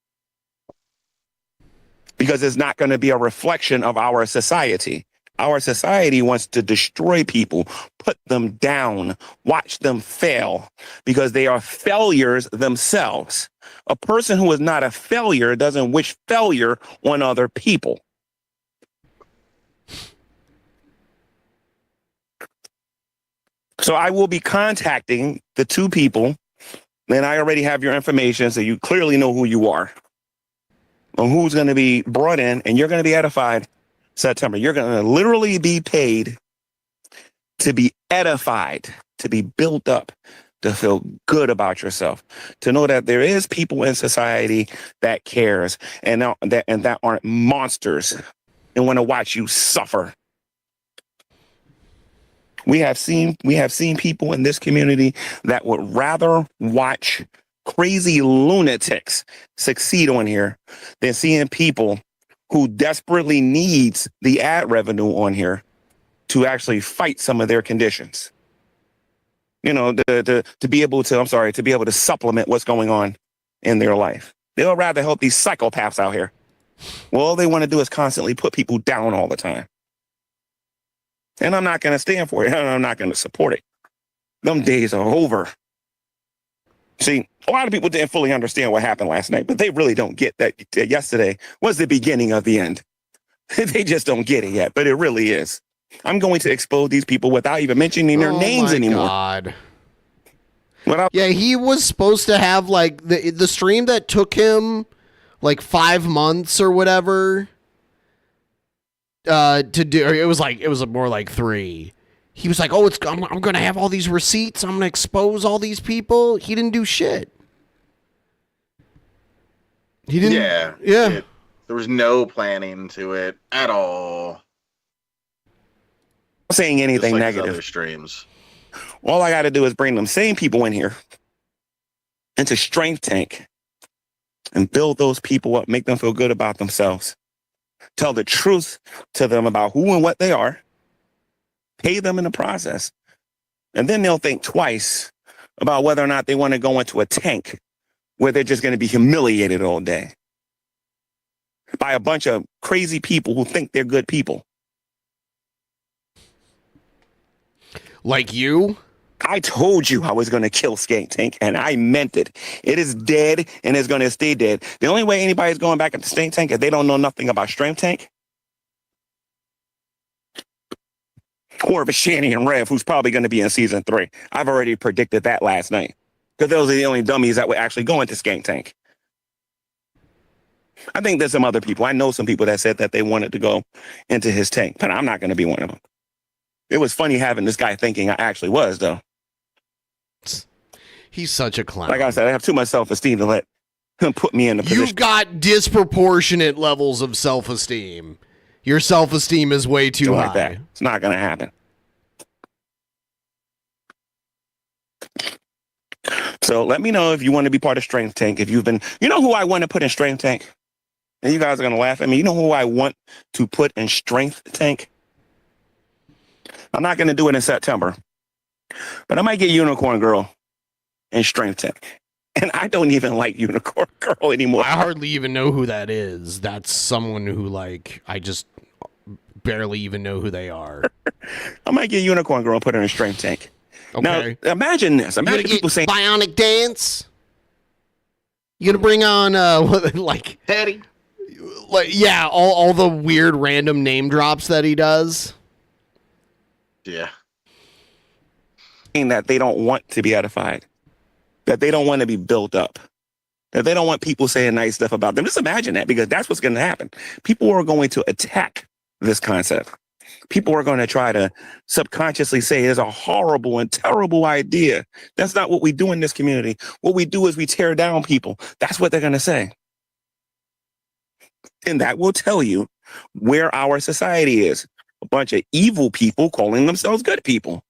Because it's not going to be a reflection of our society. Our society wants to destroy people, put them down, watch them fail, because they are failures themselves. A person who is not a failure doesn't wish failure on other people. So I will be contacting the 2 people, and I already have your information, so you clearly know who you are, and who's going to be brought in, and you're going to be edified September. You're going to literally be paid to be edified, to be built up, to feel good about yourself, to know that there is people in society that cares and that aren't monsters and want to watch you suffer. We have seen people in this community that would rather watch crazy lunatics succeed on here than seeing people who desperately needs the ad revenue on here to actually fight some of their conditions. You know, to be able to, to be able to supplement what's going on in their life. They'll rather help these psychopaths out here. Well, all they want to do is constantly put people down all the time. And I'm not going to stand for it. And I'm not going to support it. Them days are over. See, a lot of people didn't fully understand what happened last night, but they really don't get that yesterday was the beginning of the end. They just don't get it yet, but it really is. I'm going to expose these people without even mentioning their names anymore. God. Yeah, he was supposed to have like the stream that took him like 5 months or whatever to do. It was more like 3. He was like, "Oh, I'm going to have all these receipts. I'm going to expose all these people." He didn't do shit. He didn't. Yeah. There was no planning to it at all. Not saying anything Just like negative. Other streams. All I got to do is bring them same people in here into Strength Tank and build those people up, make them feel good about themselves. Tell the truth to them about who and what they are. Pay them in the process. And then they'll think twice about whether or not they want to go into a tank where they're just going to be humiliated all day by a bunch of crazy people who think they're good people. Like you? I told you I was going to kill Skank Tank, and I meant it. It is dead, and it's going to stay dead. The only way anybody's going back at the Skank Tank is they don't know nothing about Strength Tank. Or if it's Shanny and Rev, who's probably going to be in season 3. I've already predicted that last night. Because those are the only dummies that would actually go into Skank Tank. I think there's some other people. I know some people that said that they wanted to go into his tank, but I'm not going to be one of them. It was funny having this guy thinking I actually was, though. He's such a clown. Like I said, I have too much self-esteem to let him put me in the position. You've got disproportionate levels of self-esteem. Your self-esteem is way too high. Like that. It's not going to happen. So let me know if you want to be part of Strength Tank. If you've been, you know who I want to put in Strength Tank? And you guys are going to laugh at me. You know who I want to put in Strength Tank? I'm not going to do it in September, but I might get Unicorn Girl in Strength Tank. And I don't even like Unicorn Girl anymore. I hardly even know who that is. That's someone who, like, I just barely even know who they are. I might get Unicorn Girl and put her in Strength Tank. Okay. Now, imagine this. Imagine people saying Bionic Dance. You gonna bring on like Teddy? Like, yeah, all the weird random name drops that he does. Yeah. That they don't want to be edified, that they don't want to be built up, that they don't want people saying nice stuff about them. Just imagine that, because that's what's going to happen. People are going to attack this concept. People are going to try to subconsciously say it's a horrible and terrible idea. That's not what we do in this community. What we do is we tear down people. That's what they're going to say. And that will tell you where our society is. A bunch of evil people calling themselves good people.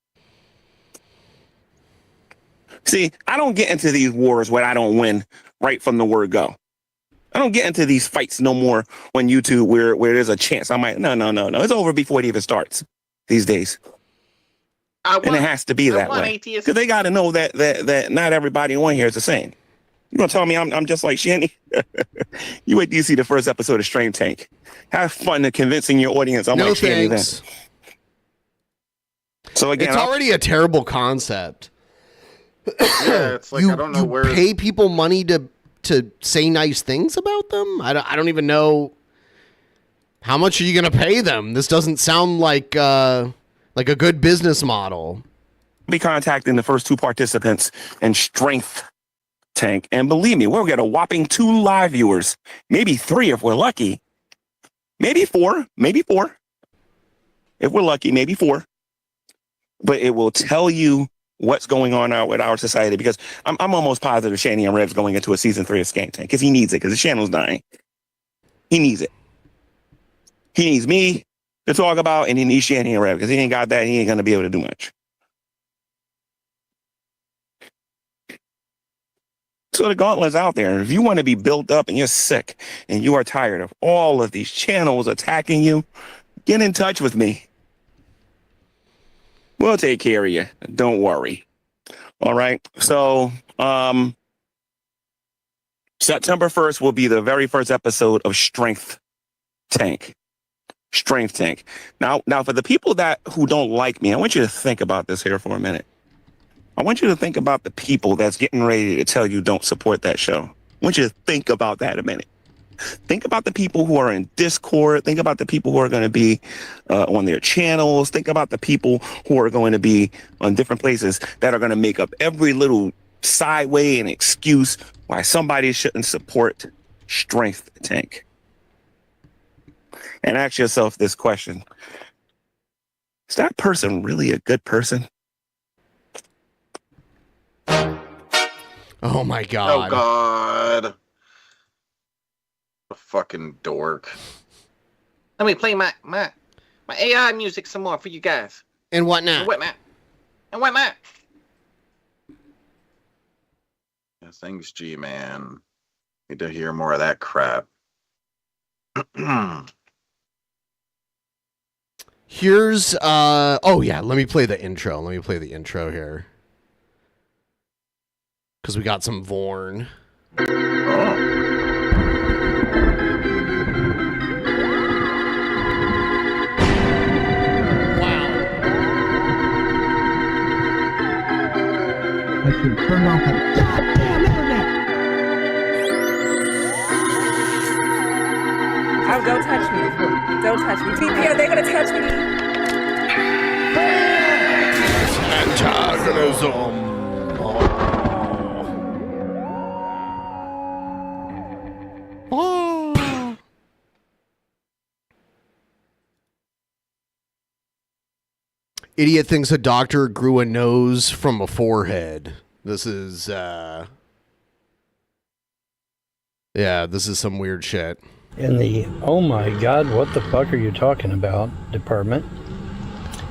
See, I don't get into these wars when I don't win right from the word go. I don't get into these fights no more on YouTube where there's a chance I might. No. It's over before it even starts these days. And it has to be that way. Because they got to know that not everybody on here is the same. You gonna tell me I'm just like Shanny? You wait till you see the first episode of Stream Tank. Have fun in convincing your audience I'm like Shanny then. So again, it's already a terrible concept. Yeah, it's like I don't know where. Pay people money to say nice things about them. I don't even know how much are you gonna pay them. This doesn't sound like a good business model. Be contacting the first 2 participants in Strength Tank, and believe me, we'll get a whopping 2 live viewers, maybe 3 if we're lucky, maybe 4. If we're lucky, maybe 4. But it will tell you what's going on out with our society, because I'm almost positive Shanny and Rev's going into a season 3 of Skank Tank because he needs it, because the channel's dying. He needs it. He needs me to talk about, and he needs Shanny and Rev, because he ain't got that. He ain't going to be able to do much. So the gauntlet's out there. If you want to be built up and you're sick and you are tired of all of these channels attacking you, get in touch with me. We'll take care of you. Don't worry. All right. So September 1st will be the very first episode of Strength Tank. Strength Tank. Now for the people who don't like me, I want you to think about this here for a minute. I want you to think about the people that's getting ready to tell you don't support that show. I want you to think about that a minute. Think about the people who are in Discord. Think about the people who are going to be on their channels. Think about the people who are going to be on different places that are going to make up every little sideway and excuse why somebody shouldn't support Strength Tank. And ask yourself this question. Is that person really a good person? Oh my God. Oh God. A fucking dork. Let me play my AI music some more for you guys. And whatnot. And whatnot. Yeah, thanks, G Man. Need to hear more of that crap. Here's oh yeah, let me play the intro. Let me play the intro here. Because we got some Vorn. I should turn off the goddamn internet. Oh, don't touch me. Don't touch me. TP, are they going to touch me? Antagonism. Idiot thinks a doctor grew a nose from a forehead. This is, yeah, this is some weird shit. In the, oh my God, what the fuck are you talking about, department?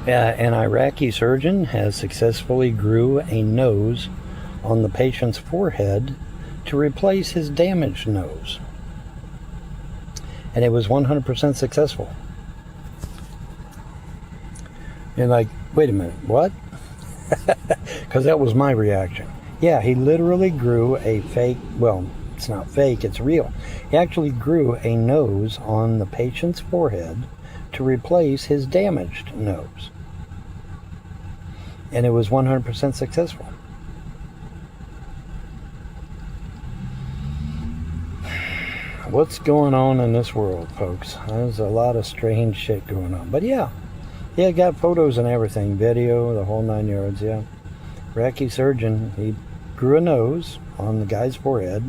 An Iraqi surgeon has successfully grew a nose on the patient's forehead to replace his damaged nose. And it was 100% successful. You're like, wait a minute, what? Because that was my reaction. Yeah, he literally grew a fake, well, it's not fake, it's real. He actually grew a nose on the patient's forehead to replace his damaged nose. And it was 100% successful. What's going on in this world, folks? There's a lot of strange shit going on. But yeah, got photos and everything, video, the whole 9 yards, yeah. Iraqi surgeon, he grew a nose on the guy's forehead.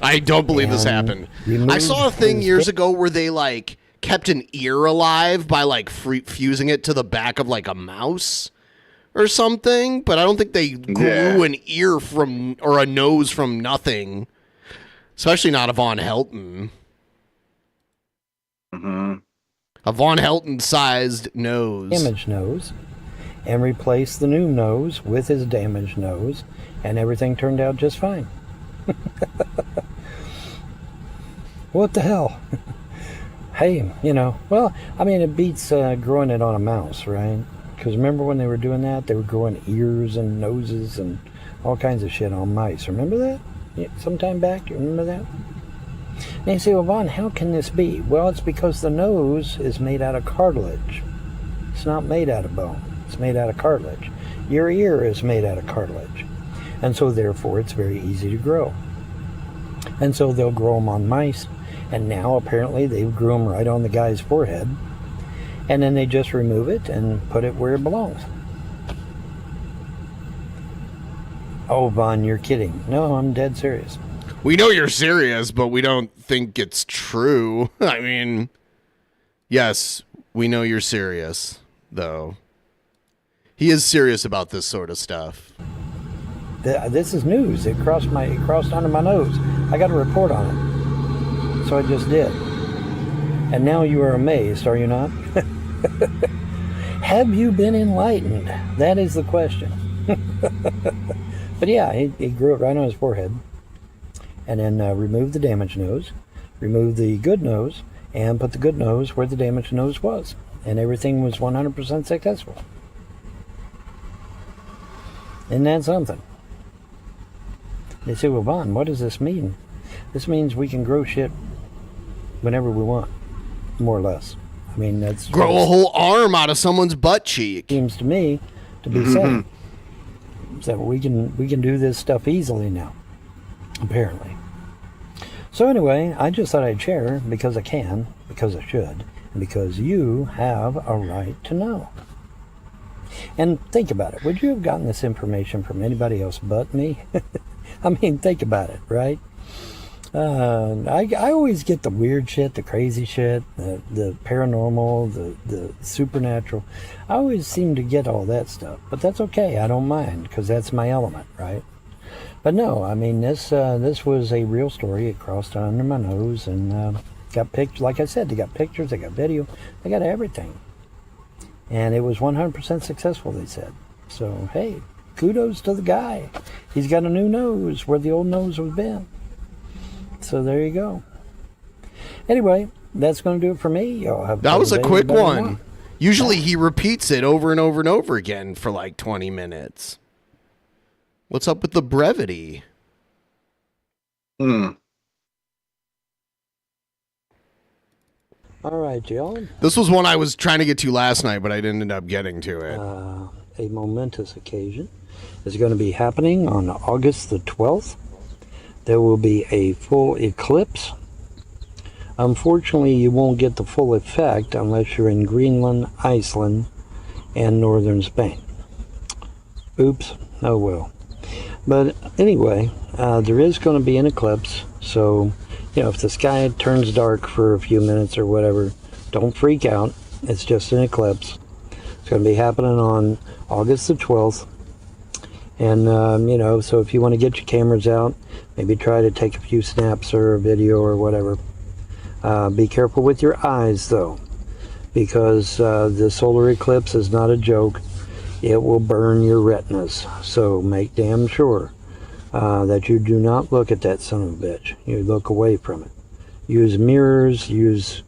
I don't believe this happened. I saw a thing years ago where they like kept an ear alive by like fusing it to the back of like a mouse or something, but I don't think they grew an ear from or a nose from nothing, especially not a Von Helton. Mm-hmm. A Von Helton-sized nose. Damaged nose, and replaced the new nose with his damaged nose, and everything turned out just fine. What the hell? Hey, you know, well, I mean, it beats growing it on a mouse, right? Because remember when they were doing that? They were growing ears and noses and all kinds of shit on mice. Remember that? Yeah, sometime back, you remember that? And you say, well, Vaughn, how can this be? Well, it's because the nose is made out of cartilage. It's not made out of bone. It's made out of cartilage. Your ear is made out of cartilage. And so, therefore, it's very easy to grow. And so they'll grow them on mice. And now, apparently, they grew them right on the guy's forehead. And then they just remove it and put it where it belongs. Oh, Vaughn, you're kidding. No, I'm dead serious. We know you're serious, but we don't think it's true. I mean, yes, we know you're serious, though. He is serious about this sort of stuff. This is news. It crossed under my nose. I got a report on it. So I just did. And now you are amazed, are you not? Have you been enlightened? That is the question. But yeah, he grew it right on his forehead. And then removed the damaged nose, removed the good nose, and put the good nose where the damaged nose was. And everything was 100% successful. Isn't that something? They say, well, Vaughn, what does this mean? This means we can grow shit whenever we want, more or less. I mean, that's... Grow a whole arm out of someone's butt cheek. Seems to me to be saying. So we can do this stuff easily now, apparently. So anyway, I just thought I'd share because I can, because I should, and because you have a right to know. And think about it. Would you have gotten this information from anybody else but me? I mean, think about it, right? I always get the weird shit, the crazy shit, the paranormal, the supernatural. I always seem to get all that stuff, but that's okay. I don't mind because that's my element, right? But no, I mean, this was a real story. It crossed under my nose and got pictures. Like I said, they got pictures, they got video, they got everything. And it was 100% successful, they said. So, hey, kudos to the guy. He's got a new nose where the old nose was been. So there you go. Anyway, that's going to do it for me. Y'all have that was a quick one. Usually he repeats it over and over and over again for like 20 minutes. What's up with the brevity? All right, y'all. This was one I was trying to get to last night, but I didn't end up getting to it. A momentous occasion is going to be happening on August the 12th. There will be a full eclipse. Unfortunately, you won't get the full effect unless you're in Greenland, Iceland, and northern Spain. Oops, oh well. But anyway, there is going to be an eclipse, so if the sky turns dark for a few minutes or whatever, don't freak out. It's just an eclipse. It's going to be happening on August the 12th. And, so if you want to get your cameras out, maybe try to take a few snaps or a video or whatever. Be careful with your eyes, though, because the solar eclipse is not a joke. It will burn your retinas. So make damn sure that you do not look at that son of a bitch. You look away from it. Use mirrors, use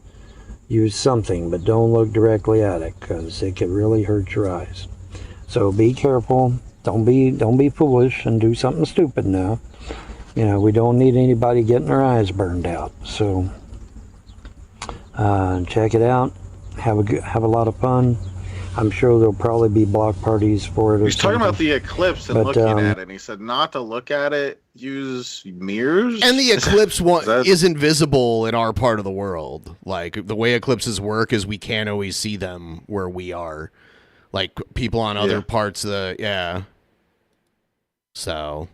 something, but don't look directly at it because it can really hurt your eyes. So be careful. Don't be foolish and do something stupid now. We don't need anybody getting their eyes burned out. So check it out. Have a lot of fun. I'm sure there'll probably be block parties for it. He's talking about the eclipse and looking at it. And he said not to look at it, use mirrors. And the eclipse isn't visible in our part of the world. Like, the way eclipses work is we can't always see them where we are. Like, people on other parts of the... So...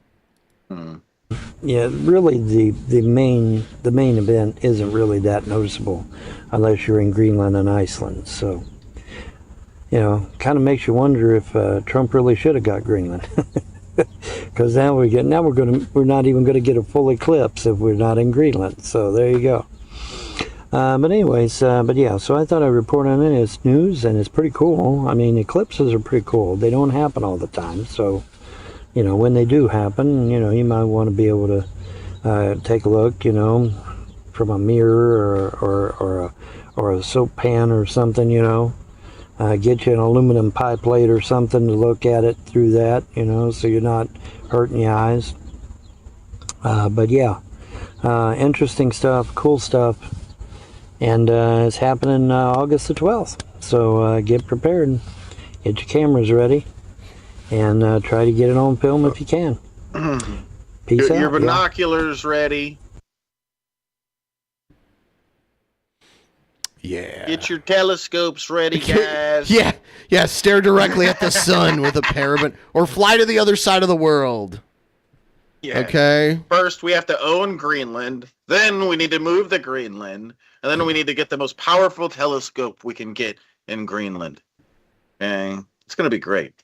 Yeah, really the main event isn't really that noticeable unless you're in Greenland and Iceland. So, kind of makes you wonder if Trump really should have got Greenland, because we're not even going to get a full eclipse if we're not in Greenland. So there you go. But anyways, so I thought I'd report on it. It's news and it's pretty cool. I mean, eclipses are pretty cool. They don't happen all the time, so. When they do happen, you might want to be able to take a look, from a mirror or a soap pan or something, get you an aluminum pie plate or something to look at it through that, so you're not hurting your eyes. Interesting stuff, cool stuff, and it's happening August the 12th. So get prepared, get your cameras ready. And try to get it on film if you can. Peace out. Your binoculars ready. Yeah. Get your telescopes ready, guys. Yeah. Stare directly at the sun with a parabon, or fly to the other side of the world. Yeah. Okay. First, we have to own Greenland. Then we need to move to Greenland, and then we need to get the most powerful telescope we can get in Greenland. And it's gonna be great.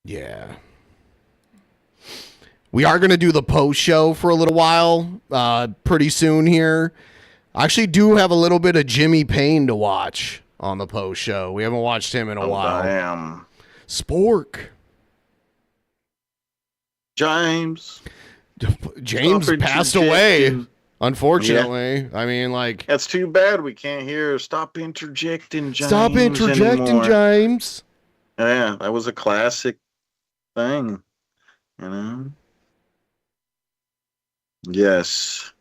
Yeah. We are going to do the post show for a little while, pretty soon here. I actually do have a little bit of Jimmy Payne to watch on the post show. We haven't watched him in a while. Damn. Spork. James passed away, unfortunately. I mean, like, that's too bad. We can't hear "Stop interjecting, James." Stop interjecting, anymore. James. Yeah, that was a classic thing, you know. Yes.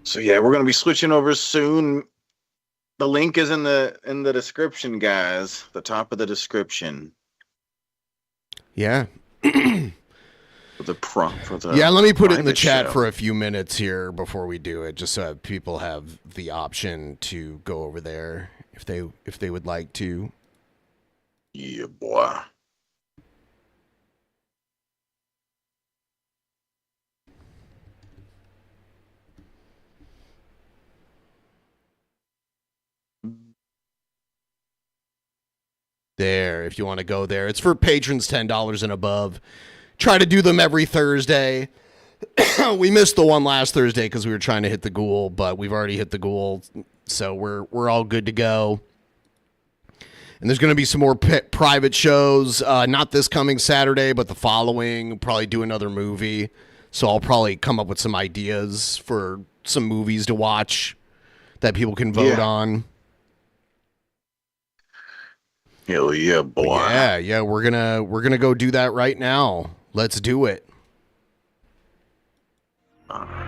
So yeah, we're gonna be switching over soon. The link is in the description, guys. The top of the description. Yeah. The prompt for the yeah, let me put it in the private chat show. for a few minutes here before we do it, just so people have the option to go over there if they would like to. Yeah, boy. There, if you want to go there. It's for patrons $10 and above. Try to do them every Thursday. We missed the one last Thursday because we were trying to hit the ghoul, but we've already hit the ghoul, so we're all good to go. And there's going to be some more private shows, not this coming Saturday, but the following. We'll probably do another movie, so I'll probably come up with some ideas for some movies to watch that people can vote on. Hell yeah, boy. But yeah, we're gonna go do that right now. Let's do it. All right.